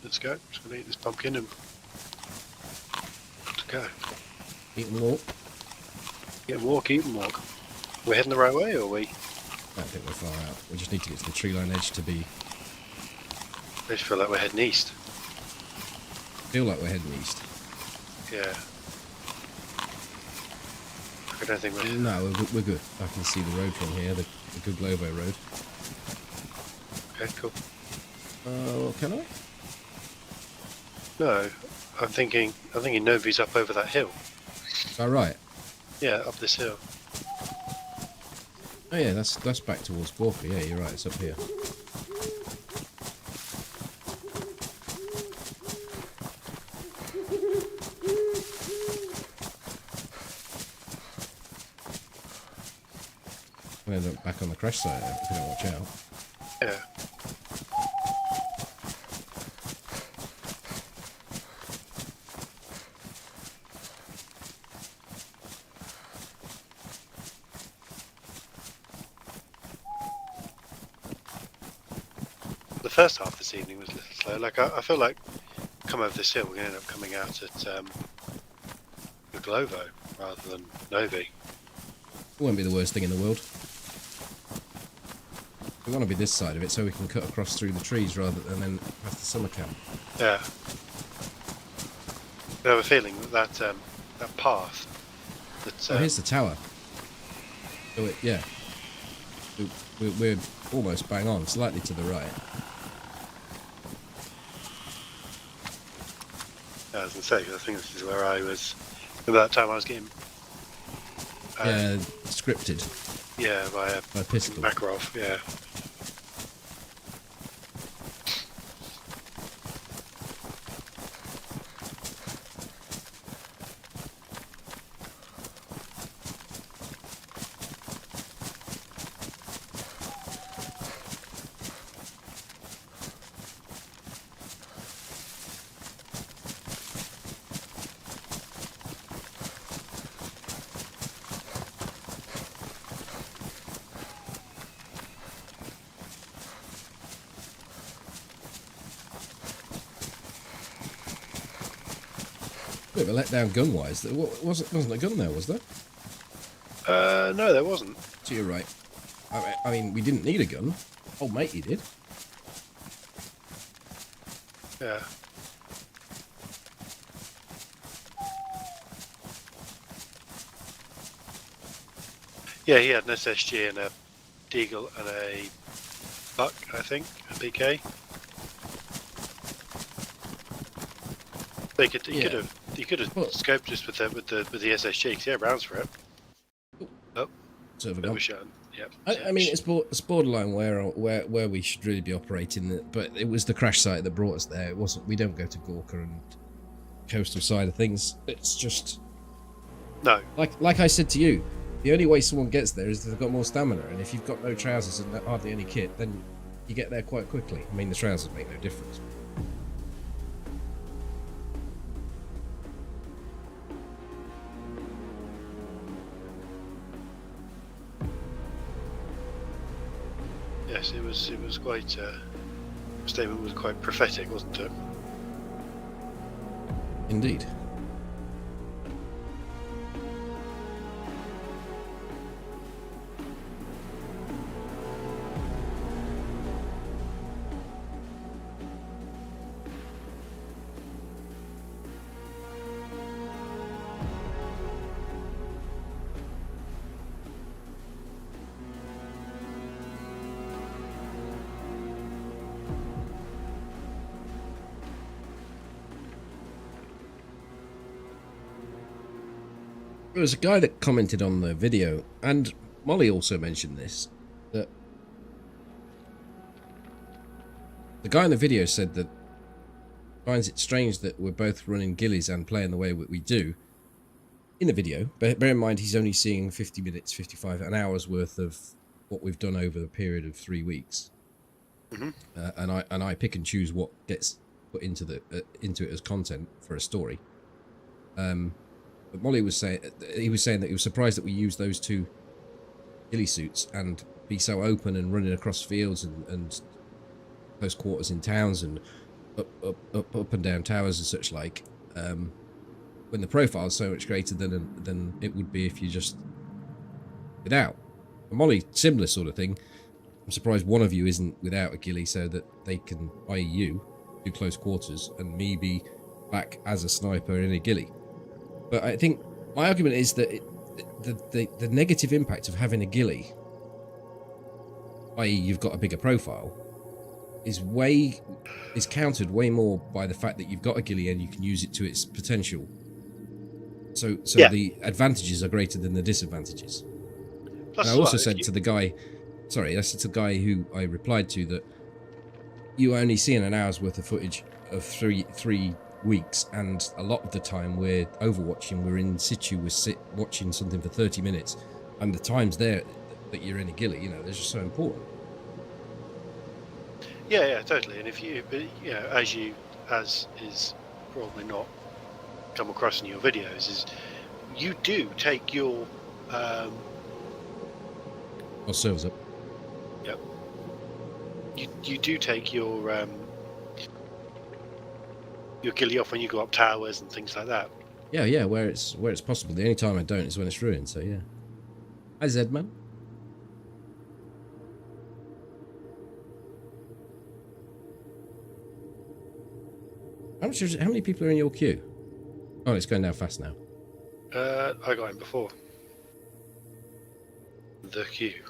Let's go. Just gonna eat this pumpkin and let's go. Eat and walk. Eat and walk, eat and walk. We're heading the right way, or are we? I don't think we're far out. We just need to get to the tree line edge to be... I just feel like we're heading east. Feel like we're heading east. Yeah. I don't think we're... No, we're good. I can see the road from here, the good Glovo road. Okay, cool. Can I? No, I'm thinking Novi's up over that hill. Is that right? Yeah, up this hill. Oh yeah, that's back towards Borka. Yeah, you're right. It's up here. I'm gonna end up back on the crash site if we don't watch out. Yeah. The first half of this evening was a little slow. Like I feel like come over this hill, we're going to end up coming out at the Glovo rather than Novi. It won't be the worst thing in the world. We want to be this side of it so we can cut across through the trees rather than then past the summer camp. Yeah. I have a feeling that that path. That, oh, here's the tower. Oh, yeah. We're almost bang on, slightly to the right. I was going to say, 'cause I think this is where I was. At that time, I was getting. Scripted. Yeah, by pistol. Makarov. Yeah. Bit of a letdown gun-wise. There wasn't a gun there, was there? No, there wasn't. So you're right. I mean, we didn't need a gun. Old matey did. Yeah. Yeah, he had an SSG and a Deagle and a Buck, I think, a PK. He could have scoped us with the SSG because he had rounds for it. Oh, Server that gone. was shown. Yep. I mean, it's borderline where we should really be operating. But it was the crash site that brought us there. It wasn't. We don't go to Gorka and coastal side of things. It's just no. Like I said to you, the only way someone gets there is if they've got more stamina. And if you've got no trousers and hardly any kit, then you get there quite quickly. I mean, the trousers make no difference. Yes, it was quite. Statement was quite prophetic, wasn't it? Indeed. There was a guy that commented on the video, and Molly also mentioned this, that the guy in the video said that finds it strange that we're both running ghillies and playing the way we do in the video. But bear in mind, he's only seeing 50 minutes, 55, an hour's worth of what we've done over the period of 3 weeks. Mm-hmm. And I pick and choose what gets put into it as content for a story. But Molly was saying that he was surprised that we used those two ghillie suits and be so open and running across fields and close quarters in towns and up and down towers and such like. When the profile is so much greater than it would be if you just without. And Molly, similar sort of thing. I'm surprised one of you isn't without a ghillie so that they can, i.e. you, do close quarters and me be back as a sniper in a ghillie. But I think my argument is that the negative impact of having a ghillie, i.e. you've got a bigger profile, is countered way more by the fact that you've got a ghillie and you can use it to its potential. So yeah. The advantages are greater than the disadvantages. And I also said to the guy, I said to the guy who I replied to that you only seeing an hour's worth of footage of three weeks, and a lot of the time we're overwatching, we're in situ, we're watching something for 30 minutes, and the times there that you're in a ghillie, they're just so important. Yeah, totally. And if you, as is probably not come across in your videos, is you do take your servers up. Yep. You do take your ghillie off when you go up towers and things like that. Yeah, where it's possible. The only time I don't is when it's ruined. So yeah. Hi Zedman. How many people are in your queue? Oh, it's going down fast now. I got in before. The queue.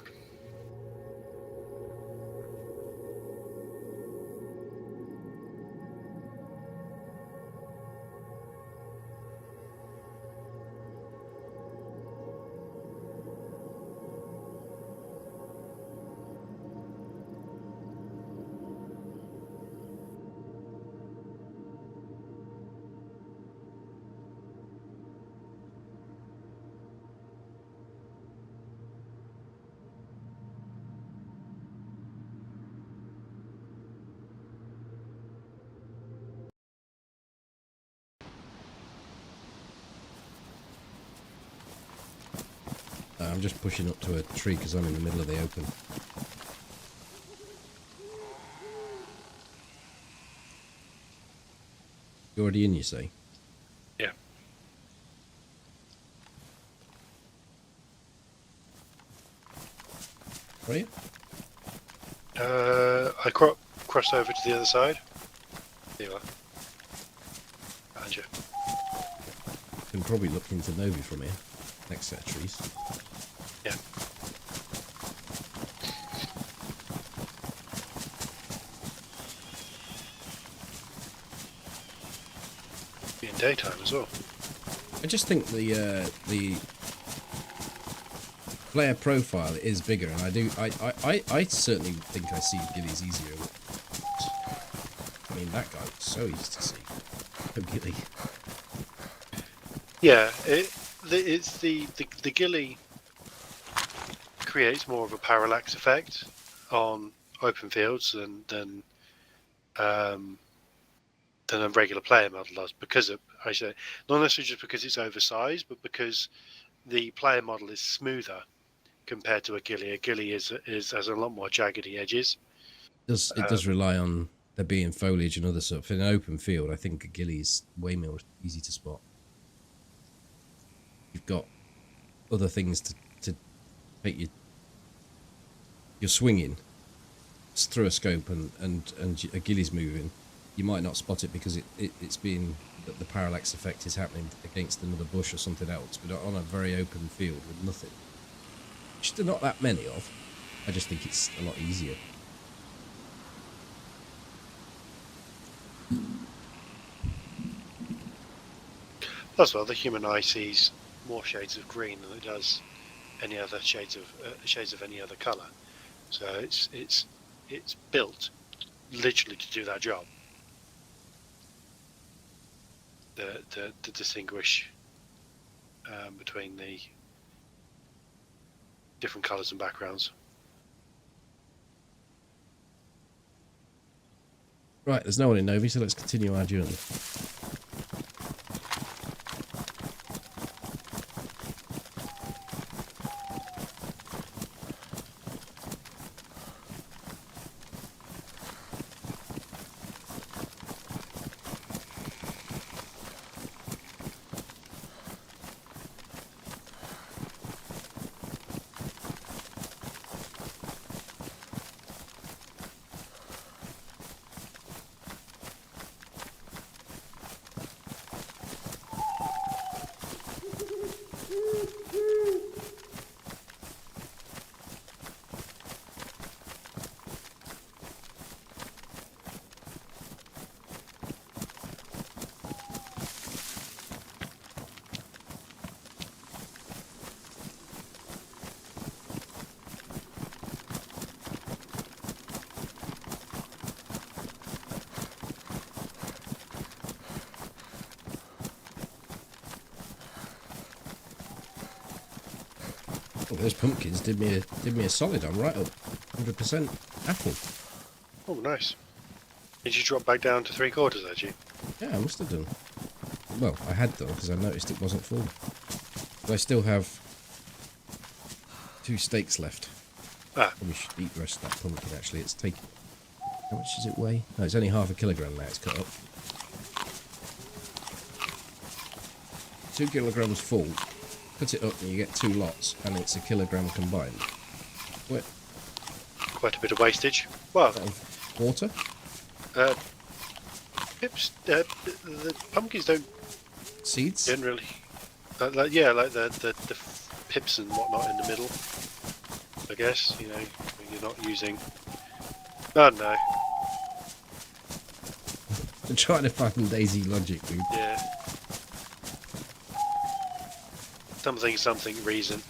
I'm just pushing up to a tree because I'm in the middle of the open. You're already in, you say? Yeah. Are you? I crossed over to the other side. There you are. Behind you. Can probably look into Novi from here. Next set of trees. Yeah. Be in daytime as well. I just think the player profile is bigger, and I certainly think I see Gillies easier. I mean, that guy was so easy to see. Oh, Gilly. Yeah, it's the ghillie creates more of a parallax effect on open fields than a regular player model does, because of, I say, not necessarily just because it's oversized, but because the player model is smoother compared to a ghillie. A ghillie has a lot more jaggedy edges. It does rely on there being foliage and other stuff. In an open field, I think a Gilly is way more easy to spot. You've got other things to take you're swinging through a scope and a Gilly's moving. You might not spot it because it's being that the parallax effect is happening against another bush or something else. But on a very open field with nothing, which there are not that many of, I just think it's a lot easier. As well, the human eye sees more shades of green than it does any other shades of any other colour. So it's built literally to do that job. To distinguish between the different colours and backgrounds. Right, there's no one in Novi, so let's continue our journey. Oh, those pumpkins did me a solid. I'm right up 100% apple. Oh, nice. Did you drop back down to 3/4, had you? Yeah, I must have done. Well, I had done because I noticed it wasn't full. But I still have 2 steaks left. Ah. Probably should eat the rest of that pumpkin, actually. It's taking... How much does it weigh? No, it's only half a kilogram now it's cut up. 2 kilograms full. Cut it up and you get 2 lots, and it's a kilogram combined. What? Quite a bit of wastage. Well, water? Pips. The pumpkins don't Seeds? generally. Like the pips and whatnot in the middle. I guess you're not using. Oh no. I'm trying to find Daisy logic, dude. Yeah. Something reason.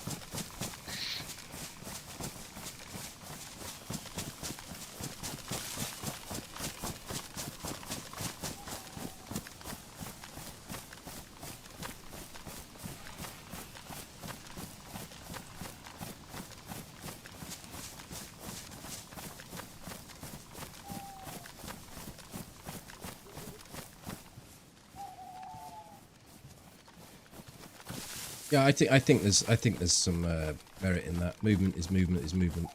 Yeah, I think there's some merit in that. Movement is movement is movement.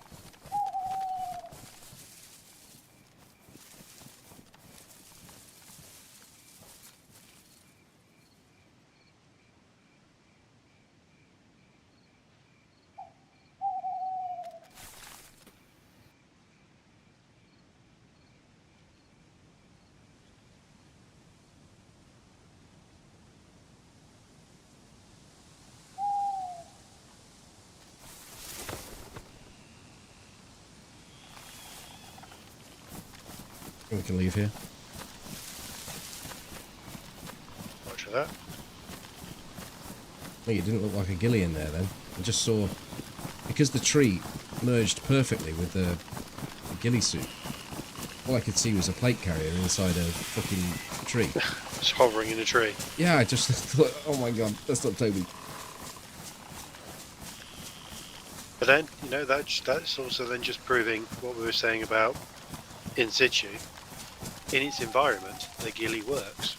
We can leave here. Roger that. I think it didn't look like a ghillie in there then. I just saw, because the tree merged perfectly with the ghillie suit, all I could see was a plate carrier inside a fucking tree. Just hovering in a tree. Yeah, I just thought, oh my god, that's not Toby. But then, you know, that's also then just proving what we were saying about in situ. In its environment, the ghillie works.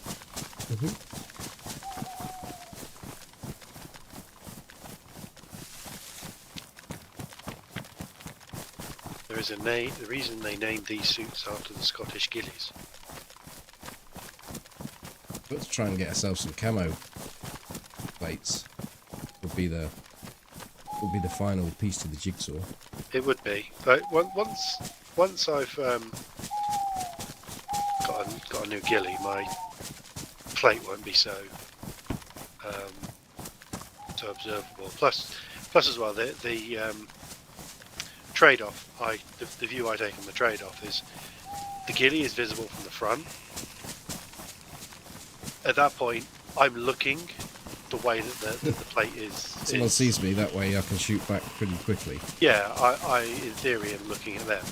There is a name. The reason they named these suits after the Scottish ghillies. Let's try and get ourselves some camo plates. Would be the final piece to the jigsaw. It would be. But once I've got a new ghillie, my plate won't be so observable. Plus as well, the trade-off. The view I take on the trade-off is the ghillie is visible from the front. At that point, I'm looking the way that the plate is. Someone sees me that way, I can shoot back pretty quickly. Yeah, I in theory am looking at them.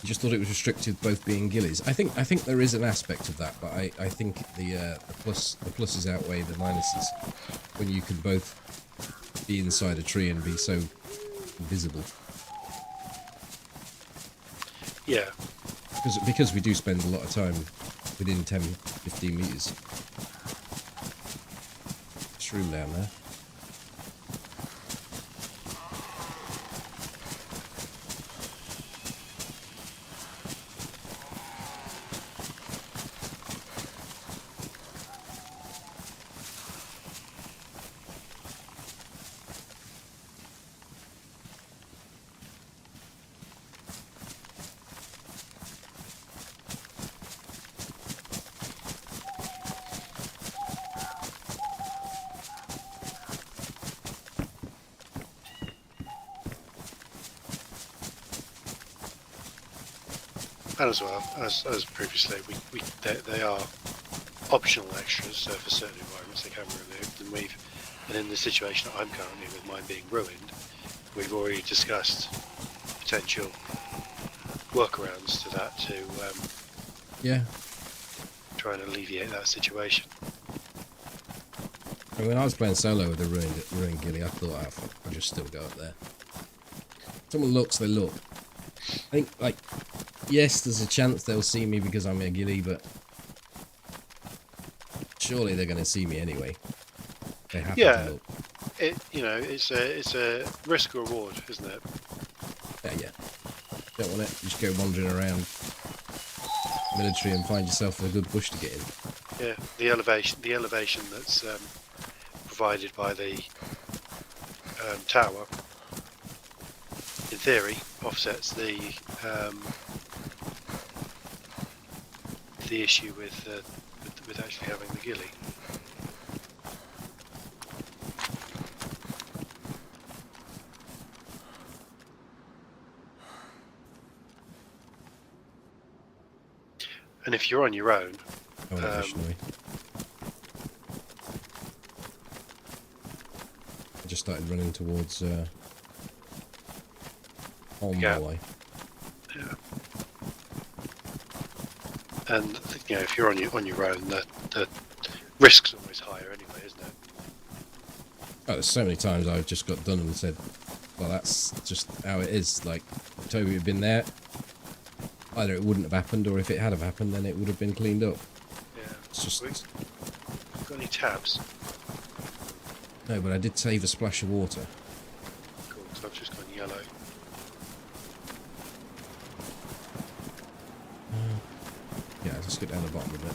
You just thought it was restricted both being ghillies. I think there is an aspect of that, but I think the pluses outweigh the minuses when you can both be inside a tree and be so visible. Yeah. Because we do spend a lot of time within 10-15 meters. Shroom down there. And as well as previously, they are optional extras. So for certain environments, they can be removed. And in the situation that I'm currently with mine being ruined, we've already discussed potential workarounds to that to Yeah. try and alleviate that situation. I mean, when I was playing solo with the ruined ghillie, I thought, oh, fuck, I'll just still go up there. Someone looks, they look. I think, like, yes, there's a chance they'll see me because I'm a ghillie, but surely they're going to see me anyway. They have to look. It's a risk reward, isn't it? Yeah. Don't want to just go wandering around military and find yourself a good bush to get in. Yeah, the elevation that's provided by the tower, in theory, offsets the issue with actually having the ghillie. And if you're on your own, Additionally, I just started running towards On Yeah. my way. Yeah. And if you're on your own, the risk's always higher anyway, isn't it? Oh, there's so many times I've just got done and said, well, that's just how it is. Like, if Toby had been there, either it wouldn't have happened, or if it had have happened, then it would have been cleaned up. Yeah. It's just... Got any tabs? No, but I did save a splash of water. Cool, so I've just gone yellow. Yeah, just get down the bottom of it.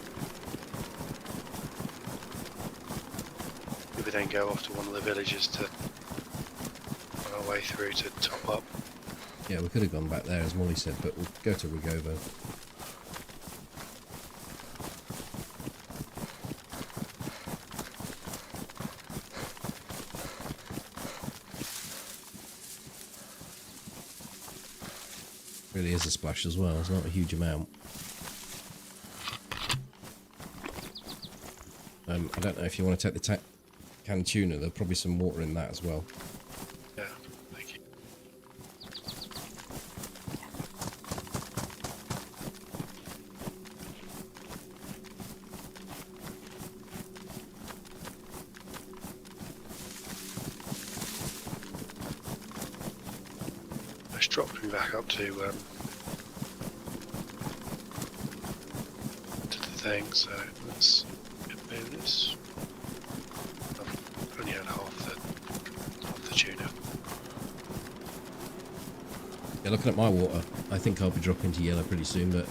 We then go off to one of the villages to on our way through to top up. Yeah, we could have gone back there, as Molly said, but we'll go to Rigovo. Really is a splash as well, it's not a huge amount. I don't know if you want to take the canned tuna, there's probably some water in that as well. Yeah, thank you. It's dropped me back up to the thing, so let's move this. I've only had half the tuna. Yeah, looking at my water, I think I'll be dropping to yellow pretty soon, but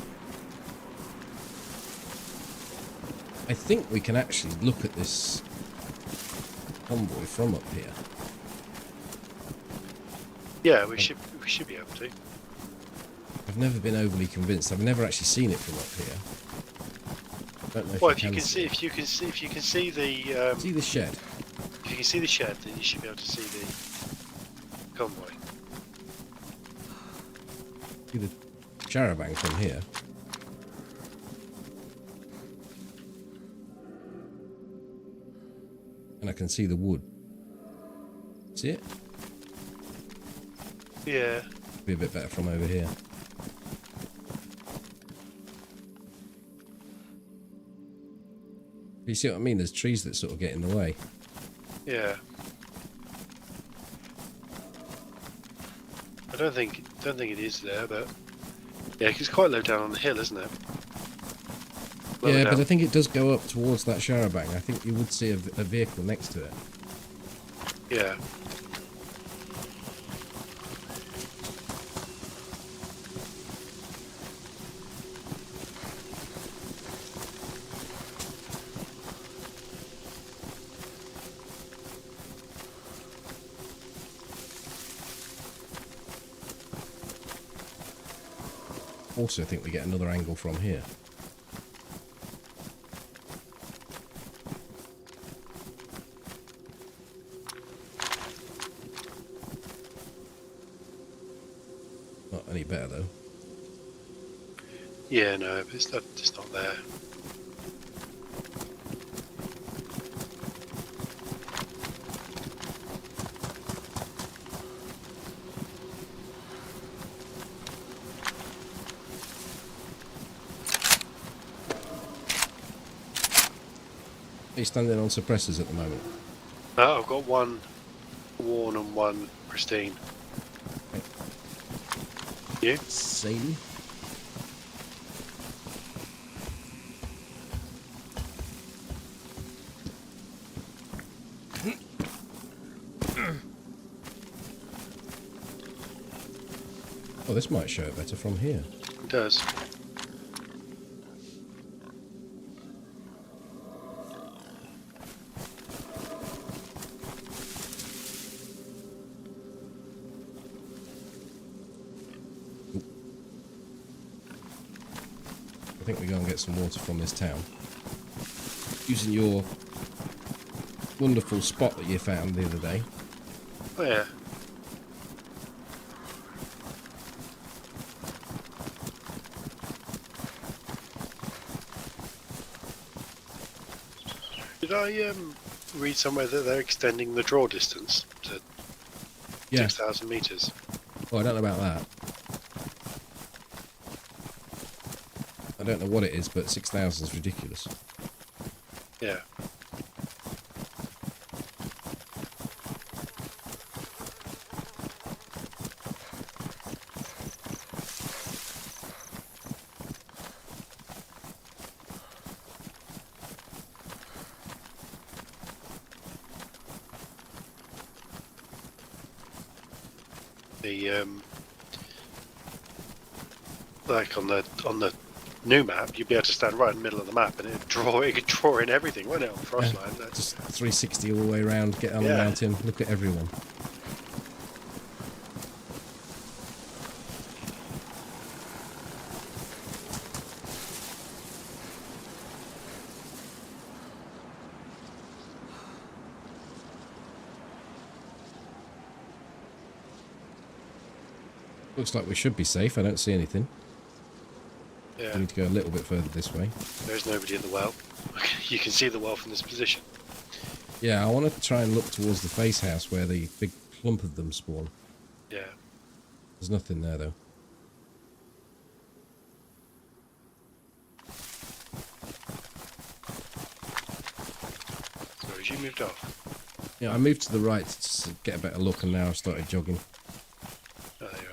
I think we can actually look at this convoy from up here. Yeah, we should be able to. I've never been overly convinced. I've never actually seen it from up here. Don't know if Well, you can see if you can see the see the shed. if you can see the shed, then you should be able to see the convoy. See the charabanc from here. And I can see the wood. See it? Yeah. Be a bit better from over here. You see what I mean? There's trees that sort of get in the way. Yeah. I don't think it is there, but yeah, 'cause it's quite low down on the hill, isn't it? Lower Yeah, down. but I think it does go up towards that charabanc. I think you would see a vehicle next to it. Yeah. Also, I think we get another angle from here. Not any better though. Yeah, no, but it's not there. Are you standing on suppressors at the moment? I've got one worn and one pristine. You? Same. Oh, this might show it better from here. It does. I think we go and get some water from this town. Using your wonderful spot that you found the other day. Oh yeah. Did I read somewhere that they're extending the draw distance to Yeah. 6,000 meters? Oh, I don't know about that. I don't know what it is, but 6,000 is ridiculous. Yeah. The like on the new map, you'd be able to stand right in the middle of the map and it could draw in everything, wouldn't it? On Frostline, yeah, just 360 all the way around, get on the mountain, look at everyone. Looks like we should be safe. I don't see anything. Yeah. We need to go a little bit further this way. There's nobody in the well. You can see the well from this position. Yeah, I want to try and look towards the face house where the big clump of them spawn. Yeah. There's nothing there, though. So as you moved off? Yeah, I moved to the right to get a better look, and now I've started jogging. Oh, there you are.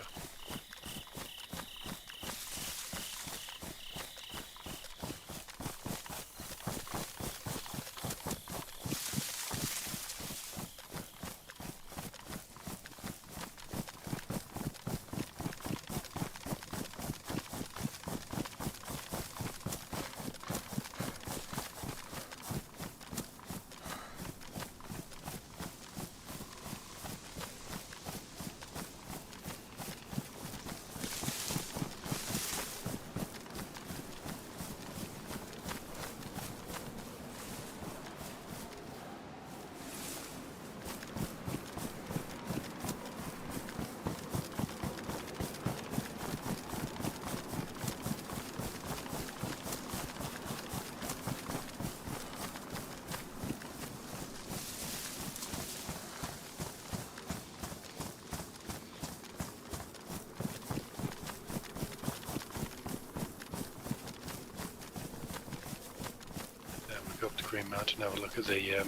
Go up to Green Mountain and have a look at the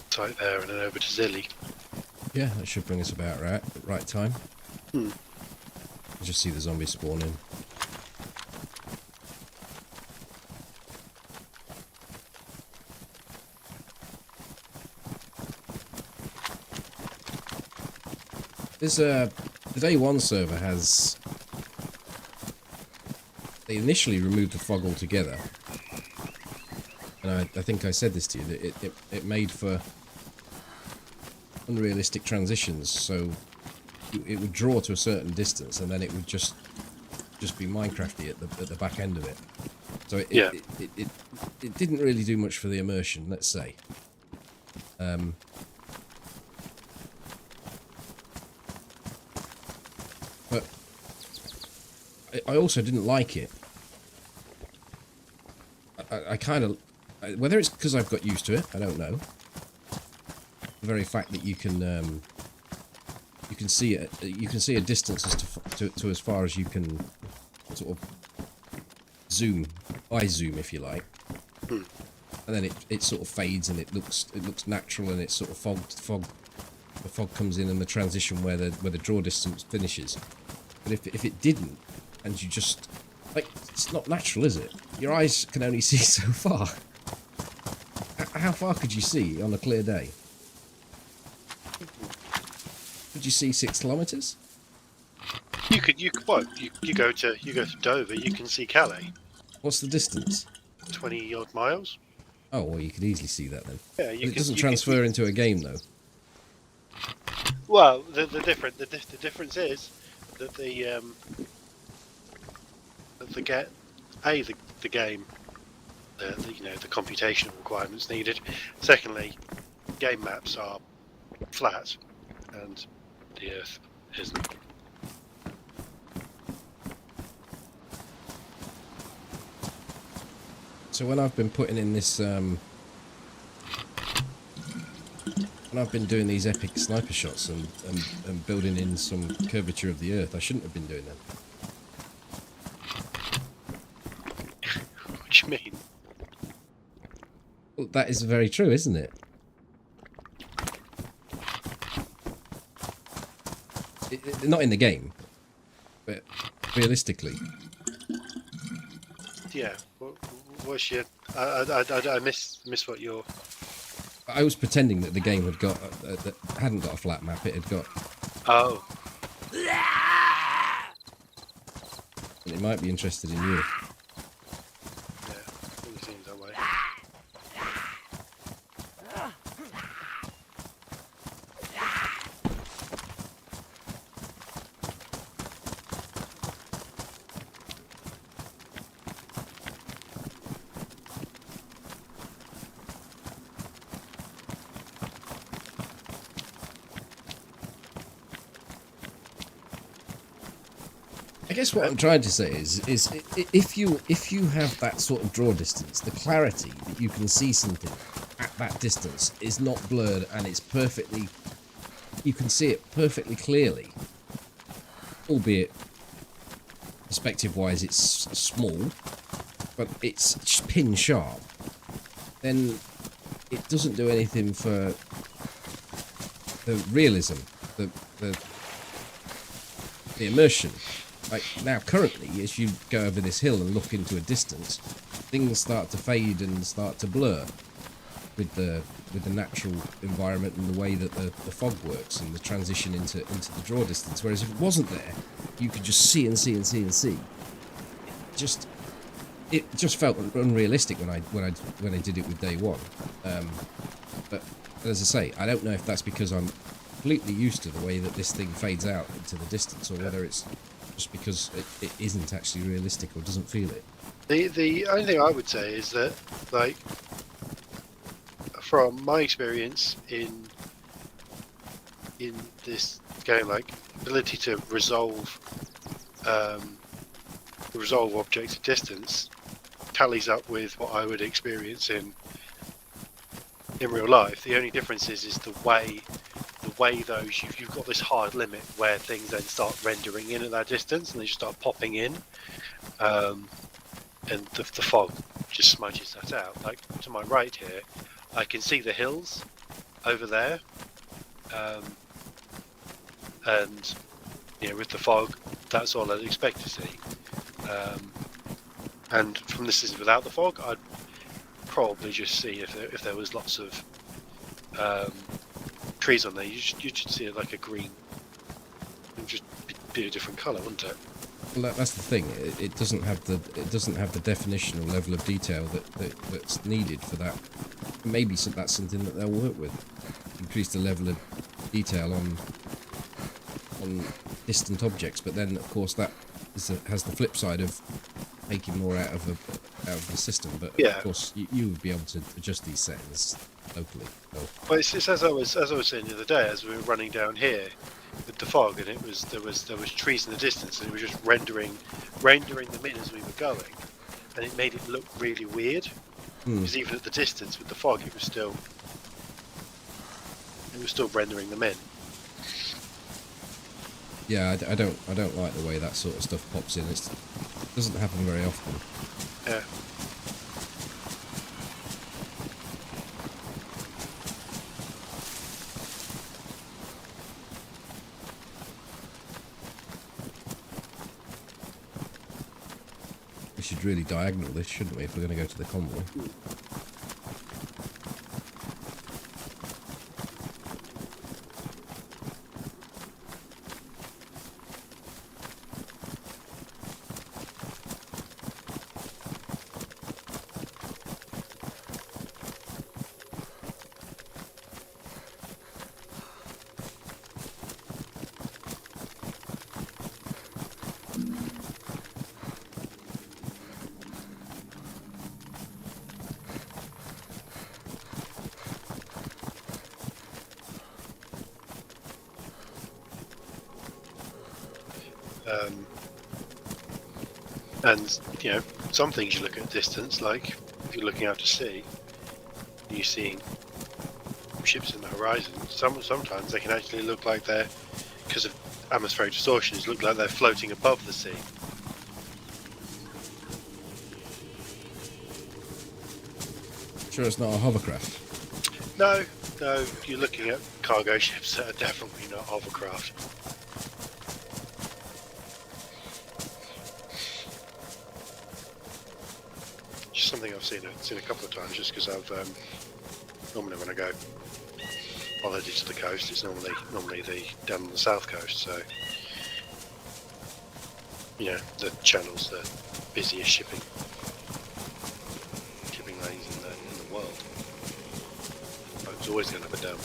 site there and then over to Zilly. Yeah, that should bring us about right time. Hmm. I just see the zombies spawning. There's the day one server has. They initially removed the fog altogether, and I think I said this to you, that it made for unrealistic transitions, so it would draw to a certain distance and then it would just be Minecrafty at the back end of it. So it didn't really do much for the immersion, let's say. But I also didn't like it. I kind of, whether it's because I've got used to it, I don't know. The very fact that you can see it, you can see a distance as to as far as you can sort of zoom, eye zoom if you like, and then it sort of fades and it looks natural and it's sort of the fog comes in and the transition where the draw distance finishes. But if it didn't, and you just, like, it's not natural, is it? Your eyes can only see so far. How far could you see on a clear day? Could you see 6 kilometres? You go to Dover, you can see Calais. What's the distance? 20 odd miles. Oh, well, you could easily see that then. Yeah, it doesn't transfer into a game though. Well, the difference is that the game, the computational requirements needed. Secondly, game maps are flat, and the Earth isn't. So when I've been putting in this when I've been doing these epic sniper shots and building in some curvature of the earth, I shouldn't have been doing them. What do you mean? Well, that is very true, isn't it? Not in the game, but realistically. Yeah. What's your? I miss what you're. I was pretending that the game had got that hadn't got a flat map. It had got. Oh. And it might be interested in you. Yeah. It seems that way. I guess what I'm trying to say is if you have that sort of draw distance, the clarity that you can see something at that distance is not blurred and it's perfectly, you can see it perfectly clearly, albeit perspective wise it's small, but it's pin sharp, then it doesn't do anything for the realism, the immersion. Like now, currently, as you go over this hill and look into a distance, things start to fade and start to blur with the natural environment and the way that the fog works and the transition into the draw distance. Whereas if it wasn't there, you could just see and see and see and see. It just felt unrealistic when I did it with day one. But as I say, I don't know if that's because I'm completely used to the way that this thing fades out into the distance, or whether it's just because it isn't actually realistic or doesn't feel it. The only thing I would say is that, like, from my experience in this game, like, ability to resolve objects at distance tallies up with what I would experience in real life. The only difference is the way those you've got this hard limit where things then start rendering in at that distance and they just start popping in, and the fog just smudges that out. Like to my right here, I can see the hills over there, and with the fog, that's all I'd expect to see. And from this is without the fog, I'd probably just see if there was lots of trees on there. You should see it like a green. It would just be a different colour, wouldn't it? Well, that's the thing. It doesn't have the definition or level of detail that's needed for that. Maybe that's something that they'll work with. Increase the level of detail on distant objects, but then of course that has the flip side of making more out of the system. But yeah, of course you would be able to adjust these settings locally. So. Well, it's as I was saying the other day, as we were running down here with the fog, and there was trees in the distance, and it was just rendering them in as we were going, and it made it look really weird. Because even at the distance with the fog, it was still rendering them in. Yeah, I don't like the way that sort of stuff pops in. It doesn't happen very often. Yeah. We should really diagonal this, shouldn't we, if we're going to go to the convoy? And some things you look at distance, like if you're looking out to sea, you're seeing ships in the horizon, sometimes they can actually look like they're, because of atmospheric distortions, look like they're floating above the sea. Sure, it's not a hovercraft. No, you're looking at cargo ships that are definitely not hovercraft. Just something I've seen a couple of times, just because I've normally when I go on the edge of the coast, it's normally the down on the south coast. So the channel's the busiest shipping lanes in the world. It's always going up and down.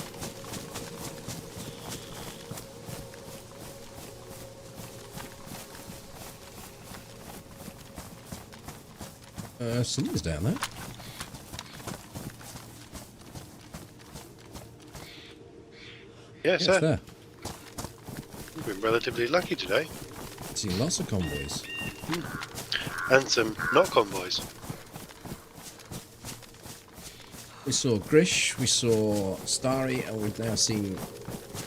Something's down there. Yes, Yeah, it's there. We've been relatively lucky today. Seen lots of convoys. And some not convoys. We saw Grish, we saw Starry, and we've now seen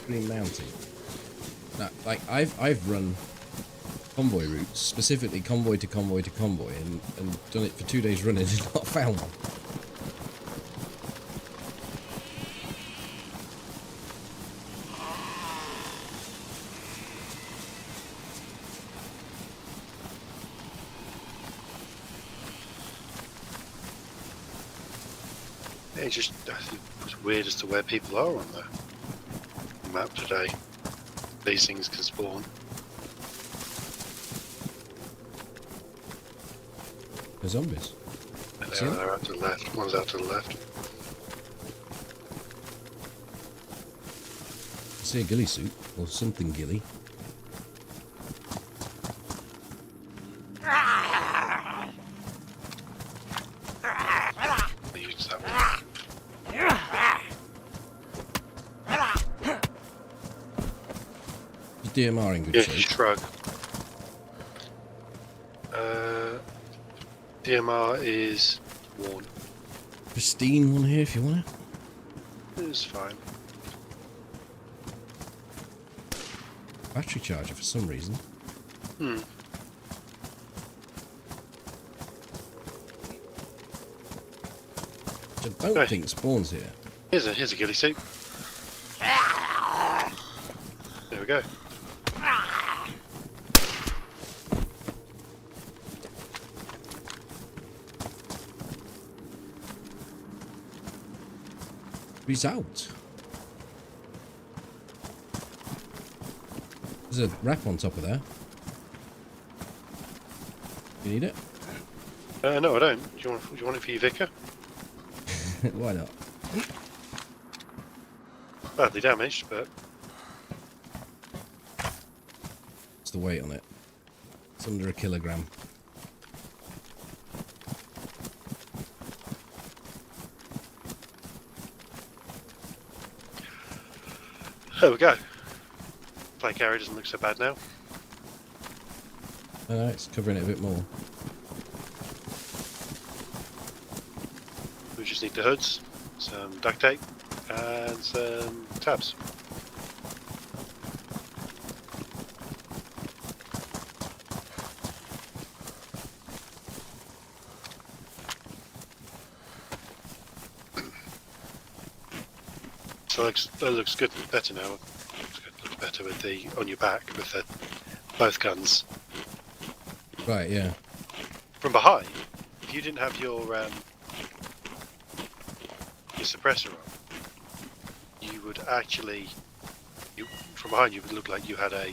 Green Mountain. Now, like I've run convoy routes, specifically convoy to convoy to convoy, and done it for 2 days running and not found one. It's just it's weird as to where people are on the map today. These things can spawn. The zombies. They're out to the left. One's out to the left. I see a ghillie suit, or something ghillie. They use that one. Is DMR in good Yeah, shape? shrug. DMR is worn. Pristine one here if you want it. It's fine. Battery charger for some reason. Which I don't think spawns here. Here's a ghillie suit. There we go. He's out. There's a wrap on top of there. You need it? No, I don't. Do you want it for your vicar? Why not? Badly damaged, but It's the weight on it. It's under a kilogram. there we go. Play carry doesn't look so bad now. It's covering it a bit more. We just need the hoods, some duct tape, and some tabs. So that looks good, better now. Looks better with the on your back with the both guns. Right, yeah. From behind, if you didn't have your suppressor on, you would actually, from behind you would look like you had a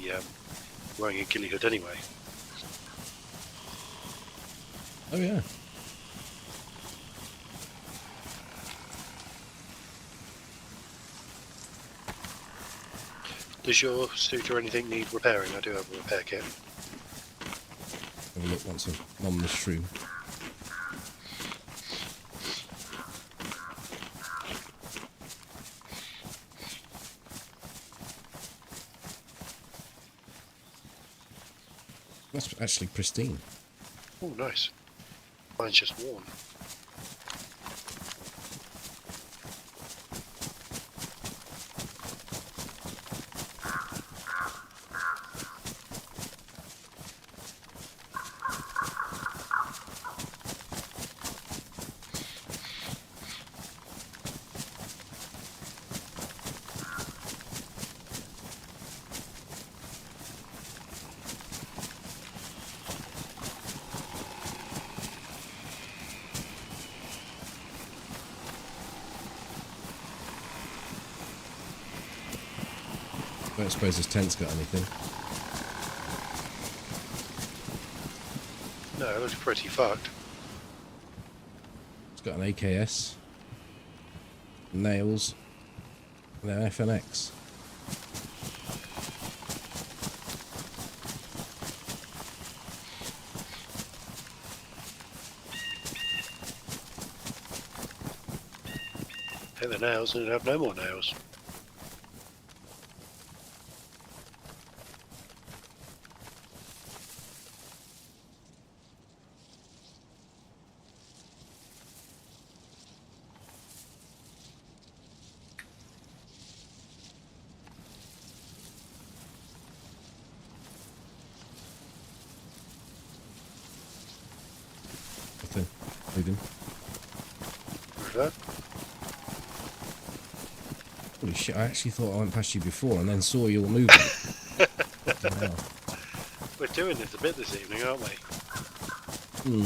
wearing a ghillie hood anyway. Oh, yeah. Does your suit or anything need repairing? I do have a repair kit. Have a look once I'm on the shroom. That's actually pristine. Oh, nice. Mine's just worn. don't suppose this tent's got anything. No, it looks pretty fucked. It's got an AKS, nails, and an FNX. Hit the nails and it'd have no more nails. Nothing. Moving. Where's that? Holy shit, I actually thought I went past you before and then saw your movement. Wow. We're doing this a bit this evening, aren't we? Hmm.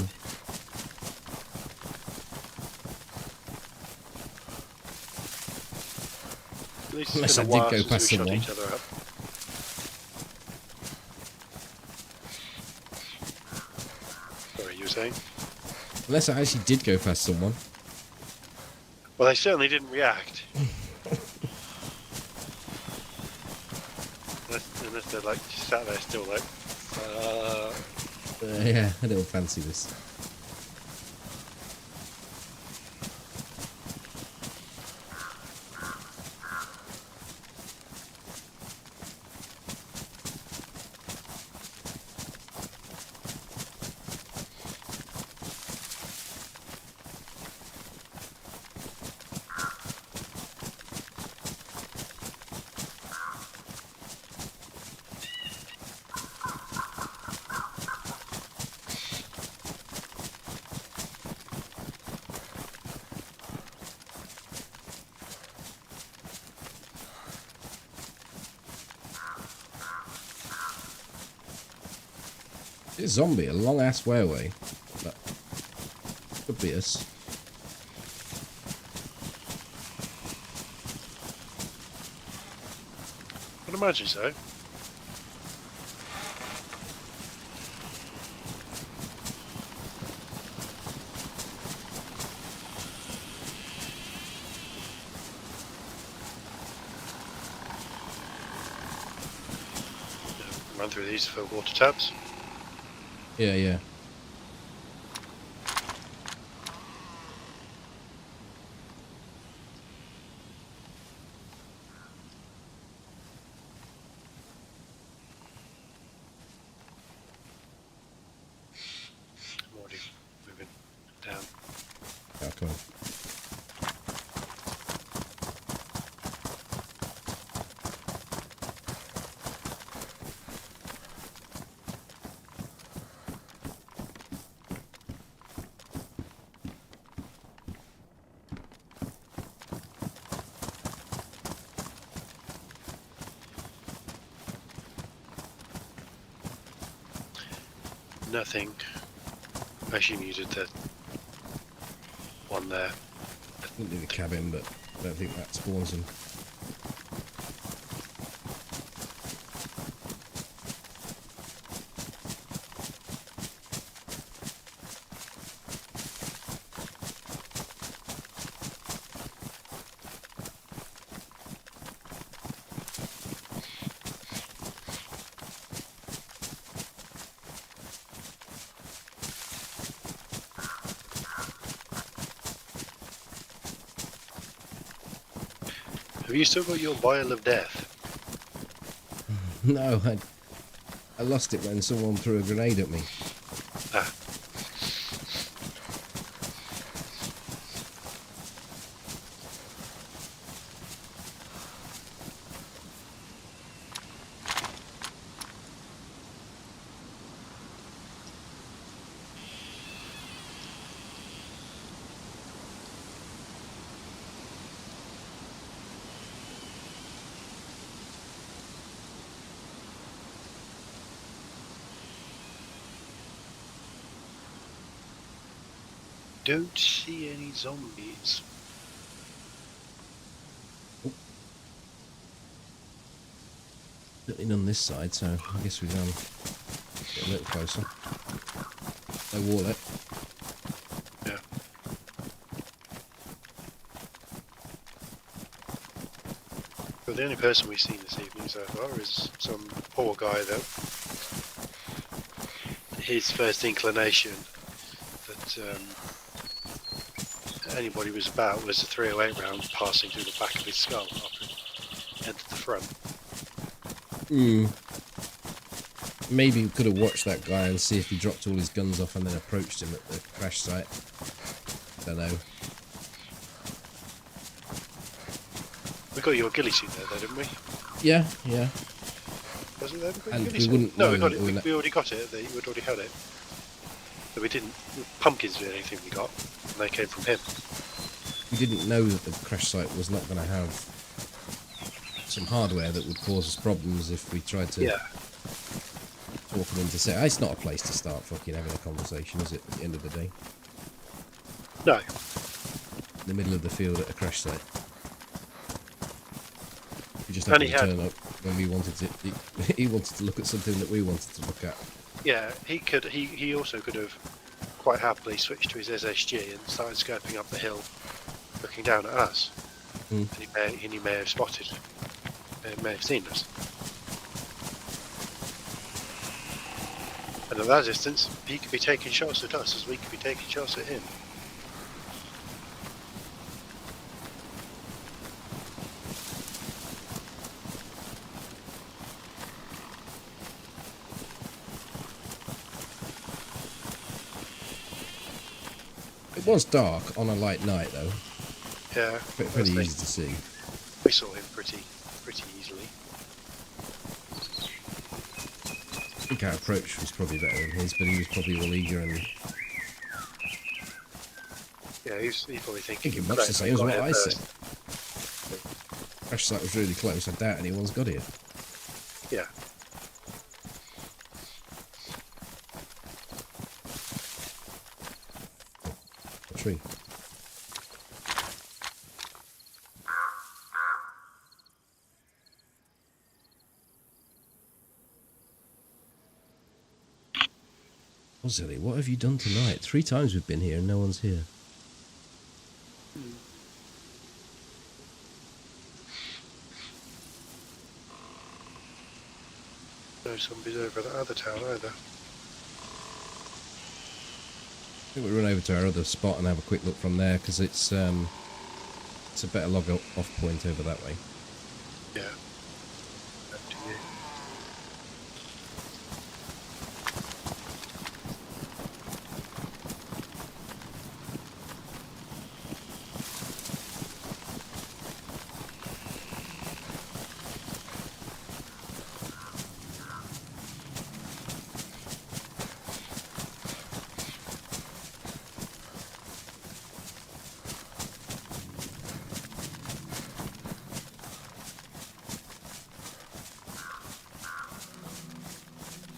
At least Unless it's I been a did while go since past we shot someone. each other up. Sorry, you were saying? Unless I actually did go past someone. Well, they certainly didn't react. Unless they're like just sat there still like, Yeah, I don't fancy this. This zombie a long ass way away. But could be us. I'd imagine so. Run through these for water tabs. Yeah, yeah. I'm already moving down. Oh, come on. Nothing. I assume you did the one there. Didn't do the cabin, but I don't think that spawns them. Have you still got your vial of death? No, I lost it when someone threw a grenade at me. Ah. Don't see any zombies. Certainly none this side, so I guess we go and get a little closer. No wallet. Yeah. But the only person we've seen this evening so far is some poor guy that his first inclination that anybody was about was a 308 round passing through the back of his skull after he entered the front. Maybe we could have watched that guy and see if he dropped all his guns off and then approached him at the crash site. Don't know. We got your ghillie suit there, though, didn't we? Yeah, yeah. Was it there? And we wouldn't. No, we got it. We already got it. We'd already had it. So we didn't. Pumpkins were the only thing we got, and they came from him. We didn't know that the crash site was not going to have some hardware that would cause us problems if we tried to talk them into say. It's not a place to start fucking having a conversation, is it? At the end of the day, No. in the middle of the field at a crash site. We just happened to turn up when we wanted to. He wanted to look at something that we wanted to look at. Yeah, he could. He also could have quite happily switched to his SSG and started scoping up the hill, looking down at us. And he may have spotted. May have seen us. And at that distance, he could be taking shots at us as we could be taking shots at him. It was dark on a light night, though. Yeah, Pretty easy to see. we saw him pretty easily. I think our approach was probably better than his, but he was probably all eager and Yeah, he's probably thinking much the same as what I first. said. Crash site was really close. I doubt anyone's got here. Yeah. A tree. Ozzy, what have you done tonight? 3 times we've been here and no one's here. No zombies over that other town either. I think we'll run over to our other spot and have a quick look from there, because it's a better log off point over that way. Yeah. Up to you.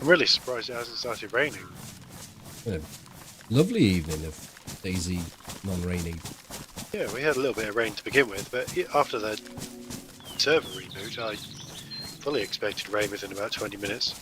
I'm really surprised it hasn't started raining. A lovely evening of Daisy non-rainy. Yeah, we had a little bit of rain to begin with, but after the server reboot, I fully expected rain within about 20 minutes.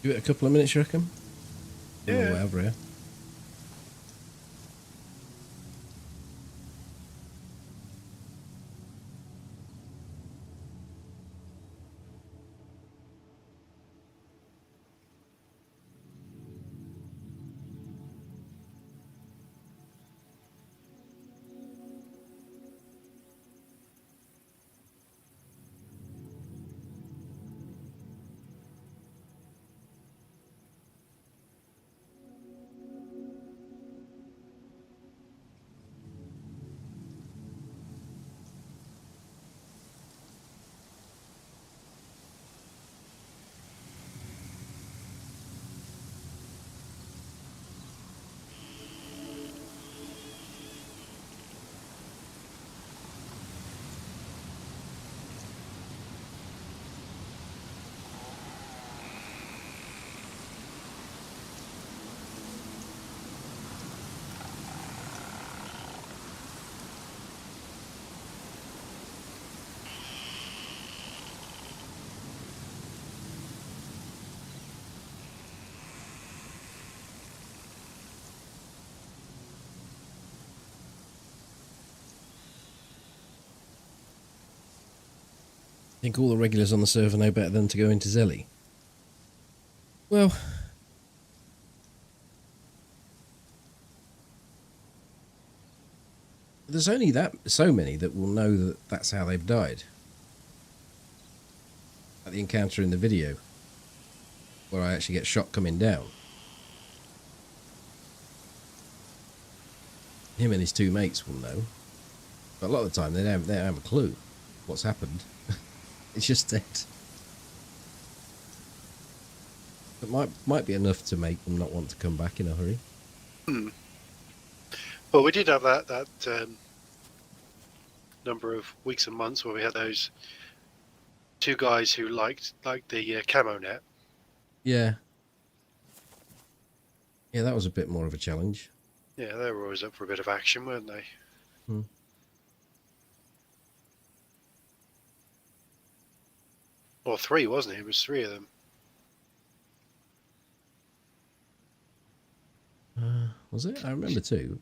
Give it a couple of minutes, you reckon? On the way over here. Think all the regulars on the server know better than to go into Zelly? Well, there's only so many that will know that that's how they've died. At the encounter in the video, where I actually get shot coming down. Him and his two mates will know, but a lot of the time they don't have a clue what's happened. It's just dead. It might be enough to make them not want to come back in a hurry. Well, we did have that number of weeks and months where we had those two guys who liked the camo net. Yeah. Yeah, that was a bit more of a challenge. Yeah, they were always up for a bit of action, weren't they? Or three, wasn't it? It was three of them. Was it? I remember two.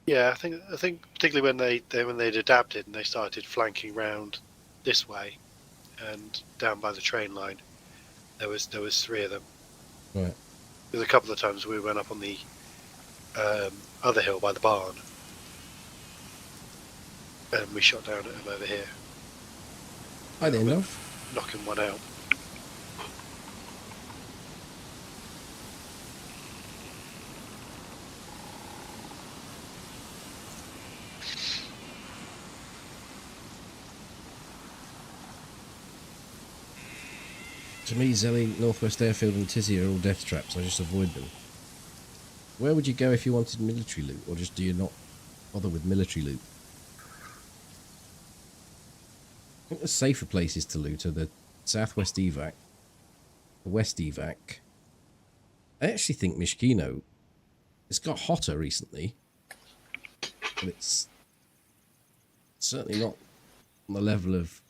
Yeah, I think particularly when they'd adapted and they started flanking round this way and down by the train line, there was three of them. Right. There's a couple of times we went up on the other hill by the barn, and we shot down at them over here. I didn't know. Knocking one out. To me, Zelly, Northwest Airfield and Tizzy are all death traps. I just avoid them. Where would you go if you wanted military loot? Or just do you not bother with military loot? I think the safer places to loot are the Southwest Evac, the West Evac. I actually think Mishkino, it's got hotter recently, but it's certainly not on the level of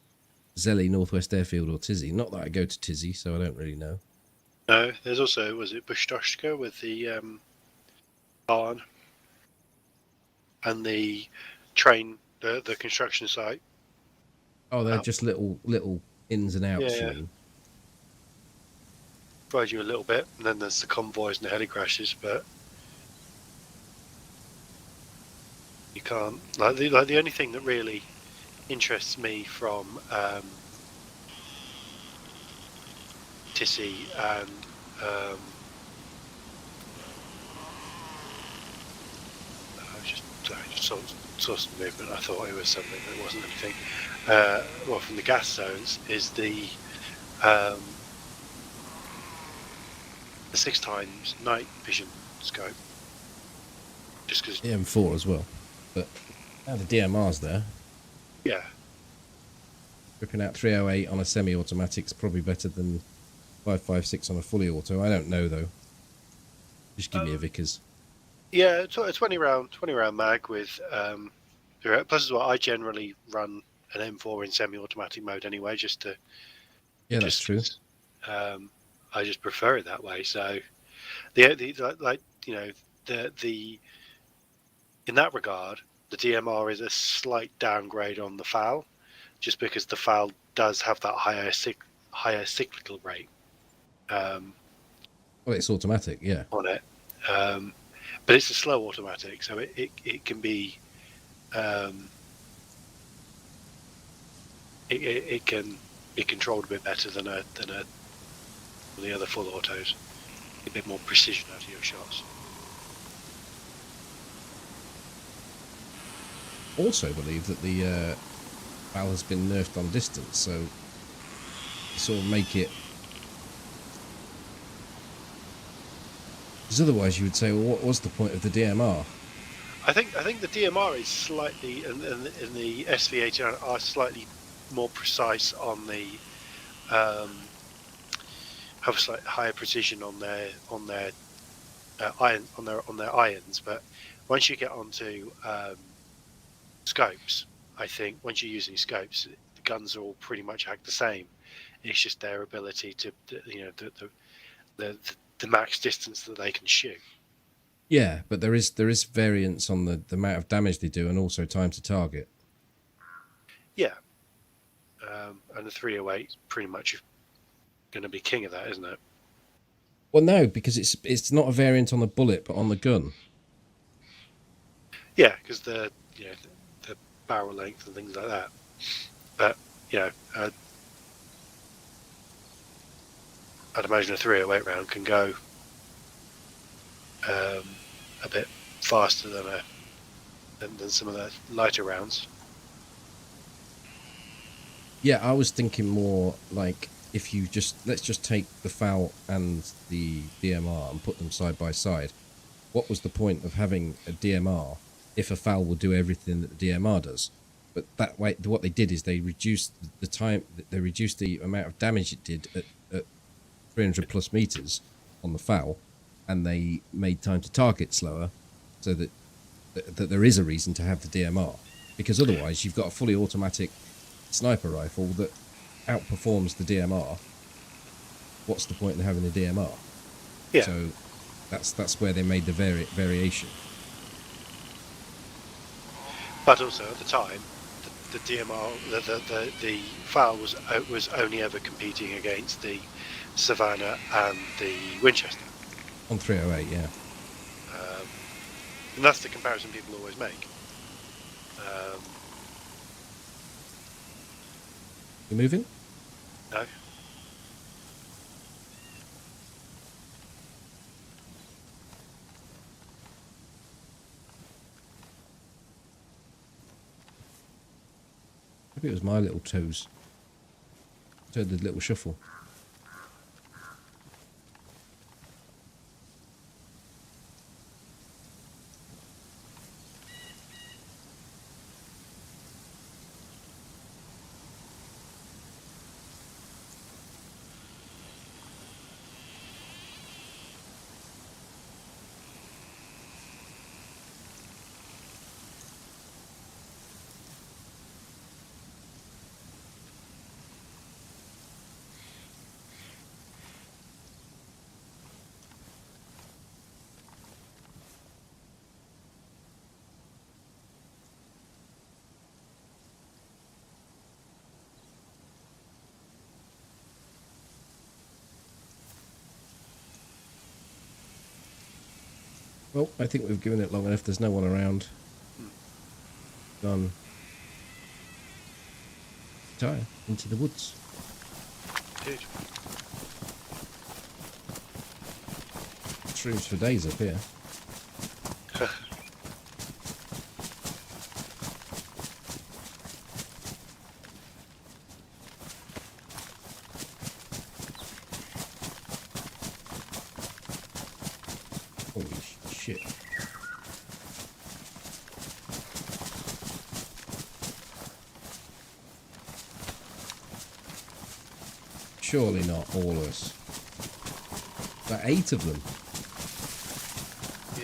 Zelly, Northwest Airfield or Tizzy. Not that I go to Tizzy, so I don't really know. No, there's also, was it Bushtoshka with the barn and the train, the construction site. Oh, they're just little ins and outs. Yeah. Provide you a little bit, and then there's the convoys and the heli crashes, but you can't. Like the only thing that really interests me from Tissy and I just saw some movement. I thought it was something, but it wasn't anything. Well, from the gas zones is the 6 times night vision scope. Just because the M4 as well, but now the DMR's there. Yeah. Ripping out 308 on a semi-automatic's probably better than 556 on a fully auto. I don't know though. Just give me a Vickers. Yeah, it's a 20 round mag with plus as well. I generally run an M4 in semi-automatic mode anyway, just to. Yeah, that's true. I just prefer it that way. So the like the in that regard, the DMR is a slight downgrade on the FAL, just because the FAL does have that higher cyclical rate. Well, it's automatic, yeah. On it, but it's a slow automatic, so it can be it can be controlled a bit better than the other full autos. A bit more precision out of your shots. Also believe that the FAL has been nerfed on distance, so you sort of make it. Because otherwise, you would say, well, what was the point of the DMR? I think the DMR is slightly, and the SV8 are slightly more precise on the have a slightly higher precision on their irons, but once you get onto scopes, I think once you're using scopes, the guns are all pretty much act the same. It's just their ability to the max distance that they can shoot. Yeah, but there is variance on the amount of damage they do and also time to target. Yeah, and the 308 is pretty much going to be king of that, isn't it? Well, no, because it's not a variant on the bullet, but on the gun. Yeah, because the barrel length and things like that. But I'd imagine a 308 round can go a bit faster than some of the lighter rounds. Yeah, I was thinking more like if you let's just take the FAL and the DMR and put them side by side. What was the point of having a DMR if a FAL will do everything that the DMR does? But that way, what they did is they reduced the time, they reduced the amount of damage it did at 300 plus meters on the FAL, and they made time to target slower, so that there is a reason to have the DMR, because otherwise you've got a fully automatic sniper rifle that outperforms the DMR. What's the point in having a DMR? Yeah. So that's where they made the variation. But also at the time, the DMR, the FAL was only ever competing against the Savannah and the Winchester. On 308, yeah. And that's the comparison people always make. You moving? No. Maybe it was my little toes. I heard the little shuffle. Well, I think we've given it long enough. There's no one around. Gone. Retire into the woods. Dude. Shrooms for days up here. Holy shit. Surely not all of us. About 8 of them.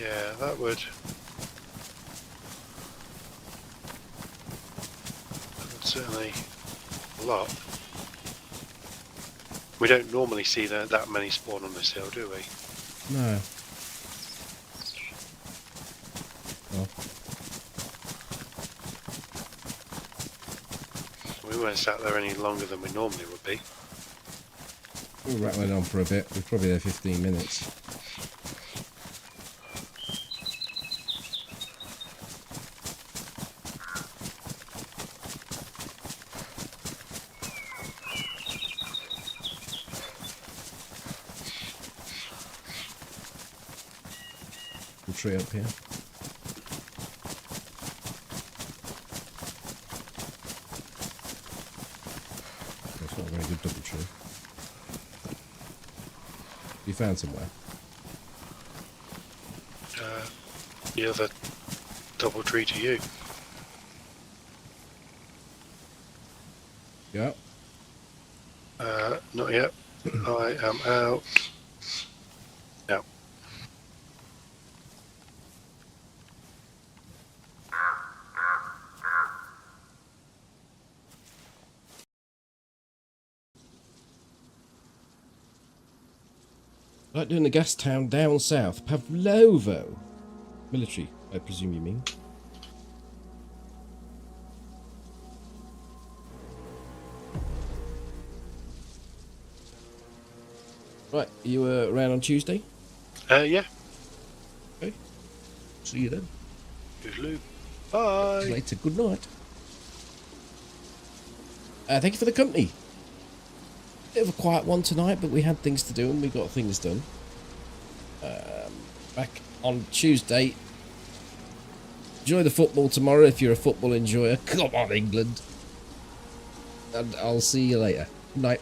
Yeah, that would certainly a lot. We don't normally see that many spawn on this hill, do we? No. Oh. We weren't sat there any longer than we normally would be. We're rattling on for a bit. We're probably there 15 minutes. Tree up here. That's not a very good double tree. You found somewhere? The other double tree to you. Yeah. Not yet. I am out. No. Like doing the gas town down south, Pavlovo. Military, I presume you mean. Right, you around on Tuesday? Yeah. Okay. See you then. Toodaloo. Bye. Later, good night. Thank you for the company. Bit of a quiet one tonight, but we had things to do and we got things done. Back on Tuesday. Enjoy the football tomorrow if you're a football enjoyer. Come on, England. And I'll see you later. Night.